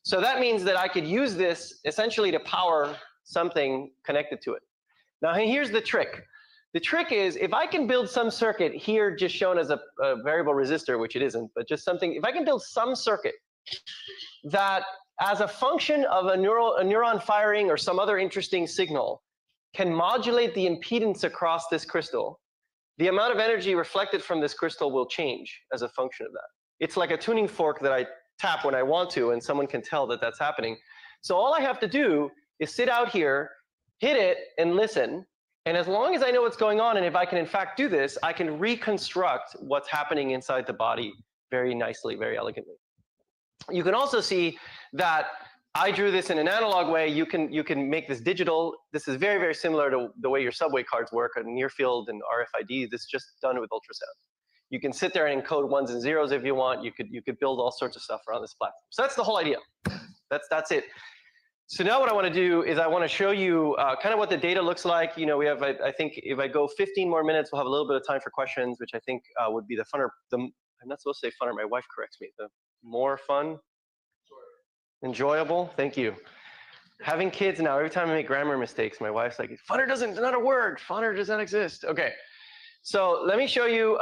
So that means that I could use this essentially to power something connected to it. Now, here's the trick. The trick is, if I can build some circuit here just shown as a variable resistor, which it isn't, but just something, if I can build some circuit that as a function of a neuron firing or some other interesting signal can modulate the impedance across this crystal, the amount of energy reflected from this crystal will change as a function of that. It's like a tuning fork that I tap when I want to, and someone can tell that that's happening. So all I have to do is sit out here, hit it, and listen. And as long as I know what's going on, and if I can in fact do this, I can reconstruct what's happening inside the body very nicely, very elegantly. You can also see that I drew this in an analog way. You can make this digital. This is very, very similar to the way your subway cards work, near field and RFID. This is just done with ultrasound. You can sit there and encode ones and zeros if you want. You could build all sorts of stuff around this platform. So that's the whole idea. That's it. So now what I want to do is I want to show you kind of what the data looks like. You know, we have, I think if I go 15 more minutes, we'll have a little bit of time for questions, which I think would be the funner. I'm not supposed to say funner. My wife corrects me. The more fun, enjoyable. Thank you. Having kids now, every time I make grammar mistakes, my wife's like, funner doesn't, not a word. Funner does not exist. Okay. So let me show you,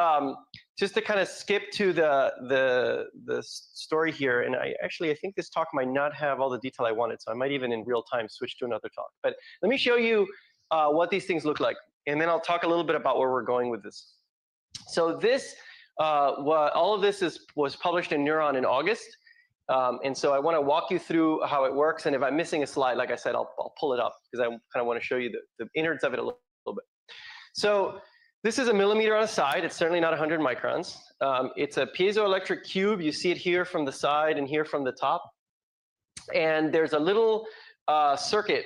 just to kind of skip to the story here. And I think this talk might not have all the detail I wanted, so I might even in real time switch to another talk. But let me show you what these things look like, and then I'll talk a little bit about where we're going with this. So this, all of this was published in Neuron in August. And so I want to walk you through how it works. And if I'm missing a slide, like I said, I'll pull it up, because I kind of want to show you the innards of it a little bit. So this is a millimeter on a side. It's certainly not 100 microns. It's a piezoelectric cube. You see it here from the side and here from the top. And there's a little circuit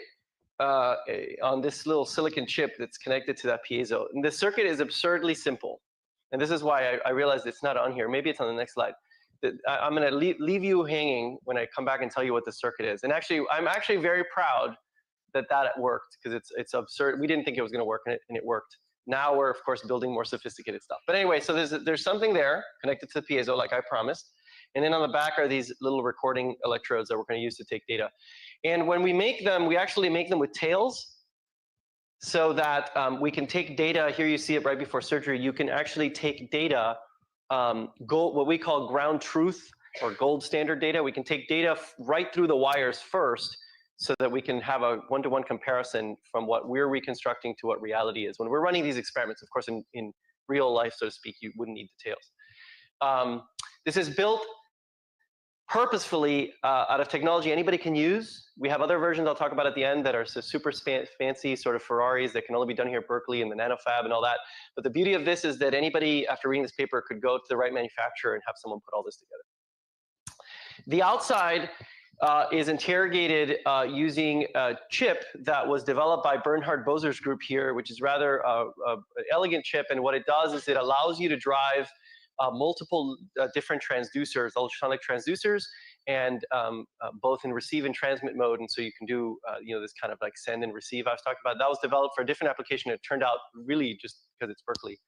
on this little silicon chip that's connected to that piezo. And the circuit is absurdly simple. And this is why I realized it's not on here. Maybe it's on the next slide. I'm going to leave you hanging when I come back and tell you what the circuit is. And actually, I'm actually very proud that worked, because it's absurd. We didn't think it was going to work, and it worked. Now we're, of course, building more sophisticated stuff. But anyway, so there's something there connected to the piezo, like I promised. And then on the back are these little recording electrodes that we're going to use to take data. And when we make them, we actually make them with tails, so that we can take data. Here you see it right before surgery. You can actually take data, what we call ground truth or gold standard data. We can take data right through the wires first, so that we can have a one-to-one comparison from what we're reconstructing to what reality is. When we're running these experiments, of course, in real life, so to speak, you wouldn't need the tails. This is built purposefully out of technology anybody can use. We have other versions I'll talk about at the end that are super fancy, sort of Ferraris that can only be done here at Berkeley and the NanoFab and all that. But the beauty of this is that anybody, after reading this paper, could go to the right manufacturer and have someone put all this together. The outside is interrogated using a chip that was developed by Bernhard Boser's group here, which is rather an elegant chip. And what it does is it allows you to drive multiple different transducers, ultrasonic transducers, and both in receive and transmit mode. And so you can do this kind of like send and receive I was talking about. That was developed for a different application. It turned out, really just because it's Berkeley,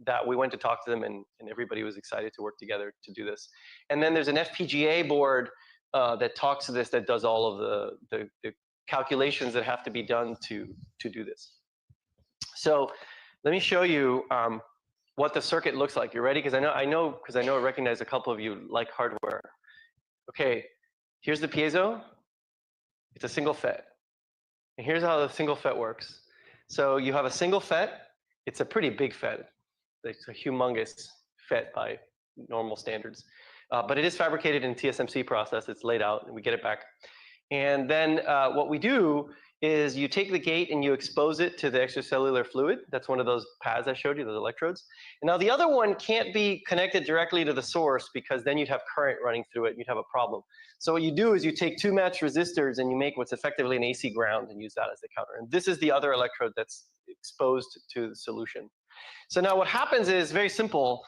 that we went to talk to them, and everybody was excited to work together to do this. And then there's an FPGA board that talks to this, that does all of the calculations that have to be done to do this. So let me show you what the circuit looks like. You ready? Because I recognize a couple of you like hardware. Okay, here's the piezo. It's a single FET. And here's how the single FET works. So you have a single FET. It's a pretty big FET. It's a humongous FET by normal standards. But it is fabricated in TSMC process. It's laid out, and we get it back. And then what we do is you take the gate and you expose it to the extracellular fluid. That's one of those pads I showed you, those electrodes. And now the other one can't be connected directly to the source because then you'd have current running through it and you'd have a problem. So what you do is you take two matched resistors and you make what's effectively an AC ground and use that as the counter. And this is the other electrode that's exposed to the solution. So now what happens is very simple.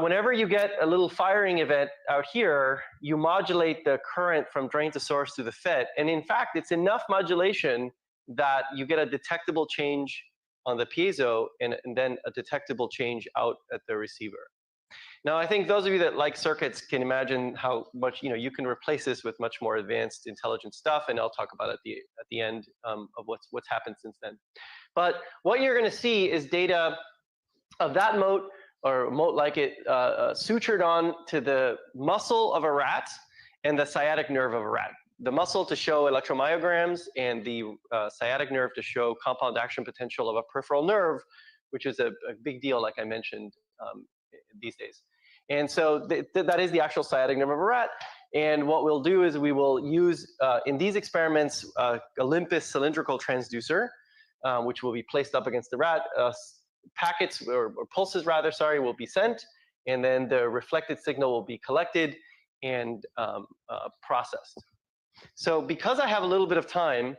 Whenever you get a little firing event out here, you modulate the current from drain to source to the FET. And in fact, it's enough modulation that you get a detectable change on the piezo and then a detectable change out at the receiver. Now, I think those of you that like circuits can imagine how much, you can replace this with much more advanced intelligent stuff, and I'll talk about it at the end of what's happened since then. But what you're going to see is data of that moat, or moat like it, sutured on to the muscle of a rat and the sciatic nerve of a rat. The muscle to show electromyograms and the sciatic nerve to show compound action potential of a peripheral nerve, which is a big deal, like I mentioned, these days. And so that is the actual sciatic nerve of a rat. And what we'll do is we will use, in these experiments, Olympus cylindrical transducer, which will be placed up against the rat. Packets or pulses rather, sorry, will be sent, and then the reflected signal will be collected and processed. So because I have a little bit of time,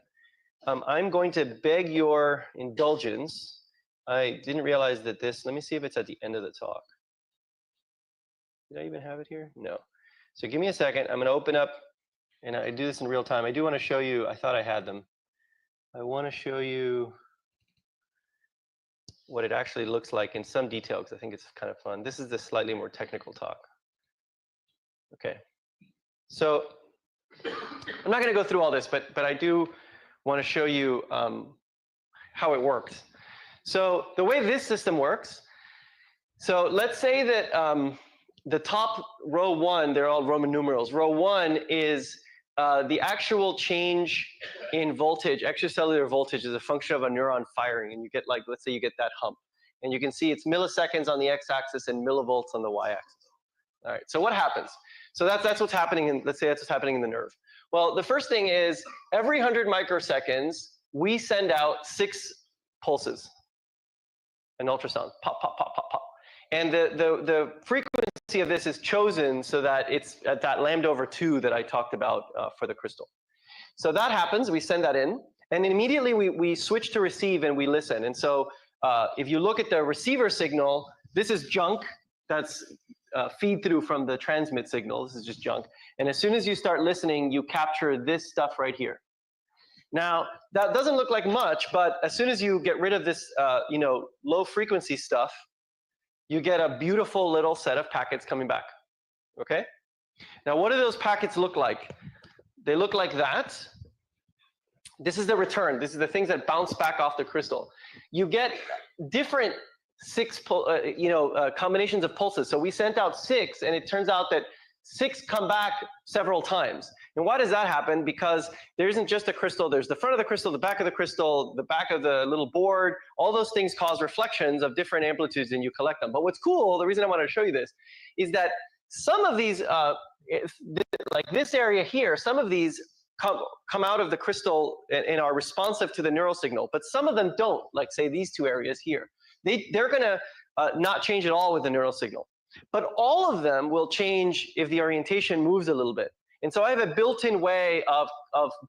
I'm going to beg your indulgence. I didn't realize that this, let me see if it's at the end of the talk. Did I even have it here? No. So give me a second. I'm going to open up, and I do this in real time. I do want to show you, I thought I had them. I want to show you what it actually looks like in some detail, because I think it's kind of fun. This is the slightly more technical talk. Okay, so I'm not going to go through all this, but I do want to show you how it works. So the way this system works, so let's say that the top row 1, they're all Roman numerals. Row 1 is the actual change in voltage, extracellular voltage, is a function of a neuron firing, and you get, like, let's say you get that hump, and you can see it's milliseconds on the x-axis and millivolts on the y-axis. All right, so what happens? So that's what's happening in, let's say that's what's happening in the nerve. Well, the first thing is every 100 microseconds, we send out 6 pulses, an ultrasound, pop, pop, pop, pop, pop. And the frequency of this is chosen so that it's at that lambda over 2 that I talked about for the crystal. So that happens, we send that in, and immediately we switch to receive and we listen. And so if you look at the receiver signal, this is junk that's feed through from the transmit signal. This is just junk. And as soon as you start listening, you capture this stuff right here. Now, that doesn't look like much, but as soon as you get rid of this low frequency stuff, you get a beautiful little set of packets coming back, okay? Now, what do those packets look like? They look like that. This is the return. This is the things that bounce back off the crystal. You get different combinations of pulses. So we sent out 6, and it turns out that 6 come back several times. And why does that happen? Because there isn't just a crystal. There's the front of the crystal, the back of the crystal, the back of the little board. All those things cause reflections of different amplitudes, and you collect them. But what's cool, the reason I wanted to show you this, is that some of these, like this area here, some of these come out of the crystal and are responsive to the neural signal, but some of them don't, like say these 2 areas here. They're going to not change at all with the neural signal. But all of them will change if the orientation moves a little bit. And so I have a built-in way of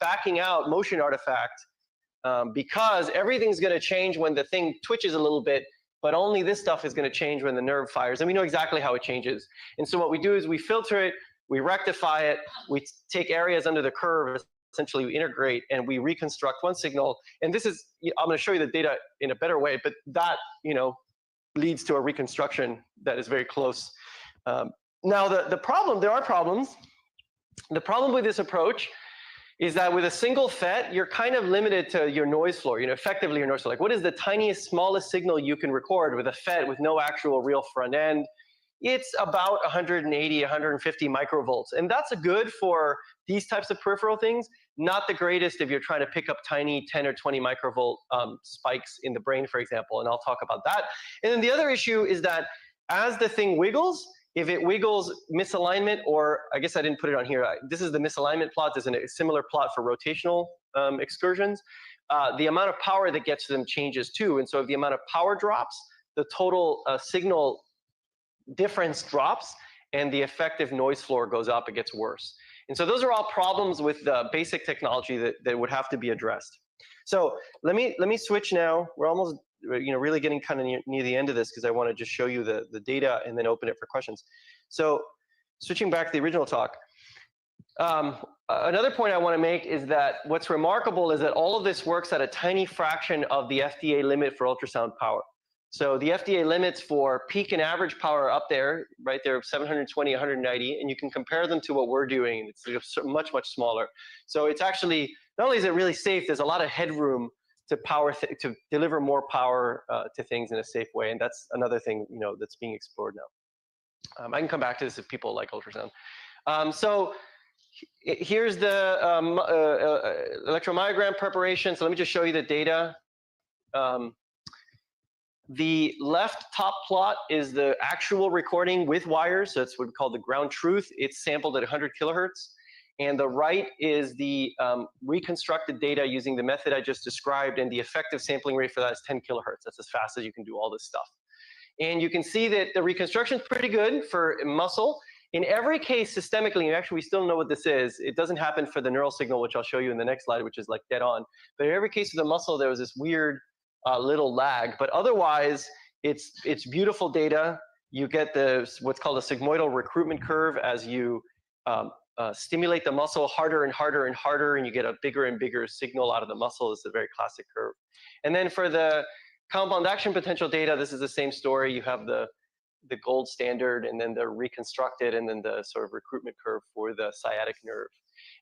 backing out motion artifact because everything's going to change when the thing twitches a little bit, but only this stuff is going to change when the nerve fires. And we know exactly how it changes. And so what we do is we filter it, we rectify it, we take areas under the curve, essentially we integrate, and we reconstruct one signal. And this is, I'm going to show you the data in a better way, but that, leads to a reconstruction that is very close. Now, the problem, there are problems. The problem with this approach is that with a single FET, you're kind of limited to your noise floor, effectively your noise floor. Like, what is the tiniest, smallest signal you can record with a FET with no actual real front end? It's about 180, 150 microvolts. And that's good for these types of peripheral things, not the greatest if you're trying to pick up tiny 10 or 20 microvolt spikes in the brain, for example, and I'll talk about that. And then the other issue is that as the thing wiggles, if it wiggles misalignment, or I guess I didn't put it on here, this is the misalignment plot. There's a similar plot for rotational excursions, the amount of power that gets to them changes too. And so if the amount of power drops, the total signal difference drops, and the effective noise floor goes up, it gets worse. And so those are all problems with the basic technology that would have to be addressed. So let me switch now. We're almost really getting kind of near the end of this because I want to just show you the data and then open it for questions. So switching back to the original talk, another point I want to make is that what's remarkable is that all of this works at a tiny fraction of the FDA limit for ultrasound power. So the FDA limits for peak and average power up there, right there, 720, 190, and you can compare them to what we're doing. It's much, much smaller. So it's actually, not only is it really safe, there's a lot of headroom to to deliver more power to things in a safe way, and that's another thing that's being explored now. I can come back to this if people like ultrasound. So here's the electromyogram preparation. So let me just show you the data. The left top plot is the actual recording with wires. So it's what we call the ground truth. It's sampled at 100 kilohertz. And the right is the reconstructed data using the method I just described, and the effective sampling rate for that is 10 kilohertz. That's as fast as you can do all this stuff. And you can see that the reconstruction is pretty good for muscle. In every case, systemically, and actually we still don't know what this is. It doesn't happen for the neural signal, which I'll show you in the next slide, which is like dead on. But in every case of the muscle, there was this weird little lag. But otherwise, it's beautiful data. You get what's called a sigmoidal recruitment curve as you stimulate the muscle harder and harder and harder, and you get a bigger and bigger signal out of the muscle. It's a very classic curve. And then for the compound action potential data, this is the same story. You have the gold standard, and then the reconstructed, and then the sort of recruitment curve for the sciatic nerve.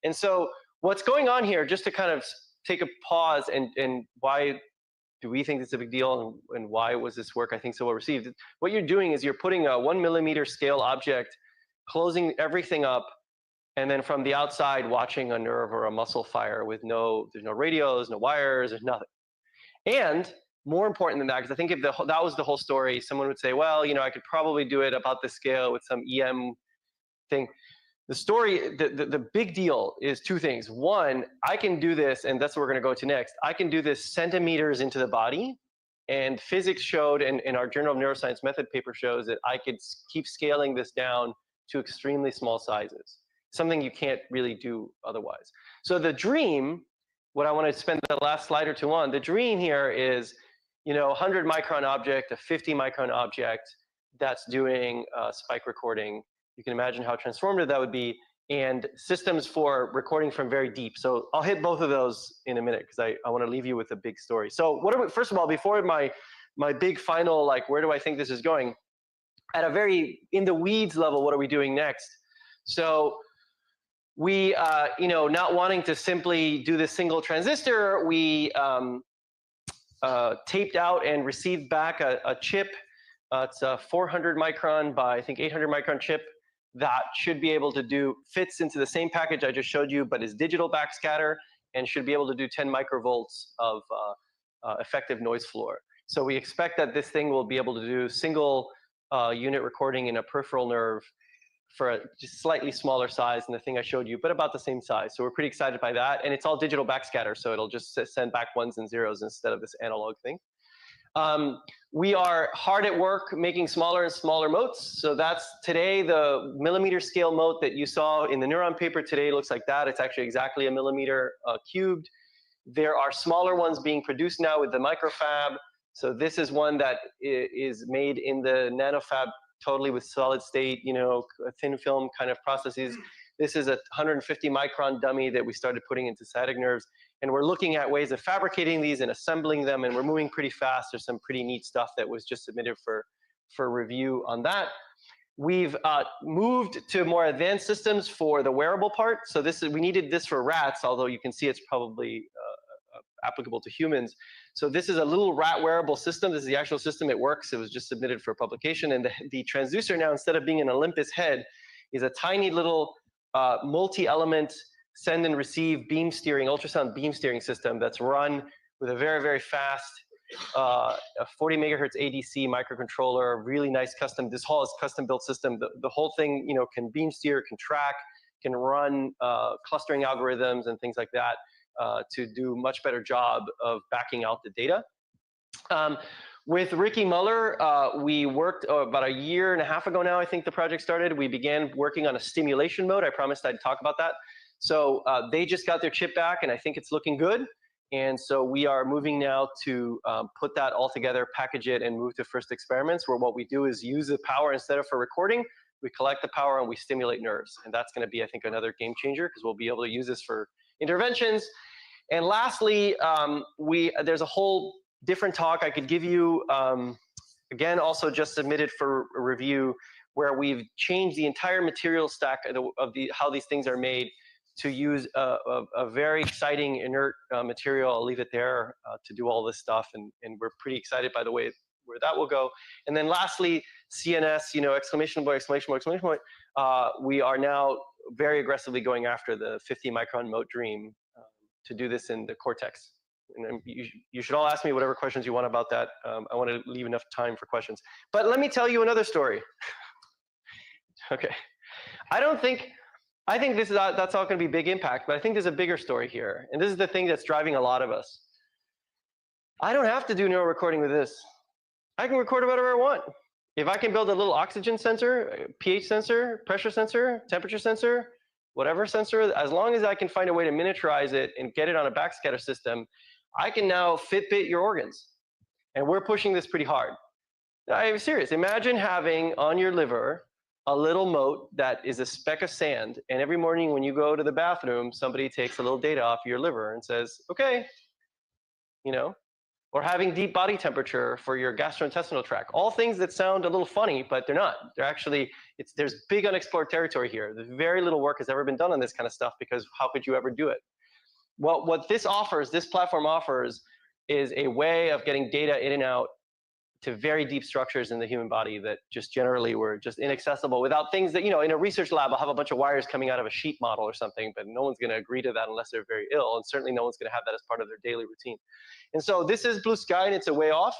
And so what's going on here, just to kind of take a pause, and why do we think it's a big deal, and why was this work, I think, so well received? What you're doing is you're putting a 1 millimeter scale object, closing everything up, and then from the outside watching a nerve or a muscle fire with there's no radios, no wires, there's nothing. And more important than that, because I think if that was the whole story, someone would say, well, I could probably do it about this scale with some EM thing. The story, the big deal is two things. One, I can do this, and that's what we're going to go to next. I can do this centimeters into the body, and physics showed, and in our Journal of Neuroscience method paper shows that I could keep scaling this down to extremely small sizes, something you can't really do otherwise. So the dream, what I want to spend the last slide or two on, the dream here is, 100 micron object, a 50 micron object that's doing spike recording. You can imagine how transformative that would be, and systems for recording from very deep. So I'll hit both of those in a minute because I want to leave you with a big story. So first of all, before my big final, like, where do I think this is going? At a very in the weeds level, what are we doing next? So we, not wanting to simply do this single transistor, we taped out and received back a chip. It's a 400 micron by, I think, 800 micron chip that should be able to fits into the same package I just showed you, but is digital backscatter, and should be able to do 10 microvolts of effective noise floor. So we expect that this thing will be able to do single unit recording in a peripheral nerve for a just slightly smaller size than the thing I showed you, but about the same size. So we're pretty excited by that. And it's all digital backscatter, so it'll just send back ones and zeros instead of this analog thing. We are hard at work making smaller and smaller motes. So that's today the millimeter scale mote that you saw in the Neuron paper today looks like that. It's actually exactly a millimeter cubed. There are smaller ones being produced now with the microfab. So this is one that is made in the nanofab totally with solid state, thin film kind of processes. This is a 150 micron dummy that we started putting into sciatic nerves. And we're looking at ways of fabricating these and assembling them, and we're moving pretty fast. There's some pretty neat stuff that was just submitted for review on that. We've moved to more advanced systems for the wearable part. So we needed this for rats, although you can see it's probably applicable to humans. So this is a little rat wearable system. This is the actual system. It works. It was just submitted for publication. And the transducer now, instead of being an Olympus head, is a tiny little multi-element send and receive beam steering, ultrasound beam steering system that's run with a very, very fast a 40 megahertz ADC microcontroller, really nice custom. This whole is custom built system. The whole thing, can beam steer, can track, can run clustering algorithms and things like that. to do a much better job of backing out the data. With Ricky Muller, we worked about a year and a half ago now, I think the project started. We began working on a stimulation mode. I promised I'd talk about that. So they just got their chip back, and I think it's looking good. And so we are moving now to put that all together, package it, and move to first experiments, where what we do is use the power instead of for recording. We collect the power and we stimulate nerves. And that's going to be, I think, another game changer, because we'll be able to use this for interventions. And lastly, there's a whole different talk I could give you, again, also just submitted for a review, where we've changed the entire material stack of how these things are made to use a very exciting inert material. I'll leave it there to do all this stuff, and we're pretty excited by the way where that will go. And then lastly, CNS, you know, exclamation point, exclamation point, exclamation point. We are now very aggressively going after the 50 micron mote dream to do this in the cortex. And you should all ask me whatever questions you want about that. I want to leave enough time for questions. But let me tell you another story. Okay. I think that's all going to be big impact, but I think there's a bigger story here. And this is the thing that's driving a lot of us. I don't have to do neural recording with this. I can record whatever I want. If I can build a little oxygen sensor, pH sensor, pressure sensor, temperature sensor, whatever sensor, as long as I can find a way to miniaturize it and get it on a backscatter system, I can now Fitbit your organs. And we're pushing this pretty hard. I'm serious. Imagine having on your liver a little mote that is a speck of sand, and every morning when you go to the bathroom, somebody takes a little data off your liver and says, okay, you know, or having deep body temperature for your gastrointestinal tract. All things that sound a little funny, but they're not. They're actually, there's big unexplored territory here. There's very little work has ever been done on this kind of stuff, because how could you ever do it? Well, what this offers, this platform offers, is a way of getting data in and out to very deep structures in the human body that just generally were just inaccessible without things that, you know, in a research lab, I'll have a bunch of wires coming out of a sheep model or something, but no one's going to agree to that unless they're very ill, and certainly no one's going to have that as part of their daily routine. And so this is blue sky, and it's a way off,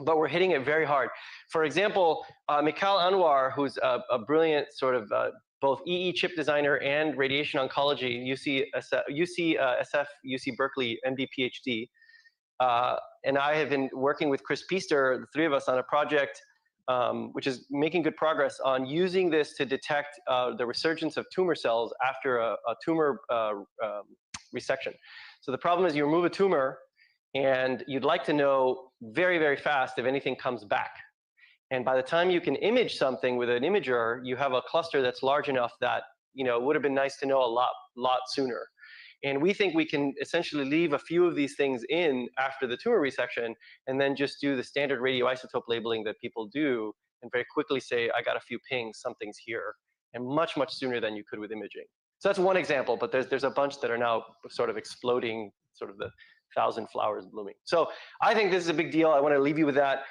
but we're hitting it very hard. For example, Mikhail Anwar, who's a brilliant sort of both EE chip designer and radiation oncology, UCSF, UC Berkeley, MD, PhD, and I have been working with Chris Piester, the three of us, on a project which is making good progress on using this to detect the resurgence of tumor cells after a tumor resection. So the problem is you remove a tumor, and you'd like to know very, very fast if anything comes back. And by the time you can image something with an imager, you have a cluster that's large enough that, you know, it would have been nice to know a lot sooner. And we think we can essentially leave a few of these things in after the tumor resection, and then just do the standard radioisotope labeling that people do, and very quickly say, I got a few pings, something's here, and much, much sooner than you could with imaging. So that's one example, but there's a bunch that are now sort of exploding, sort of the 1,000 flowers blooming. So I think this is a big deal. I want to leave you with that.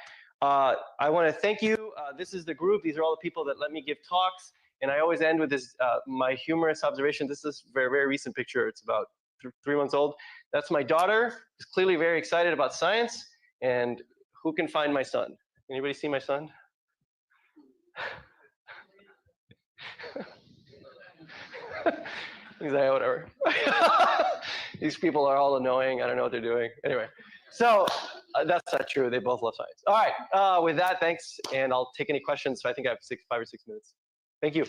I want to thank you. This is the group. These are all the people that let me give talks. And I always end with this, my humorous observation. This is a very, very recent picture. It's about 3 months old. That's my daughter, who's clearly very excited about science. And who can find my son? Anybody see my son? He's like, whatever. These people are all annoying. I don't know what they're doing. Anyway, so that's not true. They both love science. All right. With that, thanks. And I'll take any questions. So I think I have 5 or 6 minutes. Thank you.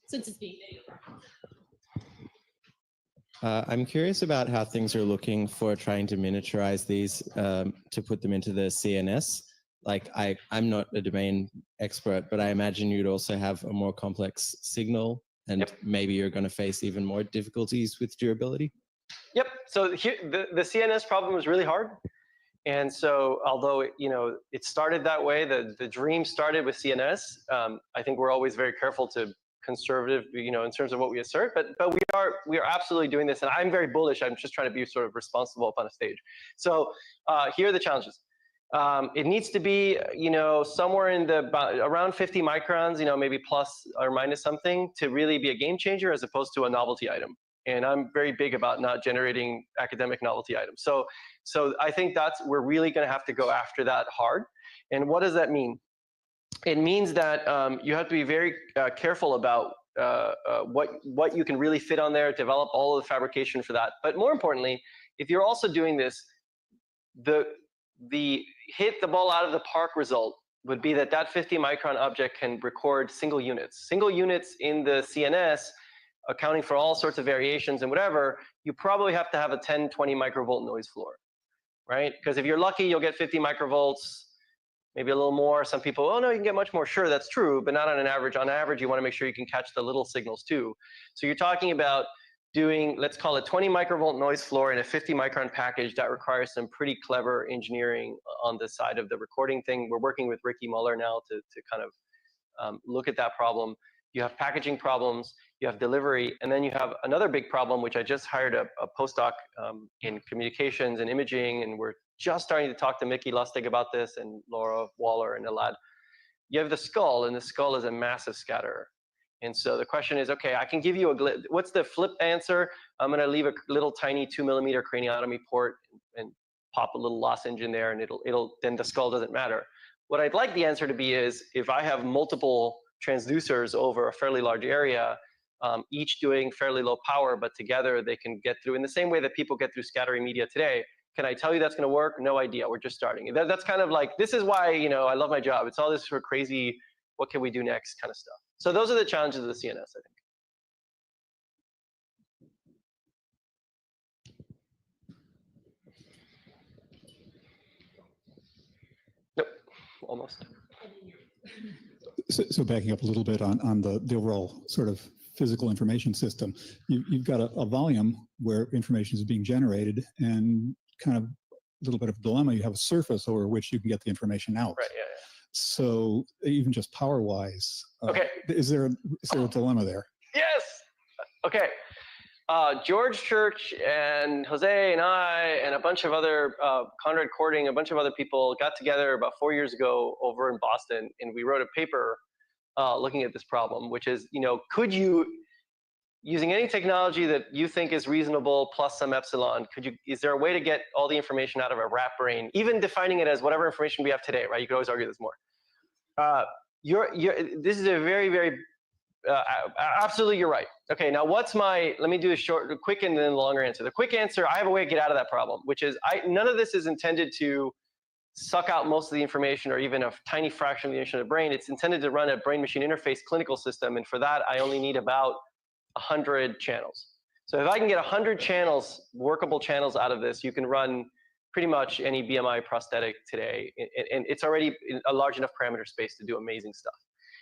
Since it's being I'm curious about how things are looking for trying to miniaturize these to put them into the CNS. Like I'm not a domain expert, but I imagine you'd also have a more complex signal, and maybe you're going to face even more difficulties with durability. Yep. So here, the CNS problem was really hard. And so although it started that way, the dream started with CNS, I think we're always very careful to conservative, in terms of what we assert, but we are absolutely doing this, and I'm very bullish. I'm just trying to be sort of responsible up on a stage. So here are the challenges. It needs to be, somewhere in around 50 microns, maybe plus or minus something, to really be a game changer as opposed to a novelty item. And I'm very big about not generating academic novelty items. So I think we're really going to have to go after that hard. And what does that mean? It means that you have to be very careful about what you can really fit on there, develop all of the fabrication for that. But more importantly, if you're also doing this, the hit the ball out of the park result would be that 50 micron object can record single units. Single units in the CNS, accounting for all sorts of variations and whatever, you probably have to have a 10, 20 microvolt noise floor, right? Because if you're lucky, you'll get 50 microvolts, maybe a little more. Some people, oh no, you can get much more. Sure, that's true, but not on an average. On average, you want to make sure you can catch the little signals too. So you're talking about doing, let's call it 20 microvolt noise floor in a 50 micron package. That requires some pretty clever engineering on the side of the recording thing. We're working with Ricky Muller now to kind of look at that problem. You have packaging problems, you have delivery, and then you have another big problem, which I just hired a postdoc in communications and imaging, and we're just starting to talk to Mickey Lustig about this, and Laura Waller and Elad. You have the skull, and the skull is a massive scatterer. And so the question is, okay, I can give you what's the flip answer? I'm going to leave a little tiny 2mm craniotomy port and pop a little lozenge in there, and then the skull doesn't matter. What I'd like the answer to be is, if I have multiple transducers over a fairly large area, each doing fairly low power, but together they can get through in the same way that people get through scattering media today. Can I tell you that's going to work? No idea. We're just starting. That's kind of like, this is why, I love my job. It's all this sort of crazy, what can we do next kind of stuff. So those are the challenges of the CNS, I think. Nope, almost. So backing up a little bit on the overall sort of physical information system, you've got a volume where information is being generated, and kind of a little bit of a dilemma. You have a surface over which you can get the information out. Right. Yeah. So even just power-wise, okay, is there a dilemma there? Yes. Okay. George Church and Jose and I and a bunch of other, Conrad Cording, a bunch of other people got together about 4 years ago over in Boston, and we wrote a paper looking at this problem, which is, could you, using any technology that you think is reasonable plus some epsilon, is there a way to get all the information out of a rat brain, even defining it as whatever information we have today, right? You could always argue this more. This is a very, very, absolutely you're right. Okay, now let me do a quick and then longer answer. The quick answer, I have a way to get out of that problem, which is none of this is intended to suck out most of the information or even a tiny fraction of the information of the brain. It's intended to run a brain-machine interface clinical system, and for that, I only need about 100 channels. So if I can get 100 channels, workable channels out of this, you can run pretty much any BMI prosthetic today, and it's already a large enough parameter space to do amazing stuff.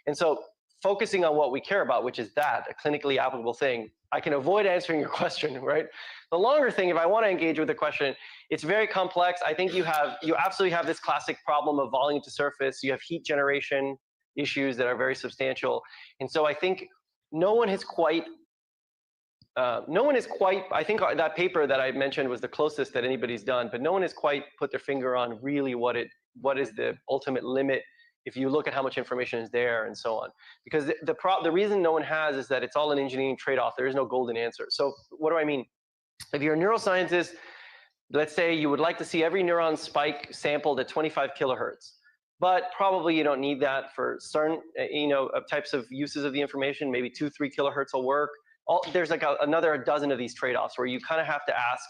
And so focusing on what we care about, which is a clinically applicable thing, I can avoid answering your question, right? The longer thing, if I want to engage with the question, it's very complex. I think you absolutely have this classic problem of volume to surface. You have heat generation issues that are very substantial. And so I think no one is quite, I think that paper that I mentioned was the closest that anybody's done, but no one has quite put their finger on really what is the ultimate limit if you look at how much information is there and so on. Because the reason no one has is that it's all an engineering trade-off. There is no golden answer. So what do I mean? If you're a neuroscientist, let's say you would like to see every neuron spike sampled at 25 kilohertz. But probably you don't need that for certain types of uses of the information. Maybe 2-3 kilohertz will work. There's like another dozen of these trade-offs where you kind of have to ask,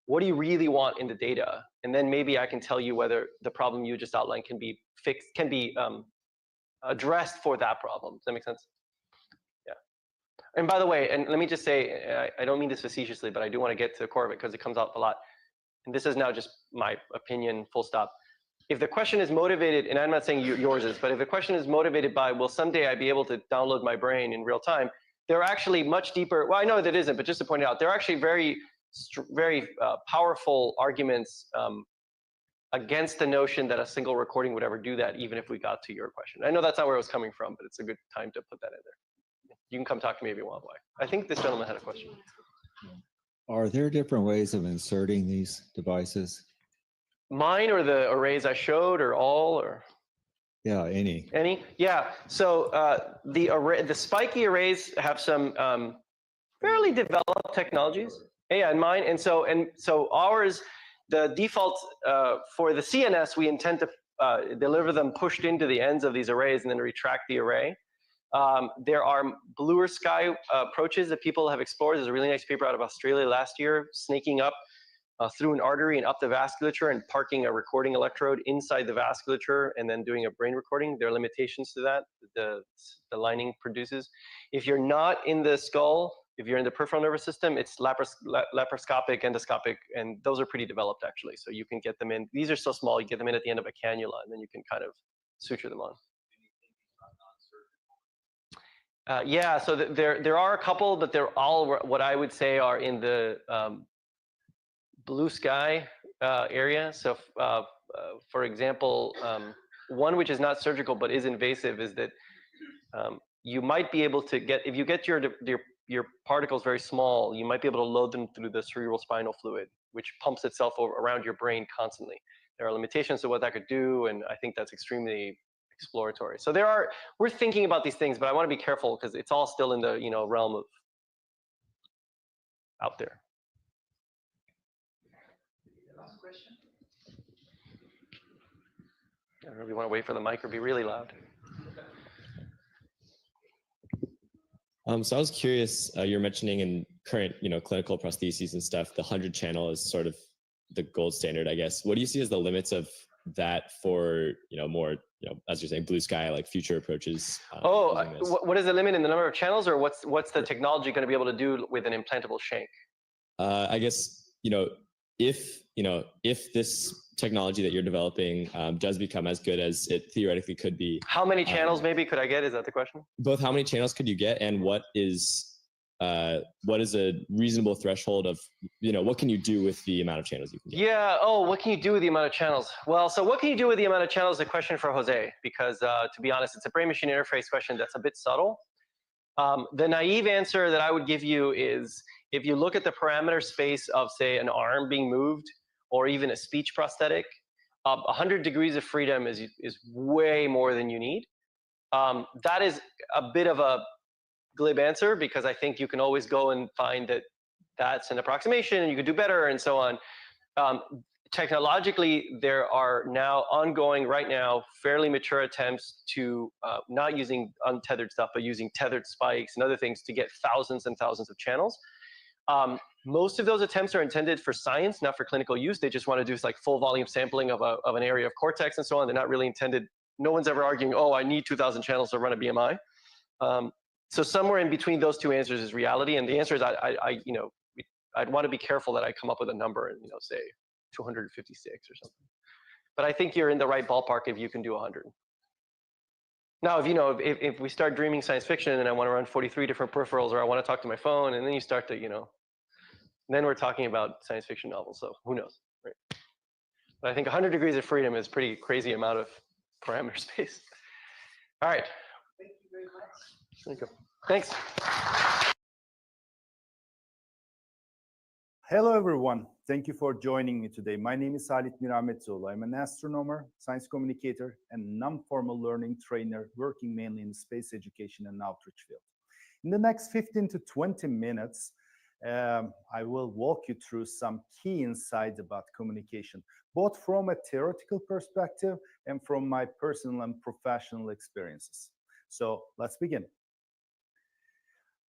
what do you really want in the data? And then maybe I can tell you whether the problem you just outlined can be fixed, can be addressed for that problem. Does that make sense? Yeah. And by the way, and let me just say, I don't mean this facetiously, but I do want to get to the core of it because it comes up a lot. And this is now just my opinion, full stop. If the question is motivated, and I'm not saying yours is, but if the question is motivated by, will someday I be able to download my brain in real time, there are actually much deeper, well, I know that isn't, but just to point it out, there are actually very powerful arguments against the notion that a single recording would ever do that, even if we got to your question. I know that's not where I was coming from, but it's a good time to put that in there. You can come talk to me if you want, why. I think this gentleman had a question. Are there different ways of inserting these devices? Mine or the arrays I showed, or all, or? Yeah, any. Any? Yeah. So the spiky arrays have some fairly developed technologies. Yeah, in mine. And so ours, the default for the CNS, we intend to deliver them pushed into the ends of these arrays and then retract the array. There are bluer sky approaches that people have explored. There's a really nice paper out of Australia last year, snaking up through an artery and up the vasculature and parking a recording electrode inside the vasculature and then doing a brain recording. There are limitations to that, the lining produces. If you're not in the skull, if you're in the peripheral nervous system, it's laparoscopic, endoscopic, and those are pretty developed actually. So you can get them in. These are so small, you get them in at the end of a cannula, and then you can kind of suture them on. Yeah, so there are a couple, but they're all what I would say are in the blue sky area. So for example, one which is not surgical but is invasive is that you might be able to get, if you get your particles very small, you might be able to load them through the cerebrospinal fluid, which pumps itself around your brain constantly. There are limitations to what that could do, and I think that's extremely exploratory. So we're thinking about these things, but I want to be careful because it's all still in the realm of out there. Last question. I don't know if you want to wait for the mic or be really loud. So I was curious, you're mentioning in current, clinical prostheses and stuff, the 100 channel is sort of the gold standard, I guess. What do you see as the limits of that for, more, as you're saying, blue sky, like future approaches? What is the limit in the number of channels, or what's the technology going to be able to do with an implantable shank? I guess, if this technology that you're developing does become as good as it theoretically could be. How many channels maybe could I get? Is that the question? Both how many channels could you get, and what is a reasonable threshold of, what can you do with the amount of channels you can get? Yeah, what can you do with the amount of channels? Well, so what can you do with the amount of channels is a question for Jose, because to be honest, it's a brain-machine interface question that's a bit subtle. The naive answer that I would give you is, if you look at the parameter space of, say, an arm being moved, or even a speech prosthetic, 100 degrees of freedom is way more than you need. That is a bit of a glib answer, because I think you can always go and find that that's an approximation and you could do better and so on. Technologically, there are now ongoing right now fairly mature attempts to not using untethered stuff, but using tethered spikes and other things to get thousands and thousands of channels. Most of those attempts are intended for science, not for clinical use. They just want to do like full volume sampling of an area of cortex and so on. They're not really intended. No one's ever arguing, I need 2,000 channels to run a BMI. So somewhere in between those two answers is reality. And the answer is I'd want to be careful that I come up with a number and, say 256 or something. But I think you're in the right ballpark if you can do 100. Now, if we start dreaming science fiction and I want to run 43 different peripherals, or I want to talk to my phone, and then you start to, then we're talking about science fiction novels. So who knows, right? But I think 100 degrees of freedom is a pretty crazy amount of parameter space. All right. Thank you very much. There you go. Thanks. Hello, everyone. Thank you for joining me today. My name is Halit Mirametzoğlu. I'm an astronomer, science communicator, and non-formal learning trainer working mainly in the space education and outreach field. In the next 15 to 20 minutes, I will walk you through some key insights about communication, both from a theoretical perspective and from my personal and professional experiences. So let's begin.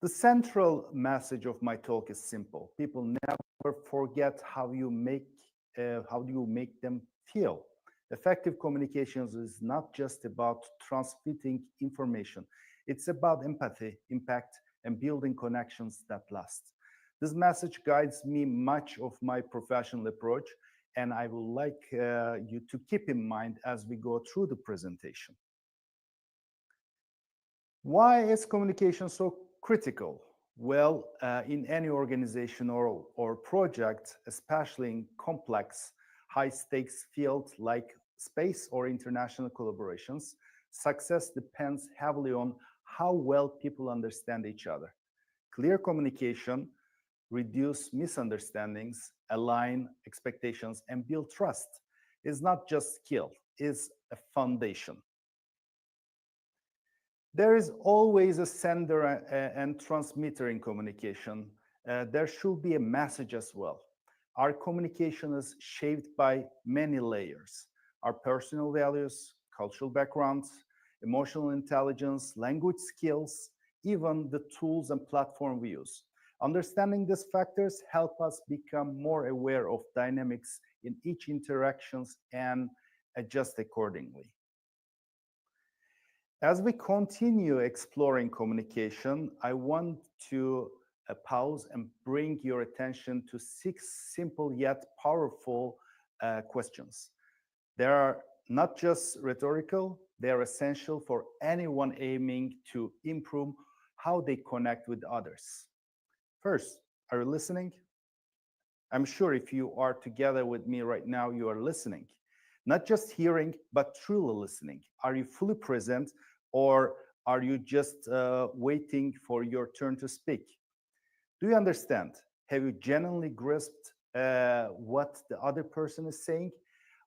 The central message of my talk is simple. People never forget how do you make them feel. Effective communications is not just about transmitting information. It's about empathy, impact, and building connections that last. This message guides me much of my professional approach, and I would like you to keep in mind as we go through the presentation. Why is communication so critical? Well, in any organization or project, especially in complex, high-stakes fields like space or international collaborations, success depends heavily on how well people understand each other. Clear communication reduce misunderstandings, align expectations, and build trust. Is not just skill, it's a foundation. There is always a sender and transmitter in communication. There should be a message as well. Our communication is shaped by many layers: our personal values, cultural backgrounds, emotional intelligence, language skills, even the tools and platform we use. Understanding these factors help us become more aware of dynamics in each interactions and adjust accordingly. As we continue exploring communication, I want to pause and bring your attention to 6 simple yet powerful questions. They are not just rhetorical, they are essential for anyone aiming to improve how they connect with others. First, are you listening? I'm sure if you are together with me right now, you are listening. Not just hearing, but truly listening. Are you fully present, or are you just waiting for your turn to speak? Do you understand? Have you genuinely grasped what the other person is saying?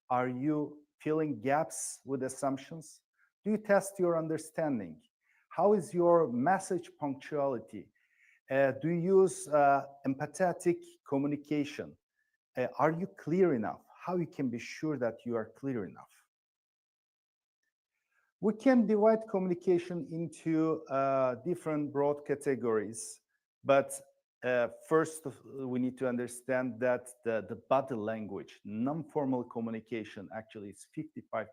Are you filling gaps with assumptions? Do you test your understanding? How is your message punctuality? Do you use empathetic communication? Are you clear enough? How you can be sure that you are clear enough? We can divide communication into different broad categories, but first we need to understand that the body language, non-formal communication, actually is 55%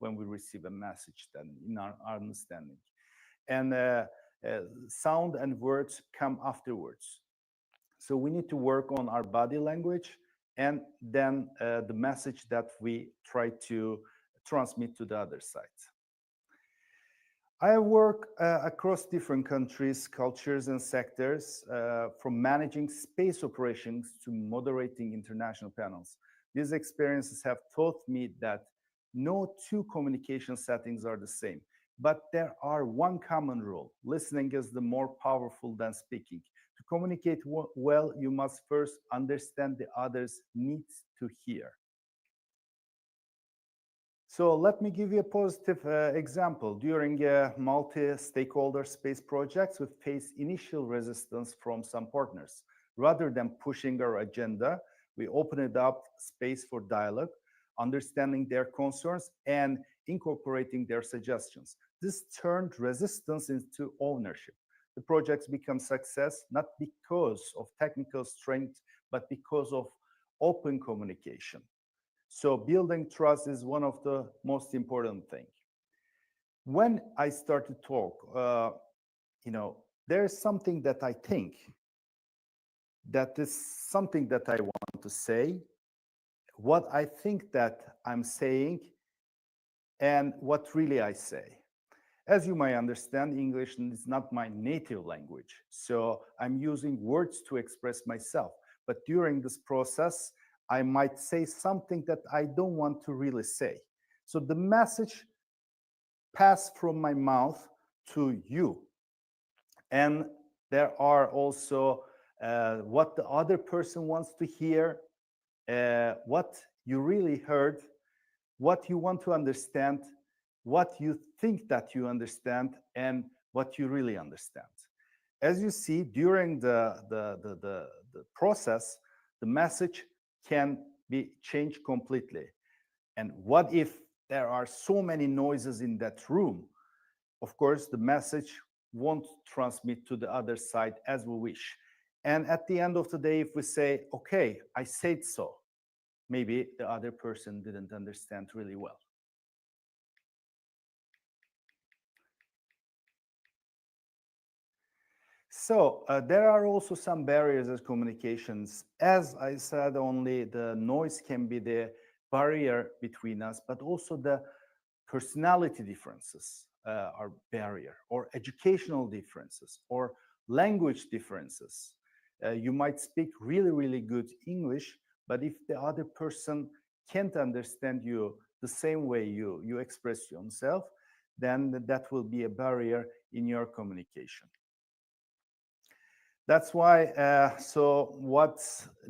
when we receive a message, then in our understanding. And sound and words come afterwards. So we need to work on our body language and then the message that we try to transmit to the other side. I work across different countries, cultures, and sectors, from managing space operations to moderating international panels. These experiences have taught me that no 2 communication settings are the same, but there are one common rule: listening is the more powerful than speaking. To communicate well, you must first understand the other's needs to hear. So let me give you a positive example. During multi-stakeholder space projects, we faced initial resistance from some partners. Rather than pushing our agenda, we opened up space for dialogue, understanding their concerns and incorporating their suggestions. This turned resistance into ownership. The projects become success not because of technical strength, but because of open communication. So building trust is one of the most important things. When I start to talk, there is something that I think, that is something that I want to say, what I think that I'm saying, and what really I say. As you may understand, English is not my native language, so I'm using words to express myself. But during this process, I might say something that I don't want to really say. So the message passed from my mouth to you. And there are also what the other person wants to hear, what you really heard, what you want to understand, what you think that you understand, and what you really understand. As you see, during the process, the message can be changed completely. And what if there are so many noises in that room? Of course, the message won't transmit to the other side as we wish. And at the end of the day, if we say, okay, I said so, maybe the other person didn't understand really well. So there are also some barriers as communications. As I said, only the noise can be the barrier between us, but also the personality differences are barrier, or educational differences, or language differences. You might speak really, really good English, but if the other person can't understand you the same way you express yourself, then that will be a barrier in your communication. That's why, so what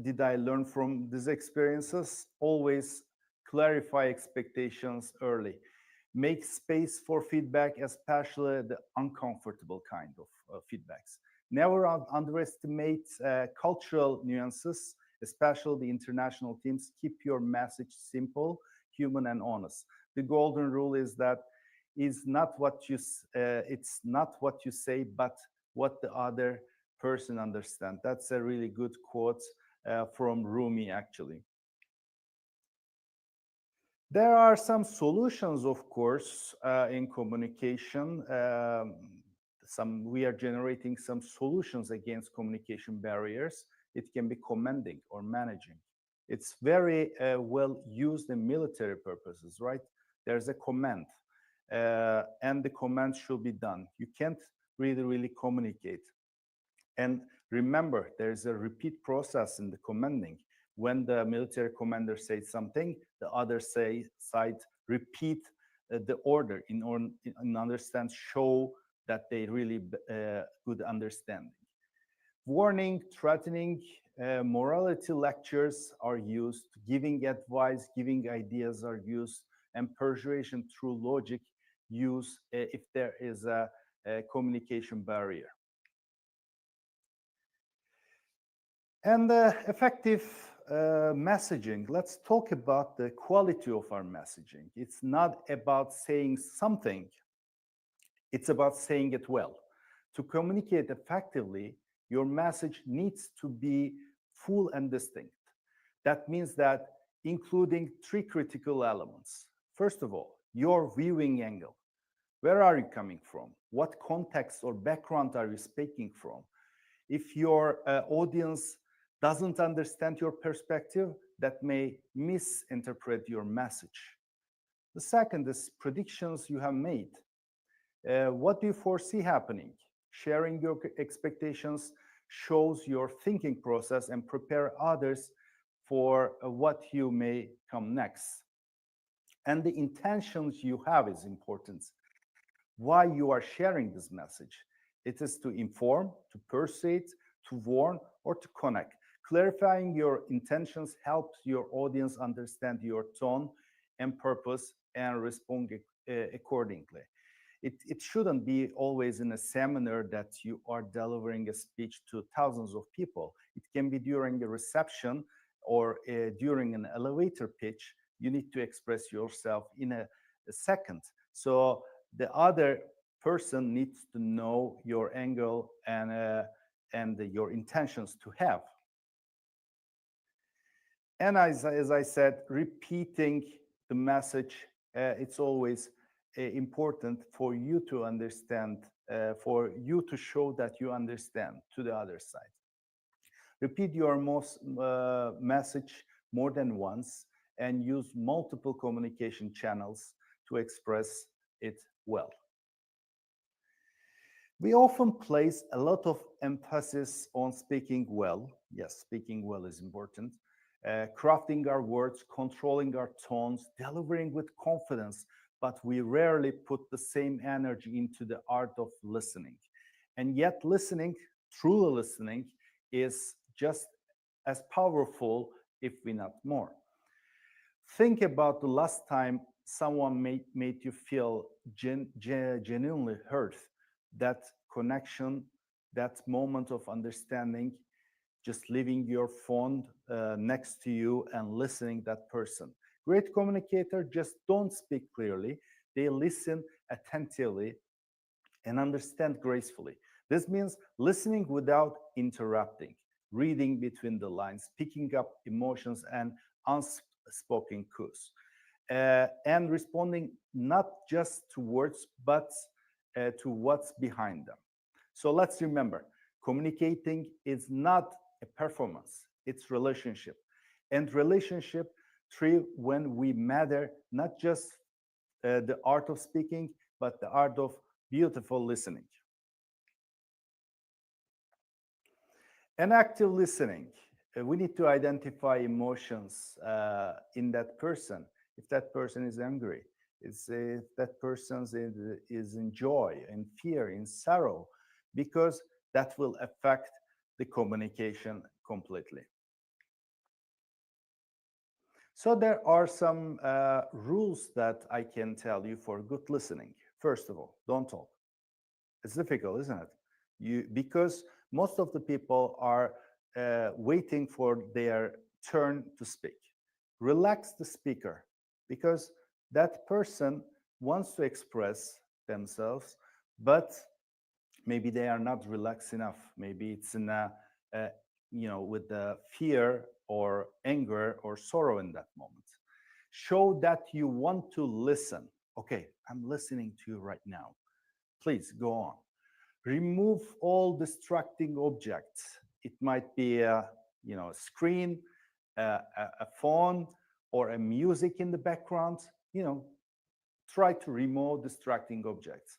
did I learn from these experiences? Always clarify expectations early. Make space for feedback, especially the uncomfortable kind of feedbacks. Never underestimate cultural nuances, especially the international teams. Keep your message simple, human, and honest. The golden rule is that it's not what you say, but what the other person understands. That's a really good quote from Rumi, actually. There are some solutions, of course, in communication. We are generating some solutions against communication barriers. It can be commanding or managing. It's very well used in military purposes, right? There's a command, and the command should be done. You can't really communicate. And remember, there's a repeat process in the commanding. When the military commander says something, the other side repeat the order in understand, show that they really good understanding. Warning, threatening, morality lectures are used, giving advice, giving ideas are used, and persuasion through logic use if there is a communication barrier. And effective messaging. Let's talk about the quality of our messaging. It's not about saying something, it's about saying it well. To communicate effectively, your message needs to be full and distinct. That means that including 3 critical elements. First of all, your viewing angle. Where are you coming from? What context or background are you speaking from? If your audience doesn't understand your perspective, that may misinterpret your message. The second is predictions you have made. What do you foresee happening? Sharing your expectations shows your thinking process and prepare others for what you may come next. And the intentions you have is important. Why you are sharing this message? It is to inform, to persuade, to warn, or to connect. Clarifying your intentions helps your audience understand your tone and purpose and respond accordingly. It shouldn't be always in a seminar that you are delivering a speech to thousands of people. It can be during a reception or during an elevator pitch. You need to express yourself in a second. So the other person needs to know your angle and your intentions to have. And as I said, repeating the message, it's always important for you to understand, for you to show that you understand to the other side. Repeat your message more than once and use multiple communication channels to express it well. We often place a lot of emphasis on speaking well. Yes, speaking well is important. Crafting our words, controlling our tones, delivering with confidence, but we rarely put the same energy into the art of listening. And yet listening, truly listening, is just as powerful, if not more. Think about the last time someone made you feel genuinely heard. That connection, that moment of understanding, just leaving your phone next to you and listening that person. Great communicator just don't speak clearly. They listen attentively and understand gracefully. This means listening without interrupting, reading between the lines, picking up emotions and unspoken cues, and responding not just to words, but to what's behind them. So let's remember, communicating is not a performance, it's relationship. And relationship thrive when we matter, not just the art of speaking, but the art of beautiful listening. And active listening. We need to identify emotions in that person. If that person is angry, if that person is in joy, in fear, in sorrow, because that will affect the communication completely. So there are some rules that I can tell you for good listening. First of all, don't talk. It's difficult, isn't it? Because most of the people are waiting for their turn to speak. Relax the speaker, because that person wants to express themselves, but maybe they are not relaxed enough. Maybe it's in with the fear or anger or sorrow in that moment. Show that you want to listen. Okay, I'm listening to you right now. Please go on. Remove all distracting objects. It might be a screen, a phone, or a music in the background. Try to remove distracting objects.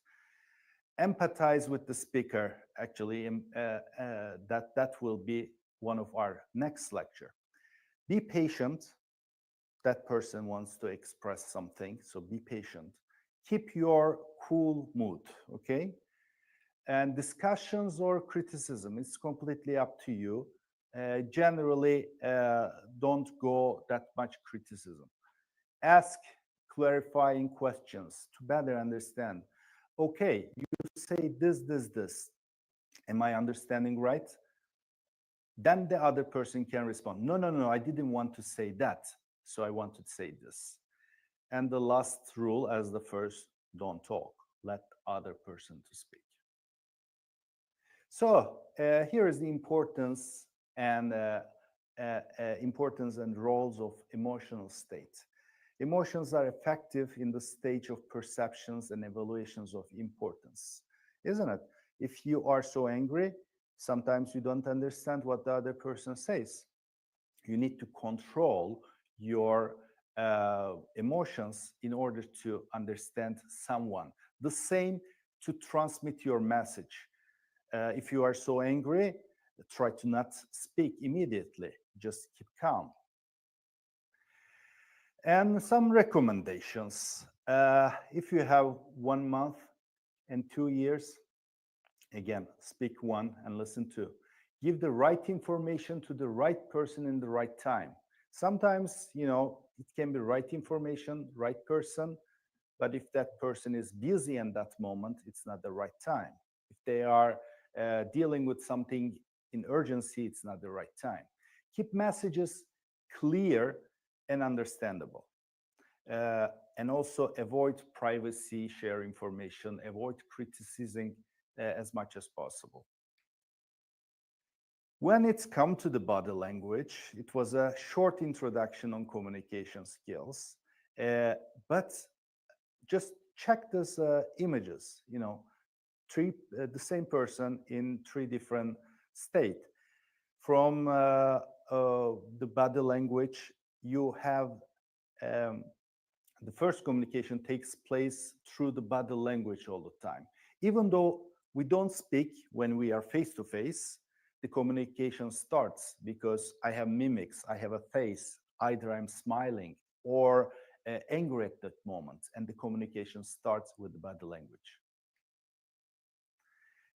Empathize with the speaker. Actually, that will be one of our next lecture. Be patient. That person wants to express something, so be patient. Keep your cool mood, okay? And discussions or criticism, it's completely up to you. Generally, don't go that much criticism. Ask clarifying questions to better understand. Okay, you say this. Am I understanding right? Then the other person can respond, no, I didn't want to say that. So I want to say this. And the last rule as the first, don't talk. Let other person to speak. So here is the importance and roles of emotional state. Emotions are effective in the stage of perceptions and evaluations of importance, isn't it? If you are so angry, sometimes you don't understand what the other person says. You need to control your emotions in order to understand someone. The same to transmit your message. If you are so angry, try to not speak immediately. Just keep calm. And some recommendations. If you have 1 month and 2 years, again, speak one and listen two. Give the right information to the right person in the right time. Sometimes, it can be right information, right person, but if that person is busy in that moment, it's not the right time. If they are dealing with something in urgency, it's not the right time. Keep messages clear and understandable. And also avoid privacy, share information, avoid criticizing as much as possible. When it's come to the body language, it was a short introduction on communication skills, but just check these images, the same person in 3 different states. From the body language, you have the first communication takes place through the body language all the time. Even though we don't speak when we are face-to-face, the communication starts because I have mimics, I have a face, either I'm smiling or angry at that moment, and the communication starts with the body language.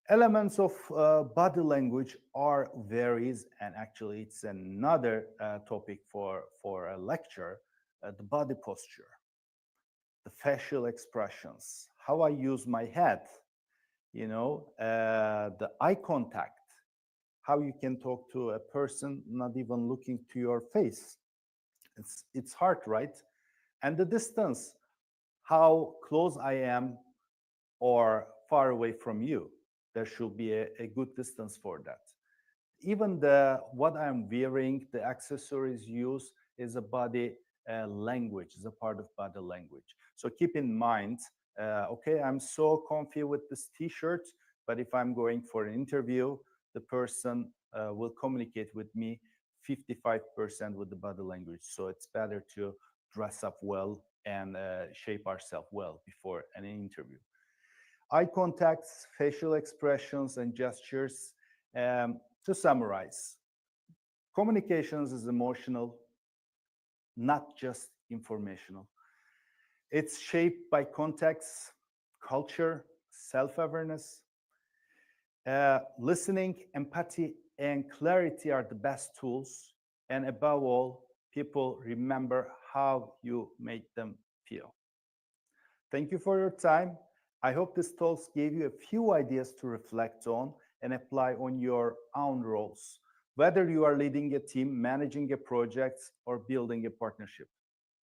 Elements of body language are varies, and actually it's another topic for a lecture, the body posture, the facial expressions, how I use my head, the eye contact, how you can talk to a person not even looking to your face. It's hard, right? And the distance, how close I am or far away from you. There should be a good distance for that. Even what I'm wearing, the accessories used is a body language, is a part of body language. So keep in mind, okay, I'm so comfy with this t-shirt, but if I'm going for an interview, the person will communicate with me 55% with the body language. So it's better to dress up well and shape ourselves well before an interview. Eye contacts, facial expressions, and gestures. To summarize, communications is emotional, not just informational. It's shaped by context, culture, self-awareness. Listening, empathy, and clarity are the best tools. And above all, people remember how you made them feel. Thank you for your time. I hope this talk gave you a few ideas to reflect on and apply on your own roles, whether you are leading a team, managing a project, or building a partnership.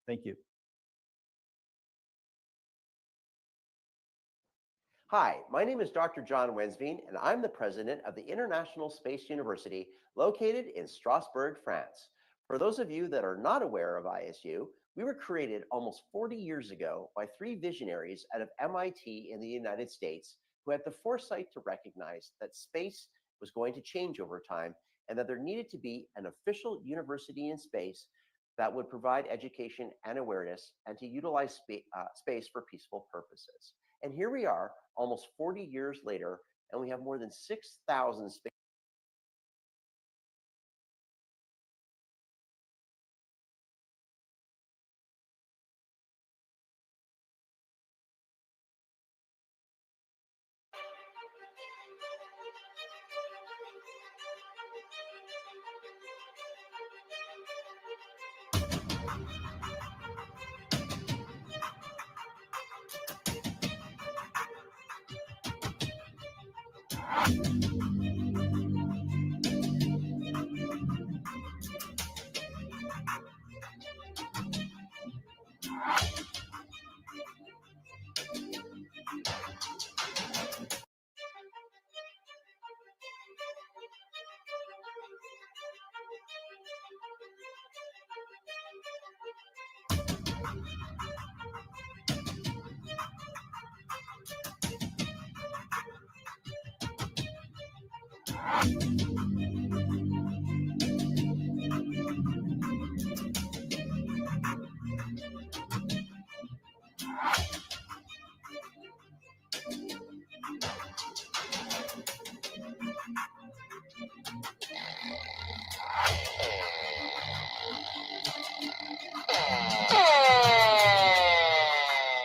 Thank you. Hi, my name is Dr. John Wensveen, and I'm the president of the International Space University located in Strasbourg, France. For those of you that are not aware of ISU, we were created almost 40 years ago by 3 visionaries out of MIT in the United States who had the foresight to recognize that space was going to change over time and that there needed to be an official university in space that would provide education and awareness and to utilize space for peaceful purposes. And here we are, almost 40 years later, and we have more than 6,000 space.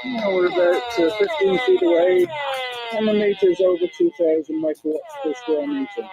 Now we're about 15 feet away, and the meter is over 2,000 microwatts per square meter.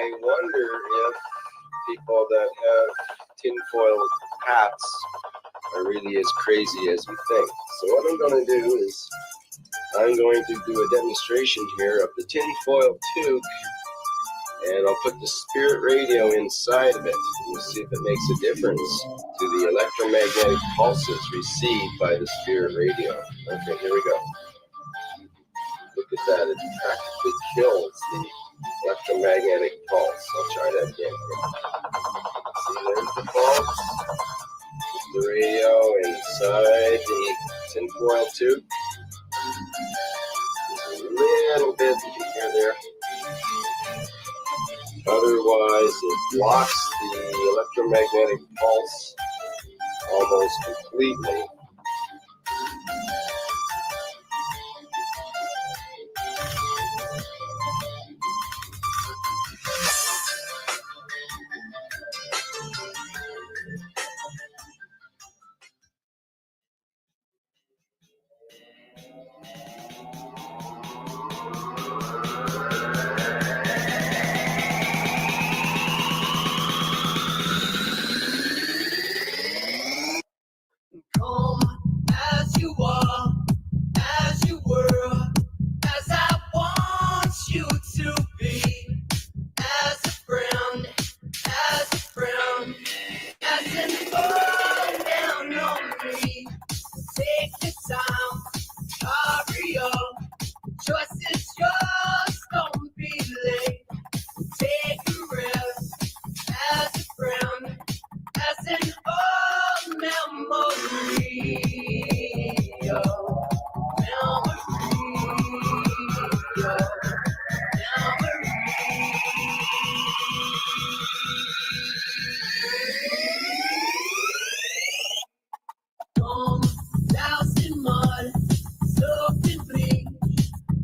I wonder if people that have tinfoil hats are really as crazy as we think. So what I'm going to do is I'm going to do a demonstration here of the tinfoil toque, and I'll put the Spirit radio inside of it and see if it makes a difference to the electromagnetic pulses received by the Spirit radio. Okay, here we go. Look at that, it practically kills the electromagnetic pulse. I'll try that again. See, there's the pulse. Put the radio inside the tinfoil tube. Just a little bit, you can hear there. Otherwise, it blocks the electromagnetic pulse almost completely. As you are, as you were, as I want you to be, as a friend, as an all down on me. Take the time, hurry up, choice is yours, don't be late. Take a rest, as a friend, as an old memory. Doused in mud, soaked in bleach,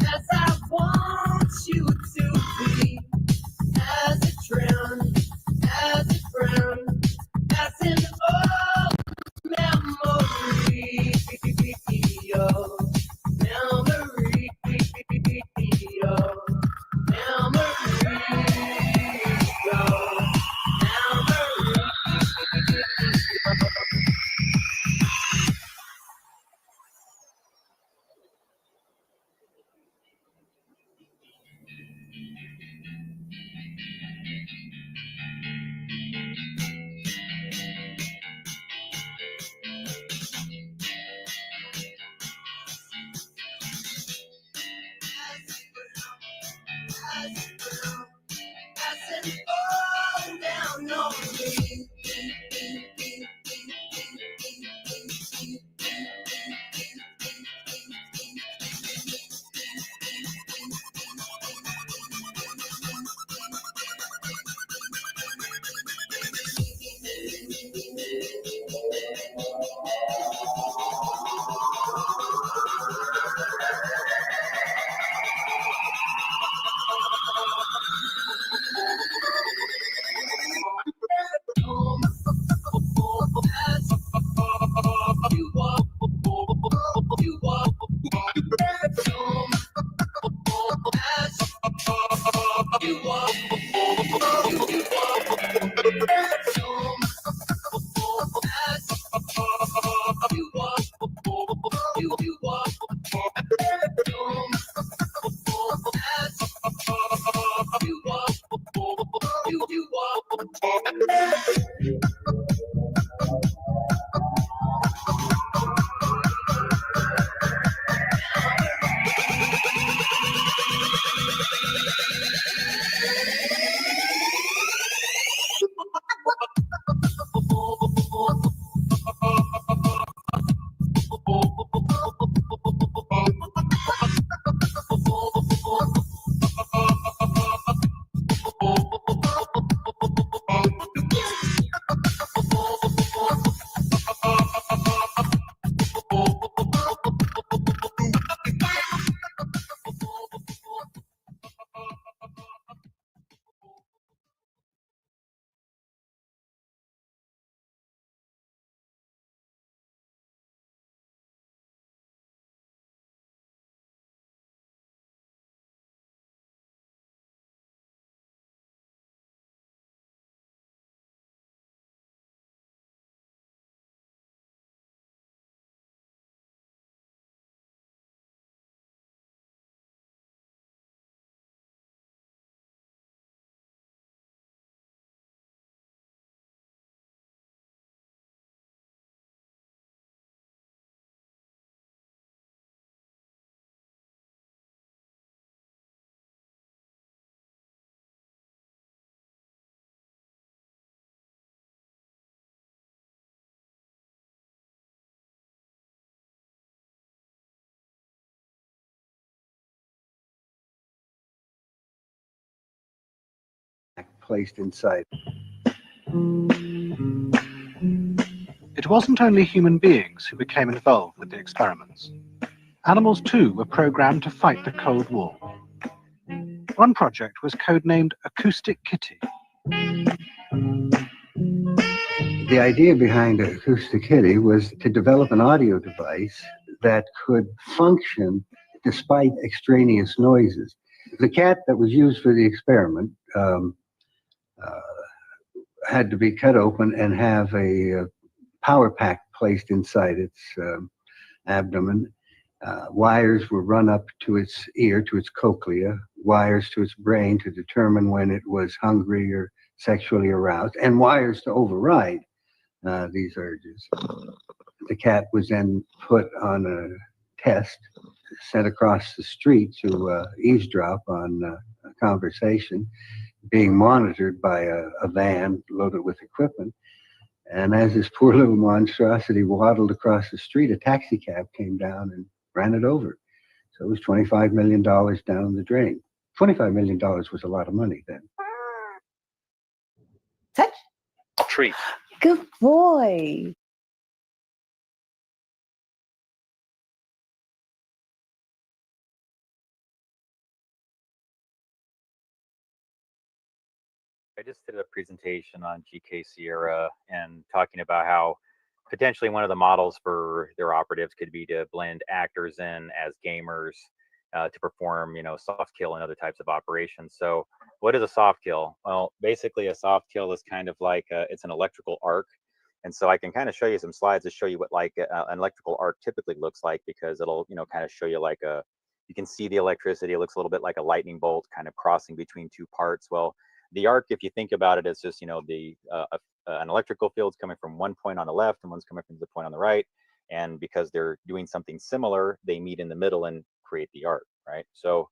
as I want you to be, as a friend, as an old memory, as an all down on me. placed inside. It wasn't only human beings who became involved with the experiments. Animals too were programmed to fight the Cold War. One project was codenamed Acoustic Kitty. The idea behind Acoustic Kitty was to develop an audio device that could function despite extraneous noises. The cat that was used for the experiment had to be cut open and have a power pack placed inside its abdomen. Wires were run up to its ear, to its cochlea, wires to its brain to determine when it was hungry or sexually aroused, and wires to override these urges. The cat was then put on a test, sent across the street to eavesdrop on a conversation, being monitored by a van loaded with equipment. And as this poor little monstrosity waddled across the street, a taxi cab came down and ran it over. So it was $25 million down the drain. $25 million was a lot of money then. Touch. Treat. Good boy. I just did a presentation on GK Sierra and talking about how potentially one of the models for their operatives could be to blend actors in as gamers to perform, soft kill and other types of operations. So what is a soft kill? Well, basically a soft kill is kind of like it's an electrical arc. And so I can kind of show you some slides to show you what like an electrical arc typically looks like, because it'll, kind of show you like you can see the electricity. It looks a little bit like a lightning bolt kind of crossing between two parts. Well, the arc, if you think about it, is just, an electrical field's coming from one point on the left and one's coming from the point on the right. And because they're doing something similar, they meet in the middle and create the arc, right? So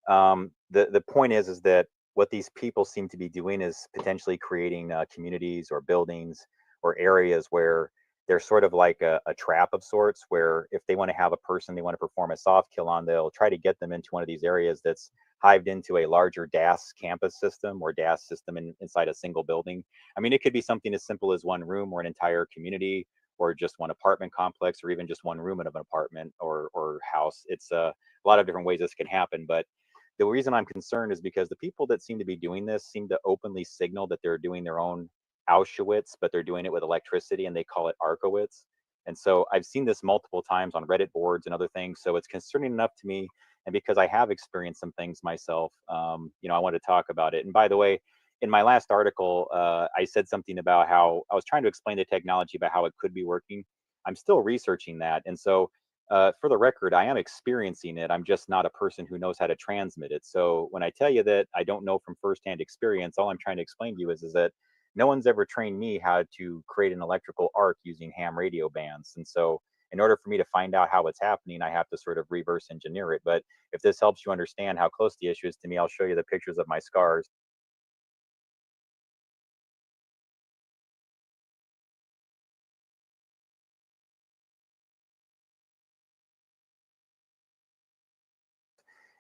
the point is that what these people seem to be doing is potentially creating communities or buildings or areas where they're sort of like a trap of sorts, where if they want to have a person they want to perform a soft kill on, they'll try to get them into one of these areas that's hived into a larger DAS campus system or DAS system inside a single building. I mean, it could be something as simple as one room or an entire community, or just one apartment complex, or even just one room of an apartment or house. It's a lot of different ways this can happen. But the reason I'm concerned is because the people that seem to be doing this seem to openly signal that they're doing their own Auschwitz, but they're doing it with electricity, and they call it Arkowitz. And so I've seen this multiple times on Reddit boards and other things. So it's concerning enough to me. And because I have experienced some things myself, I want to talk about it. And by the way, in my last article, I said something about how I was trying to explain the technology about how it could be working. I'm still researching that. And so for the record, I am experiencing it. I'm just not a person who knows how to transmit it. So when I tell you that I don't know from firsthand experience, all I'm trying to explain to you is that no one's ever trained me how to create an electrical arc using ham radio bands. And so in order for me to find out how it's happening, I have to sort of reverse engineer it. But if this helps you understand how close the issue is to me, I'll show you the pictures of my scars.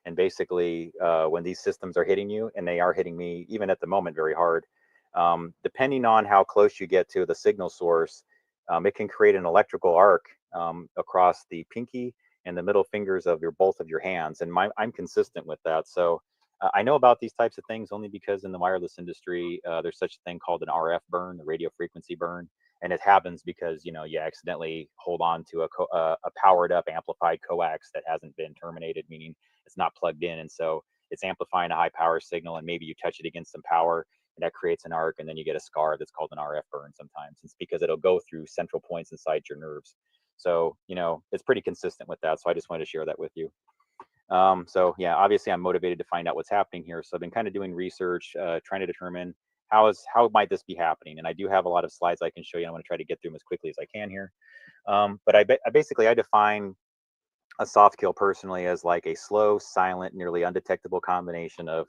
And basically, when these systems are hitting you, and they are hitting me, even at the moment, very hard, depending on how close you get to the signal source, it can create an electrical arc across the pinky and the middle fingers of both of your hands. And I'm consistent with that. So I know about these types of things only because in the wireless industry, there's such a thing called an RF burn, the radio frequency burn. And it happens because, you accidentally hold on to a powered up amplified coax that hasn't been terminated, meaning it's not plugged in. And so it's amplifying a high power signal, and maybe you touch it against some power, and that creates an arc, and then you get a scar that's called an RF burn sometimes. It's because it'll go through central points inside your nerves. So, it's pretty consistent with that. So I just wanted to share that with you. So yeah, obviously I'm motivated to find out what's happening here. So I've been kind of doing research, trying to determine how might this be happening. And I do have a lot of slides I can show you. I'm going to try to get through them as quickly as I can here. But I define a soft kill personally as like a slow, silent, nearly undetectable combination of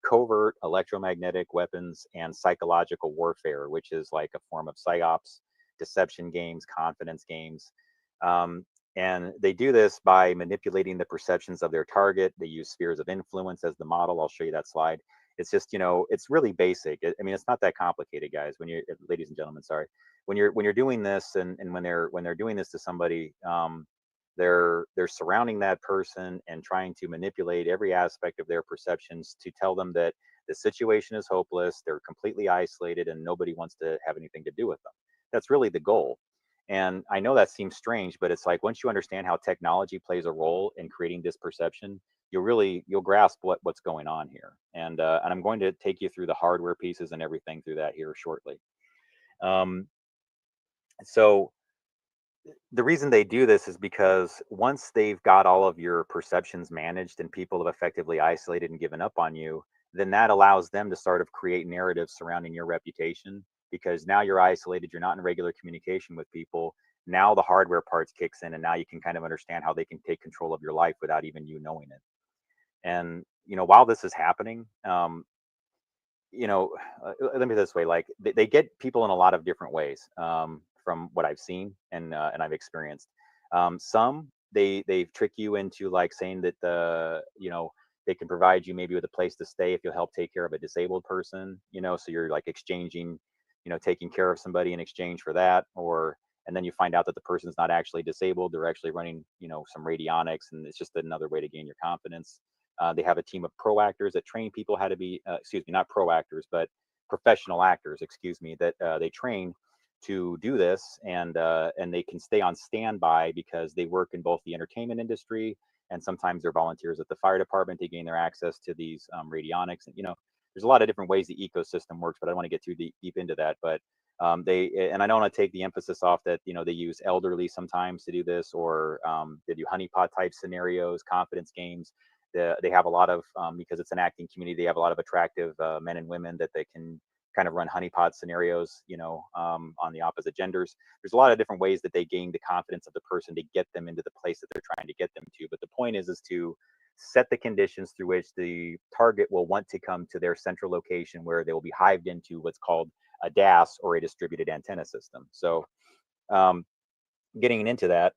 covert electromagnetic weapons and psychological warfare, which is like a form of psyops, deception games, confidence games. And they do this by manipulating the perceptions of their target. They use spheres of influence as the model. I'll show you that slide. It's just, it's really basic. I mean, it's not that complicated, guys. When you, ladies and gentlemen, sorry, when you're doing this, and when they're doing this to somebody, they're surrounding that person and trying to manipulate every aspect of their perceptions to tell them that the situation is hopeless, they're completely isolated, and nobody wants to have anything to do with them. That's really the goal. And I know that seems strange, but it's like once you understand how technology plays a role in creating this perception, you'll grasp what's going on here. And I'm going to take you through the hardware pieces and everything through that here shortly. So the reason they do this is because once they've got all of your perceptions managed and people have effectively isolated and given up on you, then that allows them to sort of create narratives surrounding your reputation, because now you're isolated, you're not in regular communication with people. Now the hardware parts kicks in, and now you can kind of understand how they can take control of your life without even you knowing it. And while this is happening, let me put it this way: like they get people in a lot of different ways, from what I've seen and I've experienced. Some they trick you into like saying that they can provide you maybe with a place to stay if you'll help take care of a disabled person. So you're like exchanging, taking care of somebody in exchange for that, and then you find out that the person's not actually disabled; they're actually running, some radionics, and it's just another way to gain your confidence. They have a team of pro actors that train people how to be, not pro actors, but professional actors, that they train to do this, and they can stay on standby because they work in both the entertainment industry, and sometimes they're volunteers at the fire department to gain their access to these radionics. And there's a lot of different ways the ecosystem works, but I don't want to get too deep into that. But and I don't want to take the emphasis off that they use elderly sometimes to do this, or they do honeypot type scenarios, confidence games. They have a lot of, because it's an acting community, they have a lot of attractive men and women that they can kind of run honeypot scenarios, on the opposite genders. There's a lot of different ways that they gain the confidence of the person to get them into the place that they're trying to get them to. But the point is to set the conditions through which the target will want to come to their central location, where they will be hived into what's called a DAS, or a distributed antenna system. So getting into that,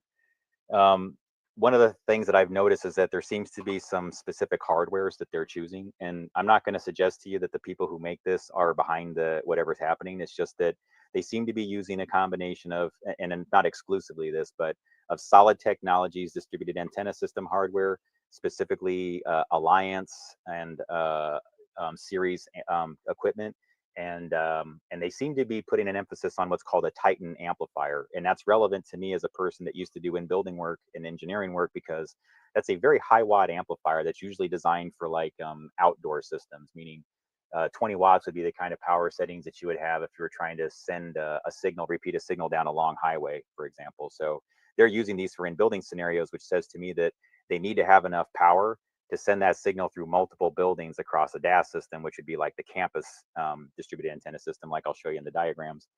one of the things that I've noticed is that there seems to be some specific hardwares that they're choosing. And I'm not going to suggest to you that the people who make this are behind whatever's happening. It's just that they seem to be using a combination of, and not exclusively this, but of Solid Technologies distributed antenna system hardware, specifically Alliance and series equipment. And they seem to be putting an emphasis on what's called a Titan amplifier. And that's relevant to me as a person that used to do in-building work and engineering work, because that's a very high watt amplifier that's usually designed for like outdoor systems, meaning 20 watts would be the kind of power settings that you would have if you were trying to send repeat a signal down a long highway, for example. So they're using these for in-building scenarios, which says to me that they need to have enough power to send that signal through multiple buildings across a DAS system, which would be like the campus distributed antenna system, like I'll show you in the diagrams.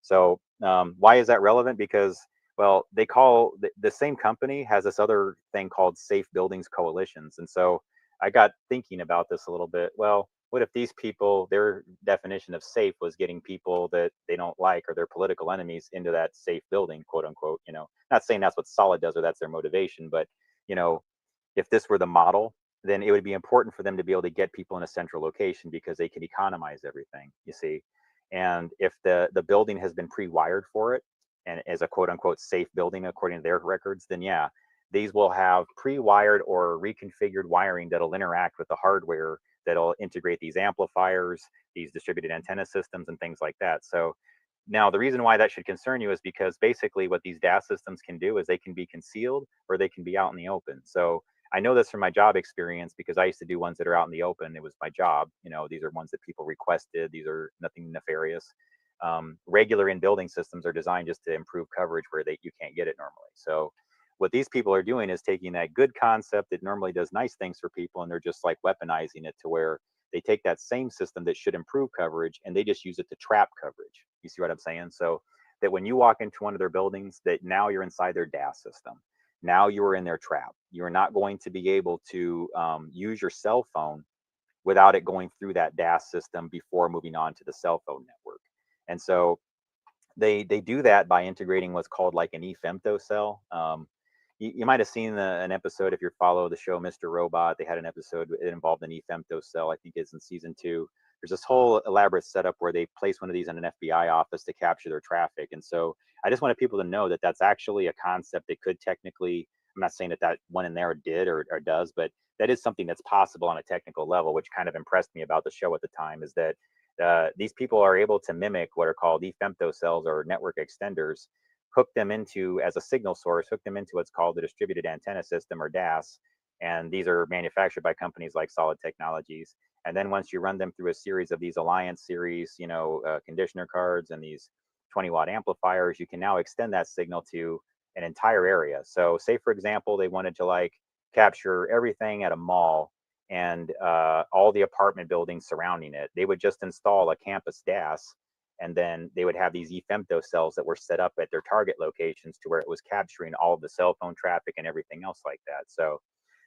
So why is that relevant? Because, well, they call the same company has this other thing called Safe Buildings Coalitions. And so I got thinking about this a little bit. Well, what if these people, their definition of safe was getting people that they don't like or their political enemies into that safe building, quote unquote, not saying that's what Solid does or that's their motivation, but, if this were the model, then it would be important for them to be able to get people in a central location, because they can economize everything, you see. And if the building has been pre-wired for it, and as a quote unquote safe building according to their records, then yeah, these will have pre-wired or reconfigured wiring that'll interact with the hardware that'll integrate these amplifiers, these distributed antenna systems, and things like that. So now the reason why that should concern you is because basically what these DAS systems can do is they can be concealed or they can be out in the open. So I know this from my job experience, because I used to do ones that are out in the open. It was my job. These are ones that people requested. These are nothing nefarious. Regular in-building systems are designed just to improve coverage where you can't get it normally. So what these people are doing is taking that good concept that normally does nice things for people, and they're just like weaponizing it to where they take that same system that should improve coverage and they just use it to trap coverage. You see what I'm saying? So that when you walk into one of their buildings, that now you're inside their DAS system. Now you are in their trap. You are not going to be able to use your cell phone without it going through that DAS system before moving on to the cell phone network. And so they do that by integrating what's called like an eFemto cell. you might have seen an episode if you follow the show Mr. Robot. They had an episode that involved an e-femto cell. I think it's in season 2. There's this whole elaborate setup where they place one of these in an FBI office to capture their traffic. And so I just wanted people to know that that's actually a concept that could technically, I'm not saying that that one in there did or does, but that is something that's possible on a technical level, which kind of impressed me about the show at the time, is that these people are able to mimic what are called e-femto cells or network extenders, hook them into, as a signal source, hook them into what's called the distributed antenna system or DAS. And these are manufactured by companies like Solid Technologies. And then once you run them through a series of these Alliance series, conditioner cards and these 20-watt amplifiers, you can now extend that signal to an entire area. So say, for example, they wanted to capture everything at a mall and all the apartment buildings surrounding it. They would just install a campus DAS, and then they would have these e-femto cells that were set up at their target locations to where it was capturing all of the cell phone traffic and everything else like that. So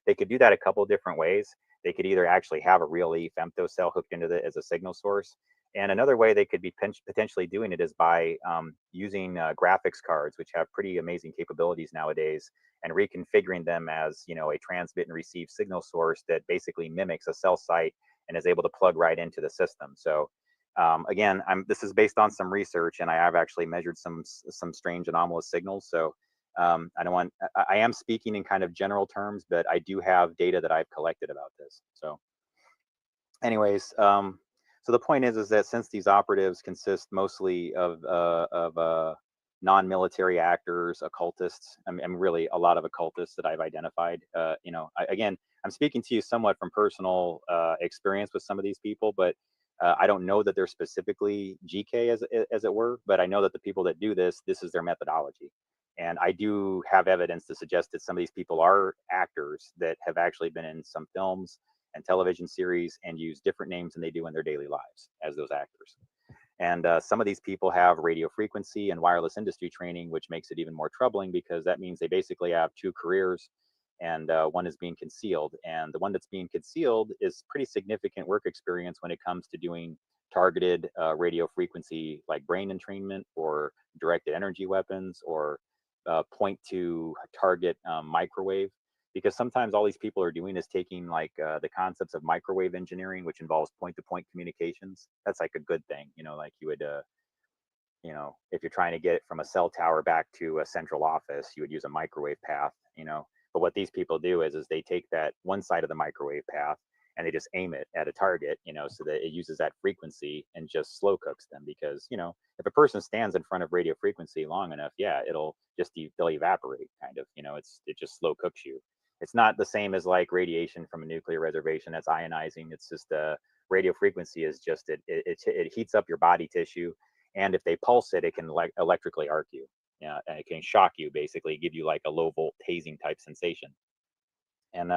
they could do that a couple different ways. They could either actually have a real e-femto cell hooked into it as a signal source. And another way they could be potentially doing it is by using graphics cards, which have pretty amazing capabilities nowadays, and reconfiguring them as a transmit and receive signal source that basically mimics a cell site and is able to plug right into the system. So again, this is based on some research, and I have actually measured some strange anomalous signals. So I am speaking in kind of general terms, but I do have data that I've collected about this. So anyways, so the point is that since these operatives consist mostly of non-military actors, occultists, I'm really a lot of occultists that I've identified. Again, I'm speaking to you somewhat from personal experience with some of these people, but I don't know that they're specifically GK as it were, but I know that the people that do this is their methodology. And I do have evidence to suggest that some of these people are actors that have actually been in some films and television series and use different names than they do in their daily lives as those actors. And some of these people have radio frequency and wireless industry training, which makes it even more troubling because that means they basically have 2 careers, and one is being concealed. And the one that's being concealed is pretty significant work experience when it comes to doing targeted radio frequency like brain entrainment or directed energy weapons or point to target microwave. Because sometimes all these people are doing is taking the concepts of microwave engineering, which involves point-to-point communications. That's like a good thing, like you would, if you're trying to get it from a cell tower back to a central office, you would use a microwave path, But what these people do is they take that one side of the microwave path and they just aim it at a target, so that it uses that frequency and just slow cooks them. Because, if a person stands in front of radio frequency long enough, yeah, they'll evaporate kind of, it just slow cooks you. It's not the same as like radiation from a nuclear reservation that's ionizing. It's just radio frequency is just, it heats up your body tissue. And if they pulse it, it can electrically arc you. Yeah, and it can shock you, basically give you like a low volt tasing type sensation. And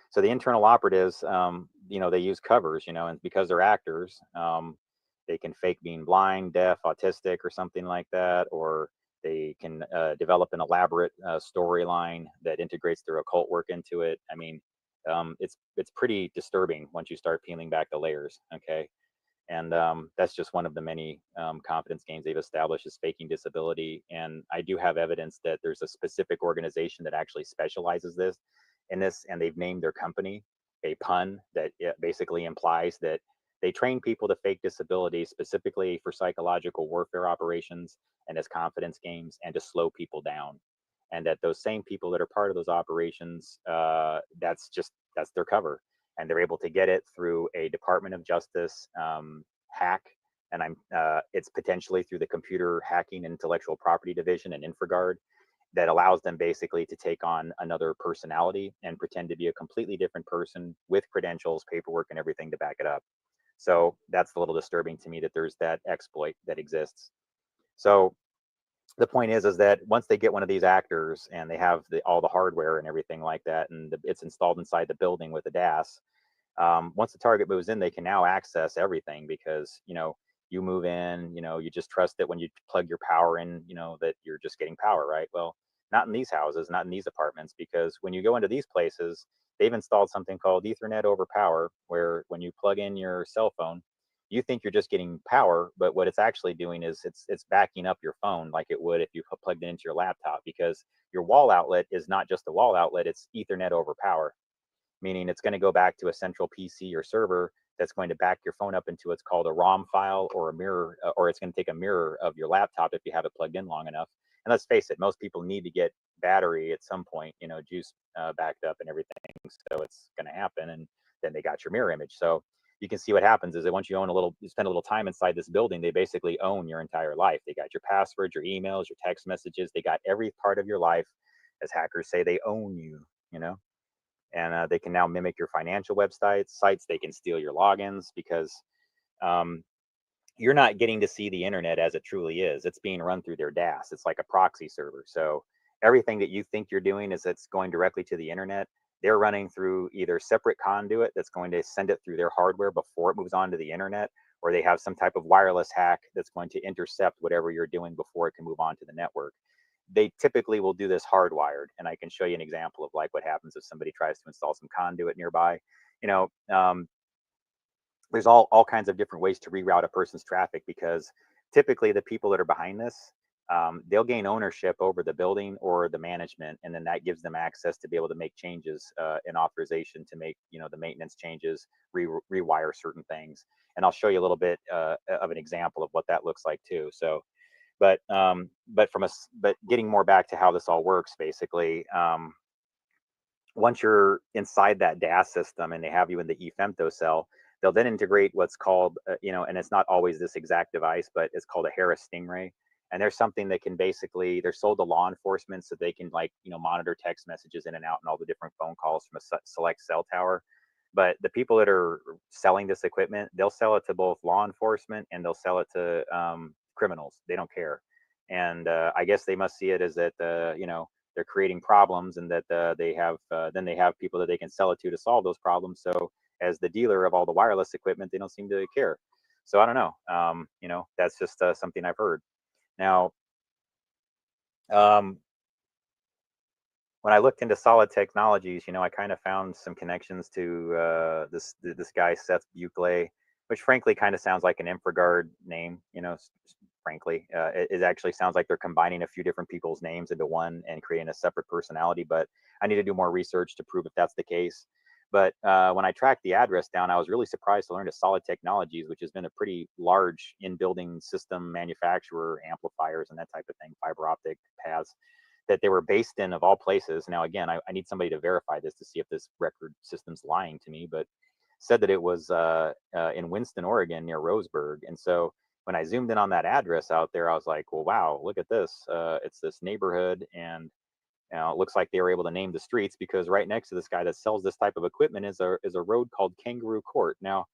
so the internal operatives, they use covers, and because they're actors, they can fake being blind, deaf, autistic, or something like that, or they can develop an elaborate storyline that integrates their occult work into it. I mean, it's pretty disturbing once you start peeling back the layers. Okay. And that's just one of the many confidence games they've established is faking disability. And I do have evidence that there's a specific organization that actually specializes in this, and they've named their company a pun that basically implies that they train people to fake disability specifically for psychological warfare operations and as confidence games and to slow people down. And that those same people that are part of those operations, that's their cover. And they're able to get it through a Department of Justice hack. And it's potentially through the Computer Hacking and Intellectual Property Division and InfraGard that allows them basically to take on another personality and pretend to be a completely different person with credentials, paperwork, and everything to back it up. So that's a little disturbing to me that there's that exploit that exists. So the point is that once they get one of these actors and they have all the hardware and everything like that, and it's installed inside the building with a DAS, once the target moves in, they can now access everything because, you move in, you just trust that when you plug your power in, that you're just getting power, right? Well, not in these houses, not in these apartments, because when you go into these places, they've installed something called Ethernet over Power, where when you plug in your cell phone, you think you're just getting power, but what it's actually doing is it's backing up your phone like it would if you plugged it into your laptop, because your wall outlet is not just a wall outlet, it's Ethernet over power, meaning it's going to go back to a central PC or server that's going to back your phone up into what's called a ROM file or a mirror, or it's going to take a mirror of your laptop if you have it plugged in long enough. And let's face it, most people need to get battery at some point, you know, juice backed up and everything. So it's going to happen. And then they got your mirror image. So you can see what happens is that once you spend a little time inside this building, they basically own your entire life. They got your passwords, your emails, your text messages. They got every part of your life. As hackers say, they own you, you know, and they can now mimic your financial sites. They can steal your logins because you're not getting to see the internet as it truly is. It's being run through their DAS. It's like a proxy server. So everything that you think you're doing is it's going directly to the internet. They're running through either separate conduit that's going to send it through their hardware before it moves on to the internet, or they have some type of wireless hack that's going to intercept whatever you're doing before it can move on to the network. They typically will do this hardwired, and I can show you an example of like what happens if somebody tries to install some conduit nearby. You know, there's all kinds of different ways to reroute a person's traffic, because typically the people that are behind this, they'll gain ownership over the building or the management, and then that gives them access to be able to make changes and authorization to make, you know, the maintenance changes, rewire certain things. And I'll show you a little bit of an example of what that looks like too. So, but getting more back to how this all works, basically, once you're inside that DAS system and they have you in the eFemto cell, they'll then integrate what's called, you know, and it's not always this exact device, but it's called a Harris Stingray. And there's something that can basically, they're sold to law enforcement so they can, like, you know, monitor text messages in and out and all the different phone calls from a select cell tower. But the people that are selling this equipment, they'll sell it to both law enforcement and they'll sell it to criminals. They don't care. And I guess they must see it as that, you know, they're creating problems, and that they have people that they can sell it to solve those problems. So as the dealer of all the wireless equipment, they don't seem to care. So I don't know. You know, that's just something I've heard. Now, when I looked into Solid Technologies, you know, I kind of found some connections to this guy, Seth Buckley, which frankly kind of sounds like an InfraGard name, you know, frankly. It actually sounds like they're combining a few different people's names into one and creating a separate personality, but I need to do more research to prove if that's the case. But when I tracked the address down, I was really surprised to learn that Solid Technologies, which has been a pretty large in-building system manufacturer, amplifiers and that type of thing, fiber optic paths, that they were based in, of all places. Now, again, I need somebody to verify this to see if this record system's lying to me, but said that it was in Winston, Oregon, near Roseburg. And so when I zoomed in on that address out there, I was like, well, wow, look at this. It's this neighborhood, and it looks like they were able to name the streets because right next to this guy that sells this type of equipment is a road called Kangaroo Court. Now,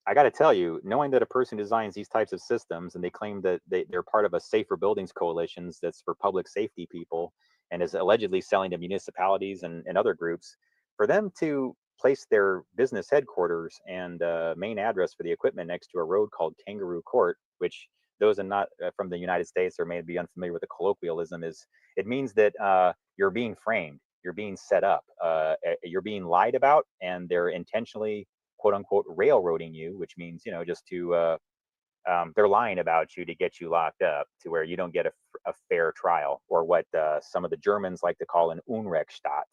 I got to tell you, knowing that a person designs these types of systems and they claim that they're part of a Safer Buildings Coalitions that's for public safety people and is allegedly selling to municipalities and other groups, for them to place their business headquarters and main address for the equipment next to a road called Kangaroo Court, which those are not from the United States or may be unfamiliar with the colloquialism, is it means that you're being framed, you're being set up, you're being lied about, and they're intentionally, quote unquote, railroading you, which means, you know, just to, they're lying about you to get you locked up to where you don't get a fair trial, or what some of the Germans like to call an Unrechtsstaat,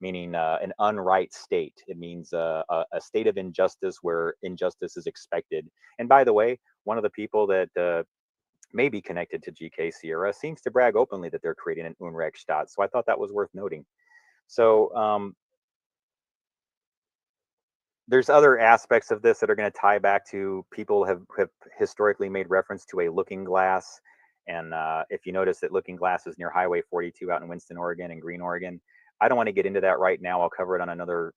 meaning an unright state. It means a state of injustice where injustice is expected. And by the way, one of the people that may be connected to GK Sierra seems to brag openly that they're creating an Unrechtsstaat. So I thought that was worth noting. So there's other aspects of this that are going to tie back to people have historically made reference to a looking glass. And if you notice that Looking Glass is near Highway 42 out in Winston, Oregon and Green, Oregon. I don't want to get into that right now. I'll cover it on another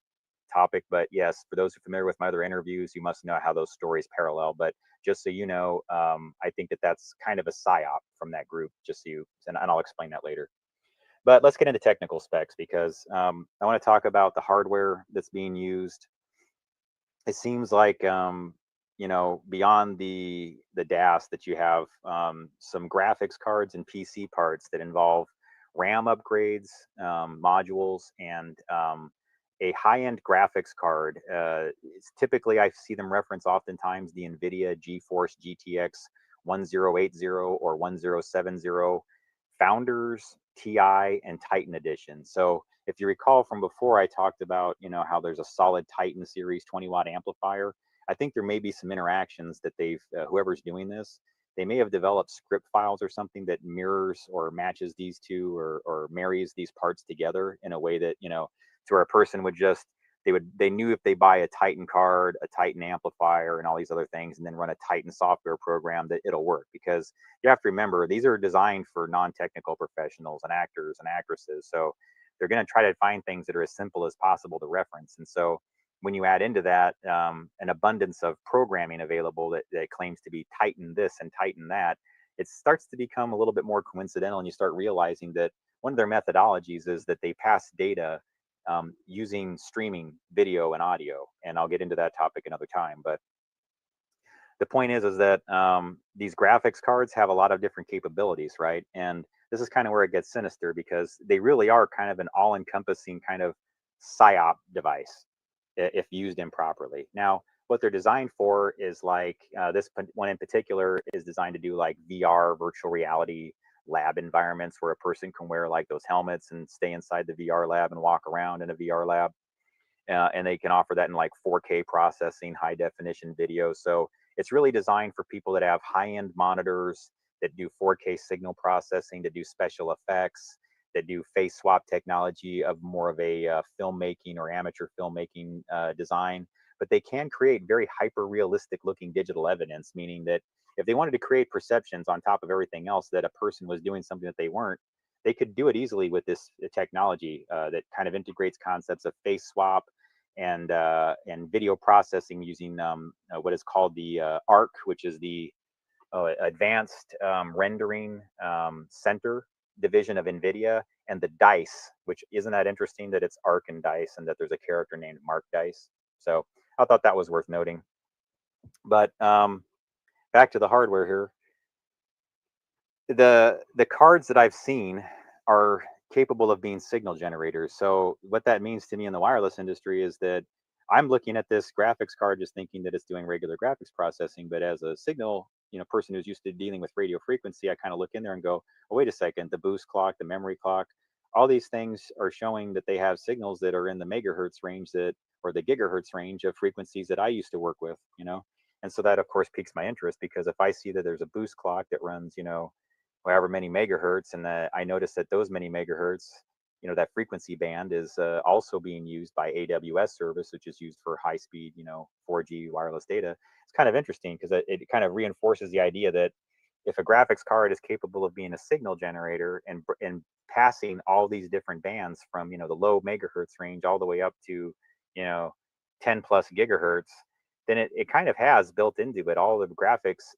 topic. But yes, for those who are familiar with my other interviews, you must know how those stories parallel. But just so you know, I think that that's kind of a psyop from that group, just so you, and I'll explain that later. But let's get into technical specs, because I want to talk about the hardware that's being used. It seems like, you know, beyond the DAS, that you have some graphics cards and PC parts that involve RAM upgrades, modules, and a high-end graphics card. Typically, I see them reference oftentimes the NVIDIA GeForce GTX 1080 or 1070 Founders, TI, and Titan edition. So if you recall from before, I talked about, how there's a solid Titan series 20-watt amplifier. I think there may be some interactions that whoever's doing this, they may have developed script files or something that mirrors or matches these two or marries these parts together in a way that, to where a person would just, they knew if they buy a Titan card, a Titan amplifier, and all these other things, and then run a Titan software program, that it'll work. Because you have to remember, these are designed for non-technical professionals and actors and actresses. So they're going to try to find things that are as simple as possible to reference. And so when you add into that an abundance of programming available that claims to be Titan this and Titan that, it starts to become a little bit more coincidental, and you start realizing that one of their methodologies is that they pass data using streaming video and audio. And I'll get into that topic another time. But the point is that these graphics cards have a lot of different capabilities, right? And this is kind of where it gets sinister, because they really are kind of an all-encompassing kind of PSYOP device if used improperly. Now, what they're designed for is like this one in particular is designed to do like VR, virtual reality lab environments, where a person can wear like those helmets and stay inside the VR lab and walk around in a VR lab. And they can offer that in like 4K processing, high definition video. So it's really designed for people that have high-end monitors that do 4K signal processing, that do special effects, that do face swap technology of more of a filmmaking or amateur filmmaking design. But they can create very hyper realistic looking digital evidence, meaning that if they wanted to create perceptions on top of everything else that a person was doing something that they weren't, they could do it easily with this technology that kind of integrates concepts of face swap and video processing using what is called the ARC, which is the Advanced Rendering Center division of NVIDIA, and the DICE, which isn't that interesting that it's ARC and DICE, and that there's a character named Mark Dice. So I thought that was worth noting. But back to the hardware here. The cards that I've seen are capable of being signal generators. So what that means to me in the wireless industry is that I'm looking at this graphics card just thinking that it's doing regular graphics processing, but as a signal, person who's used to dealing with radio frequency, I kind of look in there and go, oh, wait a second, the boost clock, the memory clock, all these things are showing that they have signals that are in the megahertz range or the gigahertz range of frequencies that I used to work with, And so that of course piques my interest, because if I see that there's a boost clock that runs, however many megahertz, and I notice that those many megahertz, that frequency band is also being used by AWS service, which is used for high speed, 4G wireless data. It's kind of interesting because it kind of reinforces the idea that if a graphics card is capable of being a signal generator and passing all these different bands from, the low megahertz range all the way up to, 10 plus gigahertz, then it kind of has built into it all the graphics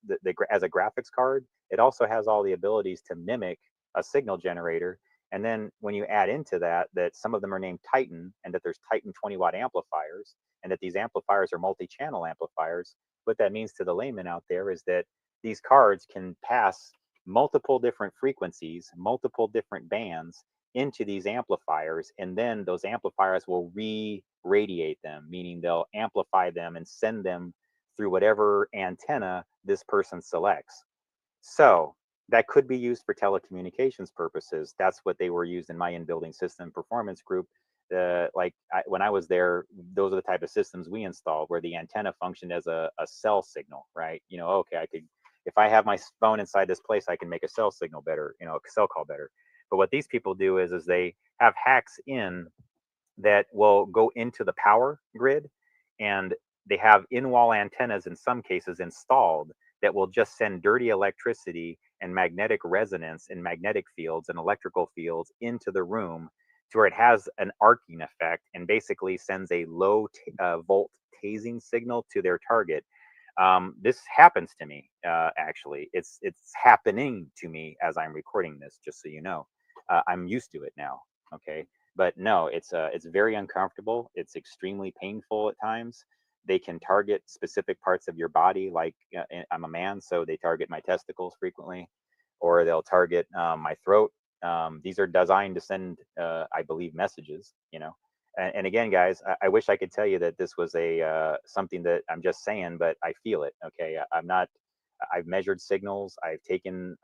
as a graphics card. It also has all the abilities to mimic a signal generator. And then when you add into that some of them are named Titan, and that there's Titan 20-watt amplifiers, and that these amplifiers are multi-channel amplifiers, what that means to the layman out there is that these cards can pass multiple different frequencies, multiple different bands into these amplifiers, and then those amplifiers will re-radiate them, meaning they'll amplify them and send them through whatever antenna this person selects. So that could be used for telecommunications purposes. That's what they were used in my in-building system performance group. When I was there, those are the type of systems we installed, where the antenna functioned as a cell signal, right? Okay, I could, if I have my phone inside this place, I can make a cell signal better, a cell call better. But what these people do is they have hacks in that will go into the power grid, and they have in-wall antennas in some cases installed that will just send dirty electricity and magnetic resonance and magnetic fields and electrical fields into the room, to where it has an arcing effect and basically sends a low volt tasing signal to their target. This happens to me, actually. It's happening to me as I'm recording this, just so you know. I'm used to it now, okay? But no, it's very uncomfortable. It's extremely painful at times. They can target specific parts of your body, like I'm a man, so they target my testicles frequently, or they'll target my throat. These are designed to send, I believe, messages, And again, guys, I wish I could tell you that this was a something that I'm just saying, but I feel it. Okay, I'm not. I've measured signals. I've taken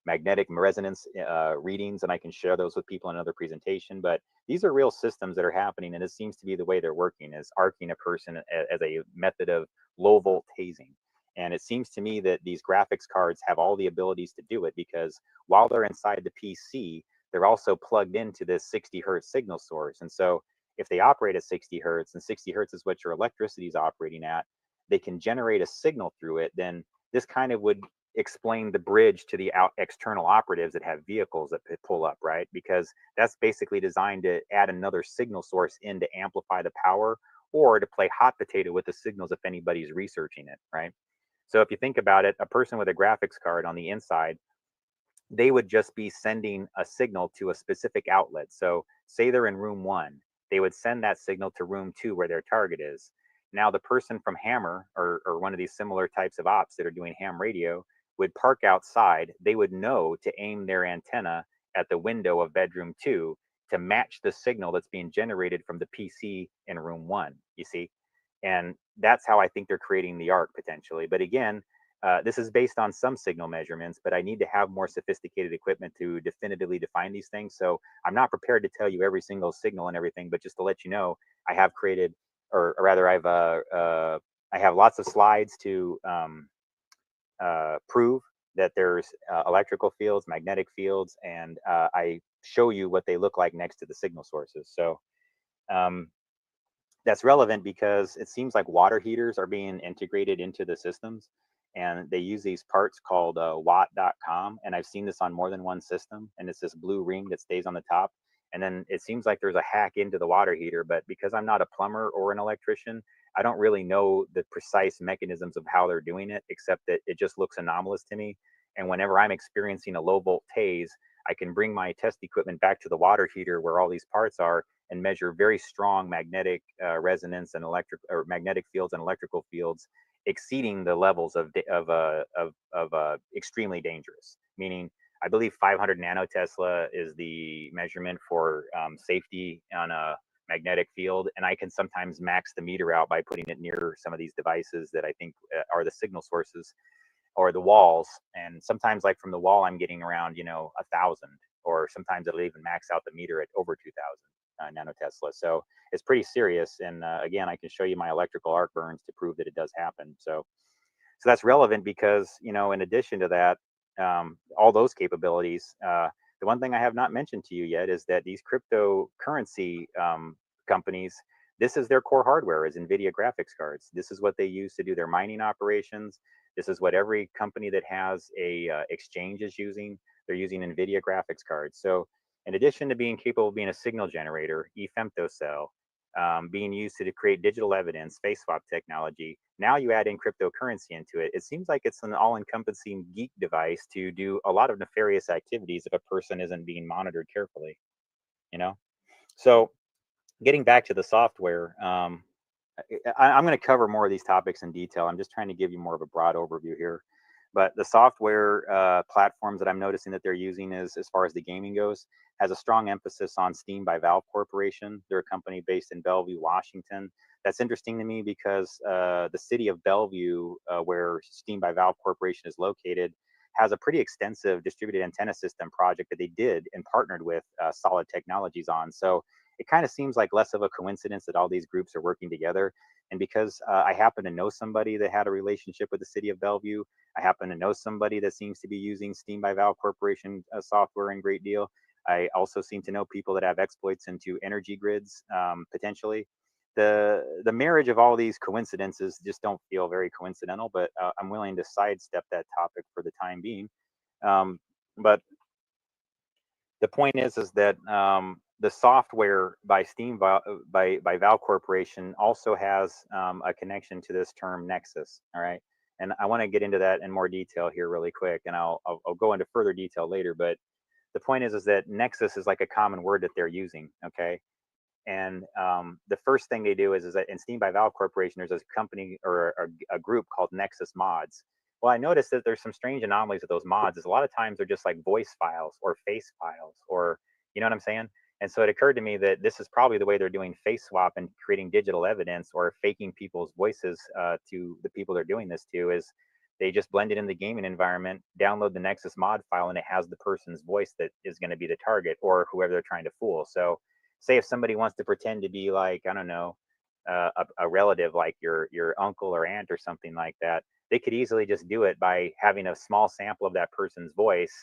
magnetic resonance readings, and I can share those with people in another presentation. But these are real systems that are happening, and it seems to be the way they're working is arcing a person as a method of low volt tasing. And it seems to me that these graphics cards have all the abilities to do it because while they're inside the PC, they're also plugged into this 60 hertz signal source. And so if they operate at 60 hertz, and 60 hertz is what your electricity is operating at, they can generate a signal through it, then this kind of would explain the bridge to the external operatives that have vehicles that pull up, right? Because that's basically designed to add another signal source in to amplify the power or to play hot potato with the signals if anybody's researching it, right? So if you think about it, a person with a graphics card on the inside, they would just be sending a signal to a specific outlet. So say they're in room 1, they would send that signal to room 2 where their target is. Now the person from Hammer or one of these similar types of ops that are doing ham radio would park outside. They would know to aim their antenna at the window of bedroom 2 to match the signal that's being generated from the PC in room 1, you see? And that's how I think they're creating the arc potentially. But again, this is based on some signal measurements, but I need to have more sophisticated equipment to definitively define these things. So I'm not prepared to tell you every single signal and everything, but just to let you know, I have created, or rather I have lots of slides to prove that there's electrical fields, magnetic fields, and I show you what they look like next to the signal sources. So that's relevant because it seems like water heaters are being integrated into the systems, and they use these parts called watt.com, and I've seen this on more than one system, and it's this blue ring that stays on the top, and then it seems like there's a hack into the water heater, but because I'm not a plumber or an electrician, I don't really know the precise mechanisms of how they're doing it, except that it just looks anomalous to me. And whenever I'm experiencing a low volt tase, I can bring my test equipment back to the water heater where all these parts are and measure very strong magnetic resonance and magnetic fields and electrical fields exceeding the levels of extremely dangerous. Meaning, I believe 500 nanotesla is the measurement for safety on a magnetic field, and I can sometimes max the meter out by putting it near some of these devices that I think are the signal sources or the walls. And sometimes, like from the wall, I'm getting around 1,000, or sometimes it'll even max out the meter at over 2,000 nanotesla. So it's pretty serious. And again, I can show you my electrical arc burns to prove that it does happen. So that's relevant because in addition to that, all those capabilities. The one thing I have not mentioned to you yet is that these cryptocurrency companies, this is their core hardware, is NVIDIA graphics cards. This is what they use to do their mining operations. This is what every company that has a exchange is using. They're using NVIDIA graphics cards. So in addition to being capable of being a signal generator, eFemtocell, being used to create digital evidence, face swap technology. Now you add in cryptocurrency into it. It seems like it's an all-encompassing geek device to do a lot of nefarious activities if a person isn't being monitored carefully, So getting back to the software, I'm going to cover more of these topics in detail. I'm just trying to give you more of a broad overview here. But the software platforms that I'm noticing that they're using is, as far as the gaming goes, has a strong emphasis on Steam by Valve Corporation. They're a company based in Bellevue, Washington. That's interesting to me because the city of Bellevue, where Steam by Valve Corporation is located, has a pretty extensive distributed antenna system project that they did and partnered with Solid Technologies on. So it kind of seems like less of a coincidence that all these groups are working together. And because I happen to know somebody that had a relationship with the city of Bellevue, I happen to know somebody that seems to be using Steam by Valve Corporation software in great deal. I also seem to know people that have exploits into energy grids, potentially. The marriage of all these coincidences just don't feel very coincidental, but I'm willing to sidestep that topic for the time being. But the point is that the software by Steam by Valve Corporation also has a connection to this term Nexus. All right, and I want to get into that in more detail here really quick, and I'll go into further detail later. But the point is that Nexus is like a common word that they're using. Okay, and the first thing they do is that in Steam by Valve Corporation, there's a company or a group called Nexus Mods. Well, I noticed that there's some strange anomalies with those mods. Is a lot of times they're just like voice files or face files, or you know what I'm saying? And so it occurred to me that this is probably the way they're doing face swap and creating digital evidence or faking people's voices to the people they're doing this to, is they just blend it in the gaming environment, download the Nexus mod file, and it has the person's voice that is going to be the target or whoever they're trying to fool. So say if somebody wants to pretend to be like, I don't know, a relative like your uncle or aunt or something like that, they could easily just do it by having a small sample of that person's voice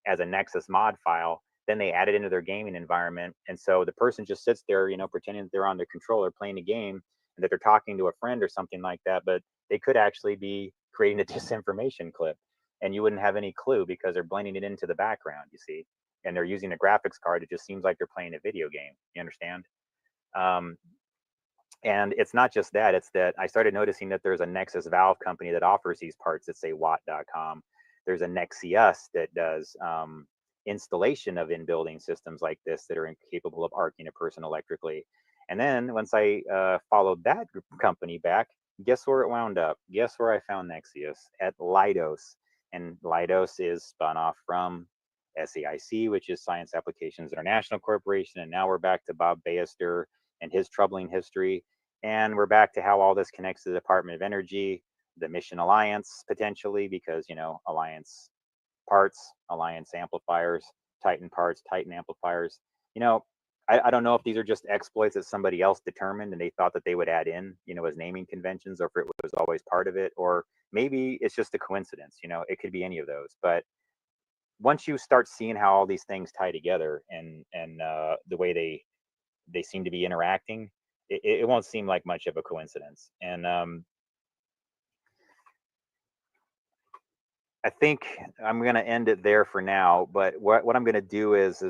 as a Nexus mod file. Then they add it into their gaming environment. And so the person just sits there, pretending that they're on their controller playing a game and that they're talking to a friend or something like that. But they could actually be creating a disinformation clip, and you wouldn't have any clue because they're blending it into the background, you see. And they're using a graphics card. It just seems like they're playing a video game. You understand? And it's not just that, it's that I started noticing that there's a Nexus Valve company that offers these parts that say watt.com. There's a Nexius that does installation of in-building systems like this that are incapable of arcing a person electrically. And then once I followed that company back, guess where it wound up? Guess where I found Nexius? At Leidos. And Leidos is spun off from SAIC, which is Science Applications International Corporation. And now we're back to Bob Baester and his troubling history. And we're back to how all this connects to the Department of Energy, the Mission Alliance, potentially, because, Alliance parts, Alliance amplifiers, Titan parts, Titan amplifiers. I don't know if these are just exploits that somebody else determined and they thought that they would add in, as naming conventions, or if it was always part of it, or maybe it's just a coincidence. It could be any of those. But once you start seeing how all these things tie together and the way they seem to be interacting, it won't seem like much of a coincidence. And I think I'm going to end it there for now. But what I'm going to do is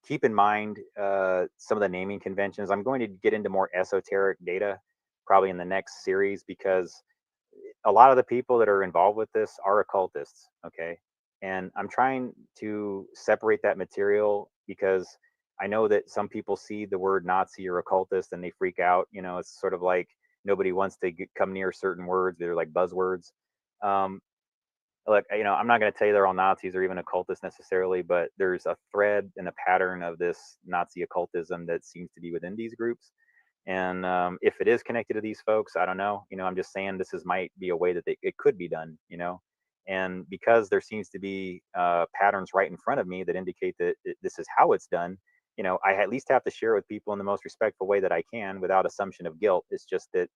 keep in mind some of the naming conventions. I'm going to get into more esoteric data probably in the next series, because a lot of the people that are involved with this are occultists. Okay. And I'm trying to separate that material, because I know that some people see the word Nazi or occultist and they freak out. It's sort of like nobody wants to come near certain words. They're like buzzwords. Look, I'm not going to tell you they're all Nazis or even occultists necessarily, but there's a thread and a pattern of this Nazi occultism that seems to be within these groups. And if it is connected to these folks, I don't know. I'm just saying might be a way that it could be done, And because there seems to be patterns right in front of me that indicate that this is how it's done, I at least have to share with people in the most respectful way that I can without assumption of guilt. It's just that,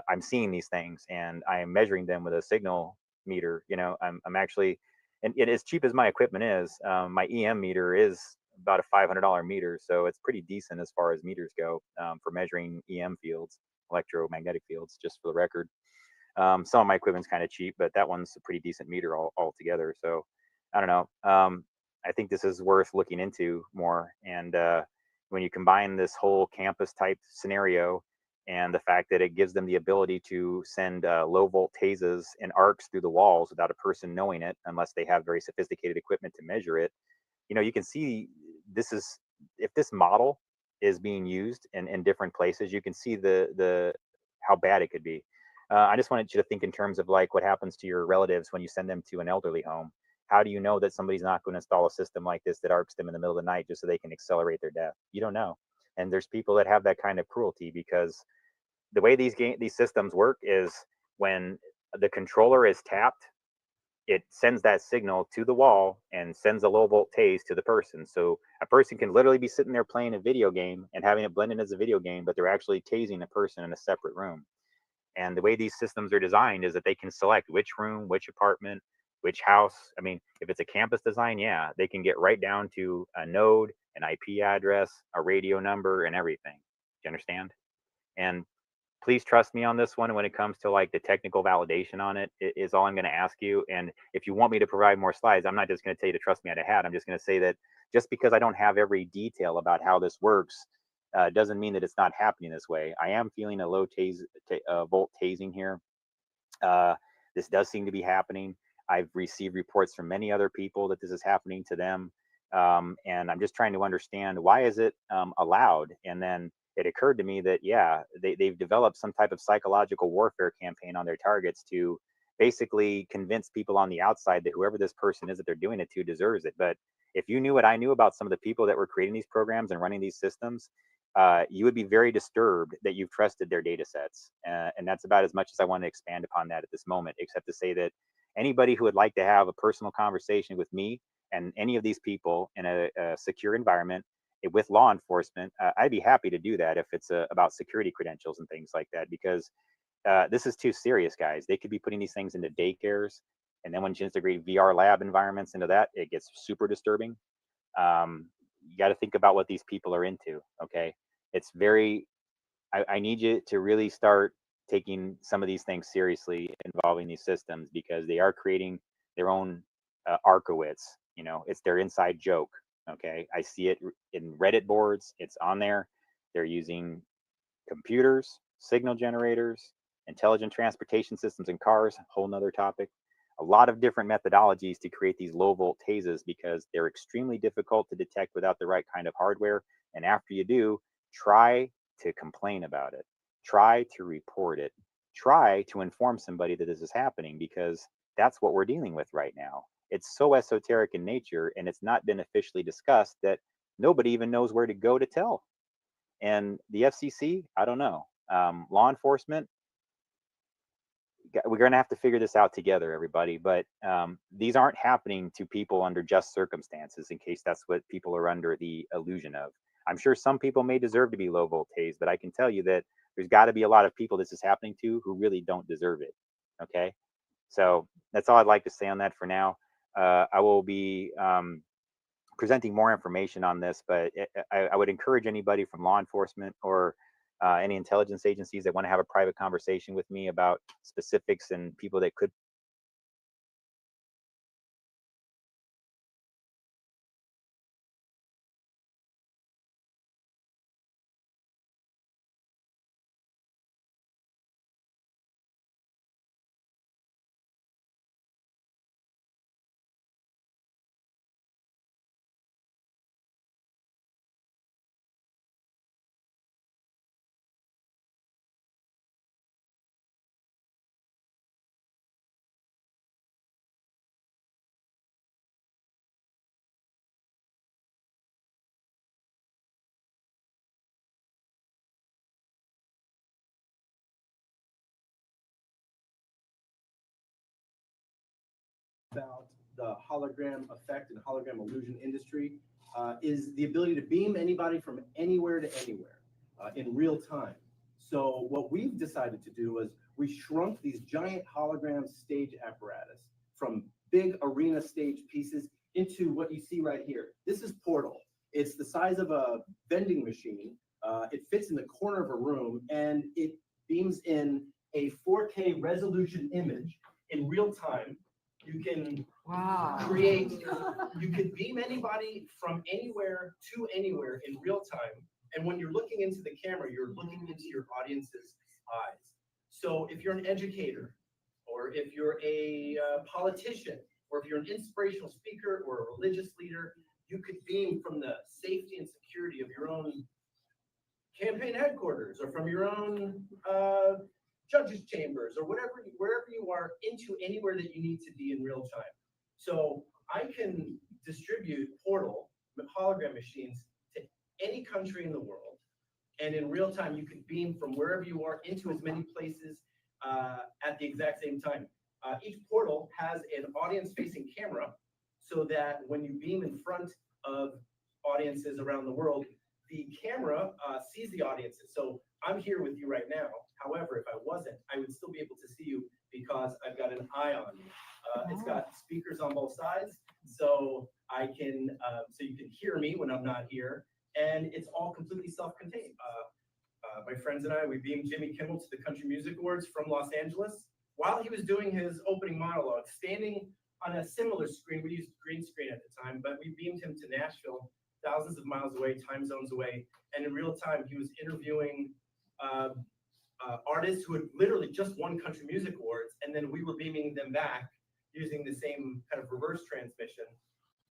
I'm seeing these things and I am measuring them with a signal meter. I'm actually, and as cheap as my equipment is, my EM meter is about a $500 meter. So it's pretty decent as far as meters go for measuring EM fields, electromagnetic fields, just for the record. Some of my equipment's kind of cheap, but that one's a pretty decent meter altogether. So I don't know. I think this is worth looking into more. And when you combine this whole campus type scenario and the fact that it gives them the ability to send low volt tasers and arcs through the walls without a person knowing it, unless they have very sophisticated equipment to measure it, you can see if this model is being used in different places, you can see the how bad it could be. I just wanted you to think in terms of like what happens to your relatives when you send them to an elderly home. How do you know that somebody's not going to install a system like this that arcs them in the middle of the night just so they can accelerate their death? You don't know. And there's people that have that kind of cruelty, because the way these systems work is when the controller is tapped, it sends that signal to the wall and sends a low volt tase to the person. So a person can literally be sitting there playing a video game and having it blend in as a video game, but they're actually tasing a person in a separate room. And the way these systems are designed is that they can select which room, which apartment, which house. I mean, if it's a campus design, yeah, they can get right down to a node, an IP address, a radio number, and everything. Do you understand? And please trust me on this one when it comes to like the technical validation on it, is all I'm going to ask you. And if you want me to provide more slides, I'm not just going to tell you to trust me at a hat. I'm just going to say that just because I don't have every detail about how this works doesn't mean that it's not happening this way. I am feeling a low volt tasing here. This does seem to be happening. I've received reports from many other people that this is happening to them. And I'm just trying to understand, why is it allowed? And then it occurred to me that, yeah, they've developed some type of psychological warfare campaign on their targets to basically convince people on the outside that whoever this person is that they're doing it to deserves it. But If you knew what I knew about some of the people that were creating these programs and running these systems, you would be very disturbed that you've trusted their data sets. And that's about as much as I want to expand upon that at this moment, except to say that anybody who would like to have a personal conversation with me and any of these people in a secure environment with law enforcement, I'd be happy to do that if it's about security credentials and things like that, because this is too serious, guys. They could be putting these things into daycares, and then when you integrate VR lab environments into that, it gets super disturbing. You got to think about what these people are into, okay? It's very, I need you to really start taking some of these things seriously involving these systems, because they are creating their own Arkowitz, you know, it's their inside joke, okay? I see it in Reddit boards, it's on there. They're using computers, signal generators, intelligent transportation systems in cars, a whole nother topic. A lot of different methodologies to create these low volt tasers, because they're extremely difficult to detect without the right kind of hardware. And after you do, try to complain about it. Try to report it. Try to inform somebody that this is happening, because that's what we're dealing with right now. It's so esoteric in nature, and it's not been officially discussed that nobody even knows where to go to tell. And the FCC, I don't know. Law enforcement, we're going to have to figure this out together, everybody. But these aren't happening to people under just circumstances, in case that's what people are under the illusion of. I'm sure some people may deserve to be low voltage, but I can tell you that there's got to be a lot of people this is happening to who really don't deserve it. Okay, so that's all I'd like to say on that for now. I will be presenting more information on this, but I would encourage anybody from law enforcement or any intelligence agencies that want to have a private conversation with me about specifics and people that could about the hologram effect and hologram illusion industry is the ability to beam anybody from anywhere to anywhere in real time. So what we've decided to do is we shrunk these giant hologram stage apparatus from big arena stage pieces into what you see right here. This is Portal. It's the size of a vending machine. It fits in the corner of a room, and it beams in a 4K resolution image in real time. You can create, you can beam anybody from anywhere to anywhere in real time. And when you're looking into the camera, you're looking into your audience's eyes. So if you're an educator, or if you're a politician, or if you're an inspirational speaker or a religious leader, you could beam from the safety and security of your own campaign headquarters, or from your own judges' chambers, or wherever you are, into anywhere that you need to be in real time. So I can distribute Portal hologram machines to any country in the world, and in real time you can beam from wherever you are into as many places at the exact same time. Each Portal has an audience-facing camera, so that when you beam in front of audiences around the world, the camera sees the audiences. So I'm here with you right now. However, if I wasn't, I would still be able to see you because I've got an eye on you. It's got speakers on both sides, so I can, so you can hear me when I'm not here, and it's all completely self-contained. My friends and I, we beamed Jimmy Kimmel to the Country Music Awards from Los Angeles while he was doing his opening monologue, standing on a similar screen. We used green screen at the time, but we beamed him to Nashville, thousands of miles away, time zones away, and in real time he was interviewing artists who had literally just won Country Music Awards, and then we were beaming them back using the same kind of reverse transmission,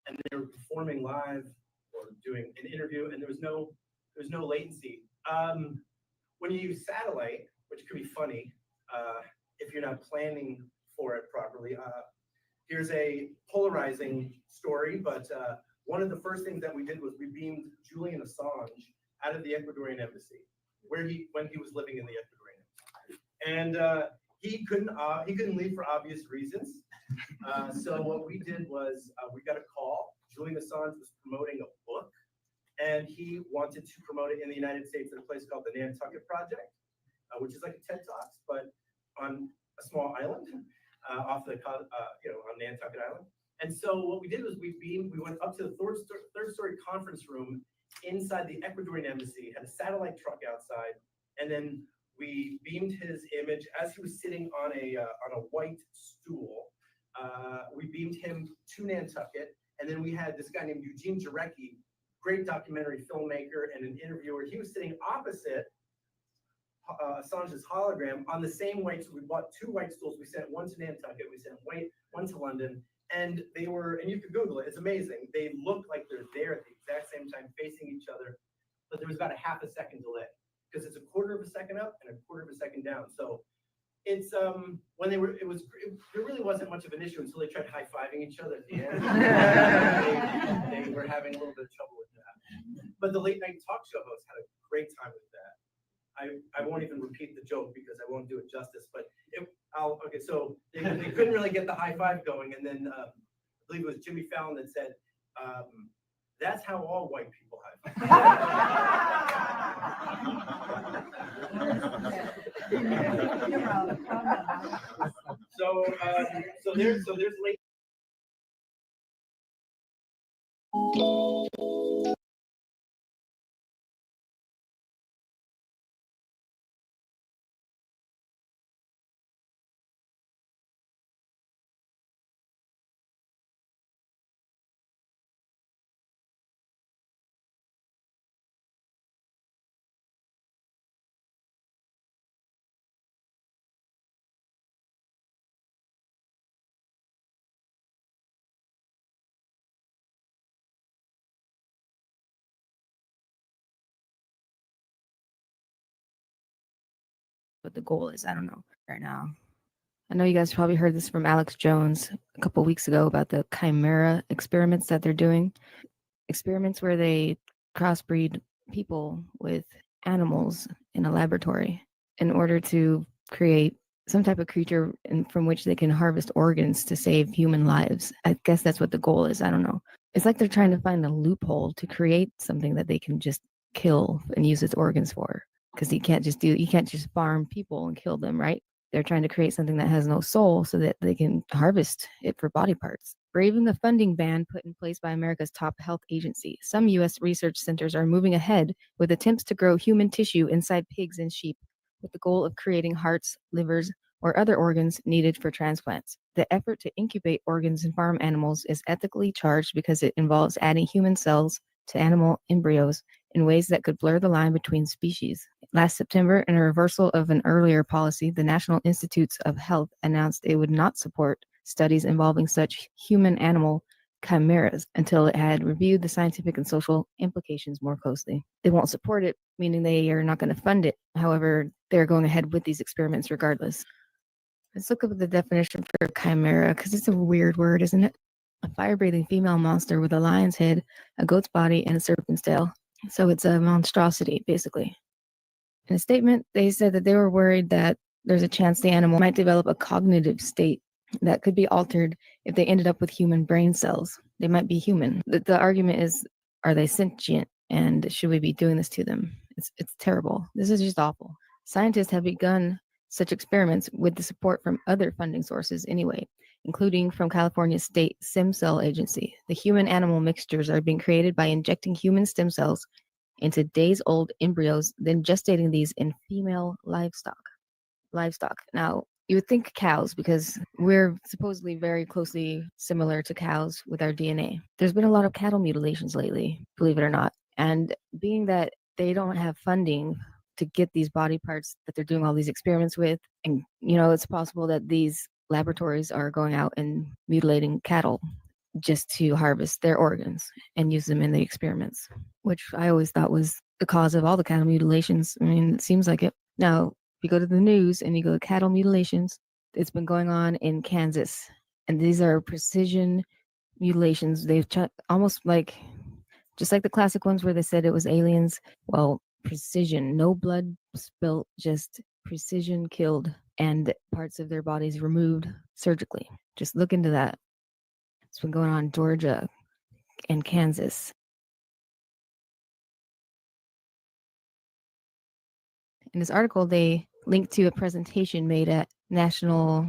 and they were performing live or doing an interview, and there was no latency. When you use satellite, which could be funny if you're not planning for it properly, here's a polarizing story, but one of the first things that we did was we beamed Julian Assange out of the Ecuadorian embassy, when he was living in the Ecuadorian embassy. And he couldn't leave for obvious reasons. So what we did was we got a call. Julian Assange was promoting a book, and he wanted to promote it in the United States at a place called the Nantucket Project, which is like a TED Talks, but on a small island off the on Nantucket Island. And so what we did was we went up to the third story conference room inside the Ecuadorian embassy, had a satellite truck outside, and then we beamed his image as he was sitting on a white stool. We beamed him to Nantucket, and then we had this guy named Eugene Jarecki, great documentary filmmaker and an interviewer. He was sitting opposite Assange's hologram on the same white stool. We bought 2 white stools. We sent one to Nantucket. We sent one to London. And they were, and you can Google it, it's amazing. They look like they're there at the exact same time facing each other, but there was about a half a second delay because it's a quarter of a second up and a quarter of a second down. So it's, when there really wasn't much of an issue until they tried high-fiving each other at the end. they were having a little bit of trouble with that. But the late night talk show host had a great time with that. I won't even repeat the joke because I won't do it justice, but okay, so they couldn't really get the high five going, and then I believe it was Jimmy Fallon that said, that's how all white people high five. So there's late. What the goal is. I don't know right now. I know you guys probably heard this from Alex Jones a couple weeks ago about the chimera experiments that they're doing. Experiments where they crossbreed people with animals in a laboratory in order to create some type of creature from which they can harvest organs to save human lives. I guess that's what the goal is. I don't know. It's like they're trying to find a loophole to create something that they can just kill and use its organs for. Because you can't just farm people and kill them, right? They're trying to create something that has no soul so that they can harvest it for body parts. Braving the funding ban put in place by America's top health agency, some U.S. research centers are moving ahead with attempts to grow human tissue inside pigs and sheep with the goal of creating hearts, livers, or other organs needed for transplants. The effort to incubate organs in farm animals is ethically charged because it involves adding human cells to animal embryos in ways that could blur the line between species. Last September, in a reversal of an earlier policy, the National Institutes of Health announced it would not support studies involving such human-animal chimeras until it had reviewed the scientific and social implications more closely. They won't support it, meaning they are not going to fund it. However, they're going ahead with these experiments regardless. Let's look up the definition for chimera, because it's a weird word, isn't it? A fire-breathing female monster with a lion's head, a goat's body, and a serpent's tail. So it's a monstrosity, basically. In a statement, they said that they were worried that there's a chance the animal might develop a cognitive state that could be altered if they ended up with human brain cells. They might be human. The argument is, are they sentient, and should we be doing this to them? It's terrible. This is just awful. Scientists have begun such experiments with the support from other funding sources anyway, including from California's state stem cell agency. The human-animal mixtures are being created by injecting human stem cells into days-old embryos, then gestating these in female livestock. Now, you would think cows, because we're supposedly very closely similar to cows with our DNA. There's been a lot of cattle mutilations lately, believe it or not. And being that they don't have funding to get these body parts that they're doing all these experiments with, and it's possible that these laboratories are going out and mutilating cattle just to harvest their organs and use them in the experiments, which I always thought was the cause of all the cattle mutilations. I mean, it seems like it. Now, if you go to the news and you go to cattle mutilations, it's been going on in Kansas, and these are precision mutilations. They've almost like, just like the classic ones where they said it was aliens. Well, precision, no blood spilt, just precision killed, and parts of their bodies removed surgically. Just look into that. It's been going on in Georgia and Kansas. In this article, they linked to a presentation made at National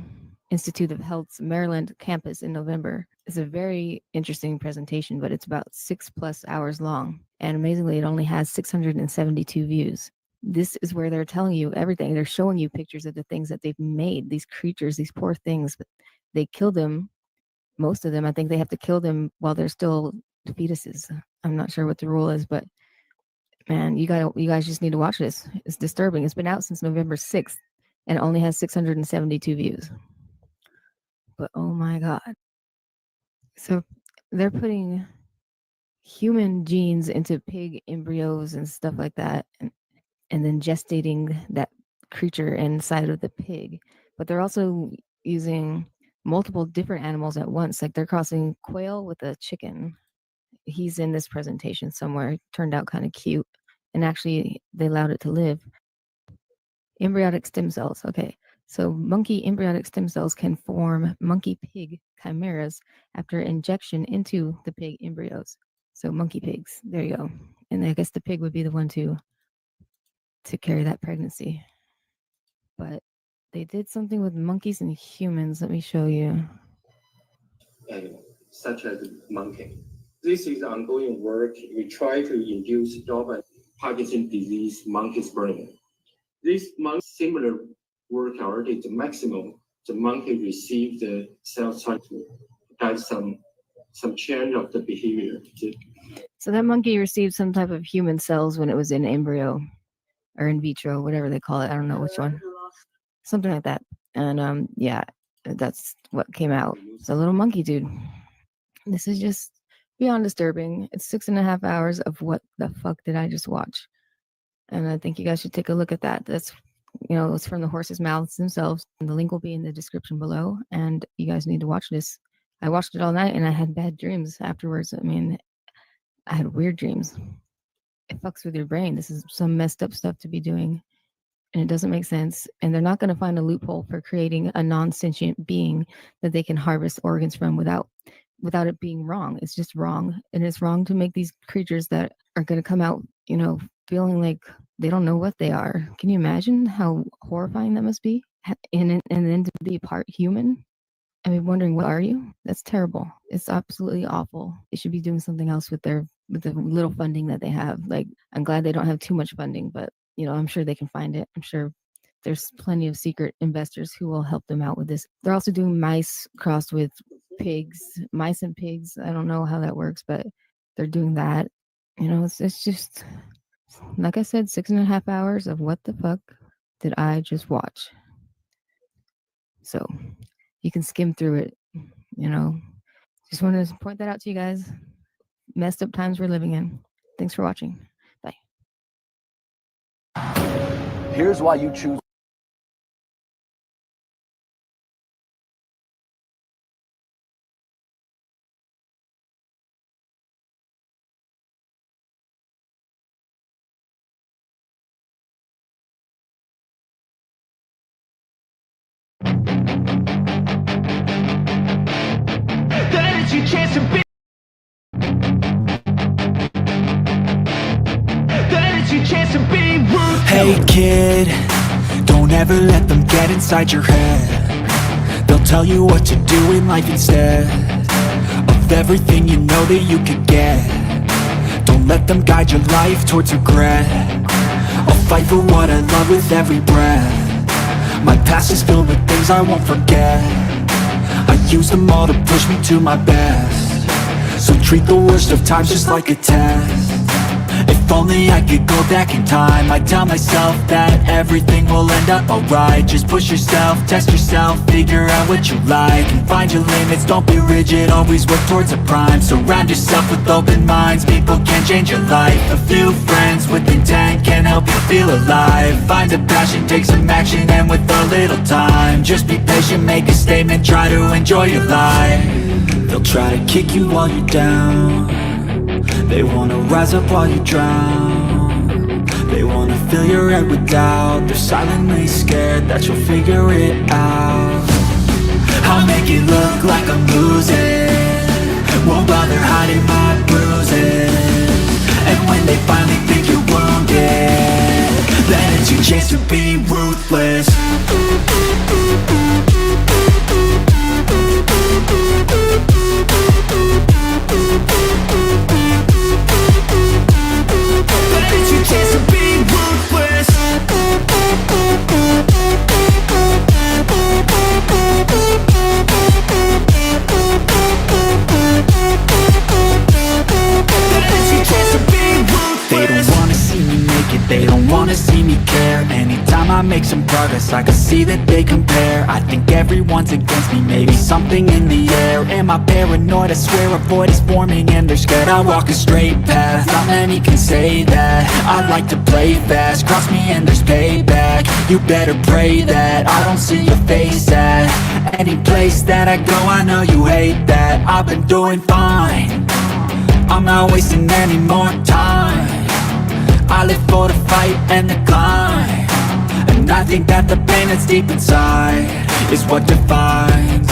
Institute of Health's Maryland campus in November. It's a very interesting presentation, but it's about 6+ hours long. And amazingly, it only has 672 views. This is where they're telling you everything. They're showing you pictures of the things that they've made, these creatures, these poor things, but they kill them. Most of them, I think they have to kill them while they're still fetuses. I'm not sure what the rule is, but man, you guys just need to watch this. It's disturbing. It's been out since November 6th and it only has 672 views. But oh my God. So they're putting human genes into pig embryos and stuff like that, and then gestating that creature inside of the pig. But they're also using multiple different animals at once. Like they're crossing quail with a chicken. He's in this presentation somewhere. It turned out kind of cute. And actually, they allowed it to live. Embryonic stem cells. Okay. So monkey embryonic stem cells can form monkey pig chimeras after injection into the pig embryos. So monkey pigs. There you go. And I guess the pig would be the one to carry that pregnancy. But they did something with monkeys and humans. Let me show you. Such as monkey. This is ongoing work. We try to induce Robert Parkinson disease monkey's brain. This monkey similar work already the maximum. The monkey received the cell cycle. That's some change of the behavior. So that monkey received some type of human cells when it was in embryo or in vitro, whatever they call it. I don't know which one. Something like that. And yeah, that's what came out. It's a little monkey dude. This is just beyond disturbing. It's 6.5 hours of what the fuck did I just watch? And I think you guys should take a look at that. That's, it's from the horses' mouths themselves. And the link will be in the description below. And you guys need to watch this. I watched it all night and I had bad dreams afterwards. I mean, I had weird dreams. It fucks with your brain. This is some messed up stuff to be doing. And it doesn't make sense. And they're not going to find a loophole for creating a non-sentient being that they can harvest organs from without it being wrong. It's just wrong. And it's wrong to make these creatures that are going to come out, feeling like they don't know what they are. Can you imagine how horrifying that must be? And then to be part human? I mean, wondering, what are you? That's terrible. It's absolutely awful. They should be doing something else with the little funding that they have. Like, I'm glad they don't have too much funding, but I'm sure they can find it. I'm sure there's plenty of secret investors who will help them out with this. They're also doing mice crossed with pigs, mice and pigs. I don't know how that works, but they're doing that. It's just, like I said, 6.5 hours of what the fuck did I just watch? So you can skim through it, Just wanted to point that out to you guys. Messed up times we're living in. Thanks for watching. Bye. Here's why you choose. That is your chance to be. That is your chance to be ruthless. Hey kid, don't ever let them get inside your head. They'll tell you what to do in life instead of everything you know that you could get. Don't let them guide your life towards regret. I'll fight for what I love with every breath. My past is filled with things I won't forget. I use them all to push me to my best. So treat the worst of times just like a test. If only I could go back in time, I'd tell myself that everything will end up alright. Just push yourself, test yourself, figure out what you like, and find your limits, don't be rigid, always work towards a prime. Surround yourself with open minds, people can change your life. A few friends with intent can help you feel alive. Find a passion, take some action, and with a little time, just be patient, make a statement, try to enjoy your life. They'll try to kick you while you're down. They wanna rise up while you drown. They wanna fill your head with doubt. They're silently scared that you'll figure it out. I'll make it look like I'm losing, won't bother hiding my bruises. And when they finally think you're wounded, then it's your chance to be ruthless. Then it's your chance to be ruthless. They don't wanna see me make it, they don't wanna see me care. Anytime I make some progress, I can see that they compare. I think everyone's against me, maybe something in the air. Am I paranoid? I swear a void is forming and they're scared. I walk a straight path, not many can say that. I like to play fast, cross me and there's payback. You better pray that I don't see your face at any place that I go. I know you hate that. I've been doing fine, I'm not wasting any more time. I live for the fight and the climb, and I think that the pain that's deep inside is what defines.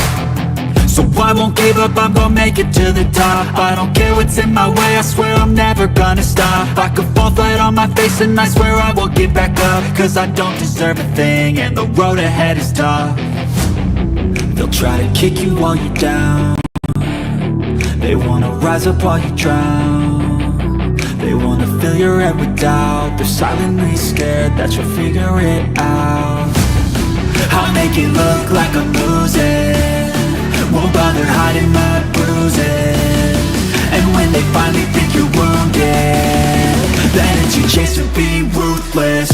So I won't give up, I'm gonna make it to the top. I don't care what's in my way, I swear I'm never gonna stop. I could fall flat on my face and I swear I won't get back up, cause I don't deserve a thing and the road ahead is tough. They'll try to kick you while you're down. They wanna rise up while you drown. They wanna fill your head with doubt. They're silently scared that you'll figure it out. I'll make it look like I'm losing, won't bother hiding my bruises. And when they finally think you're wounded, then it's your chance to be ruthless.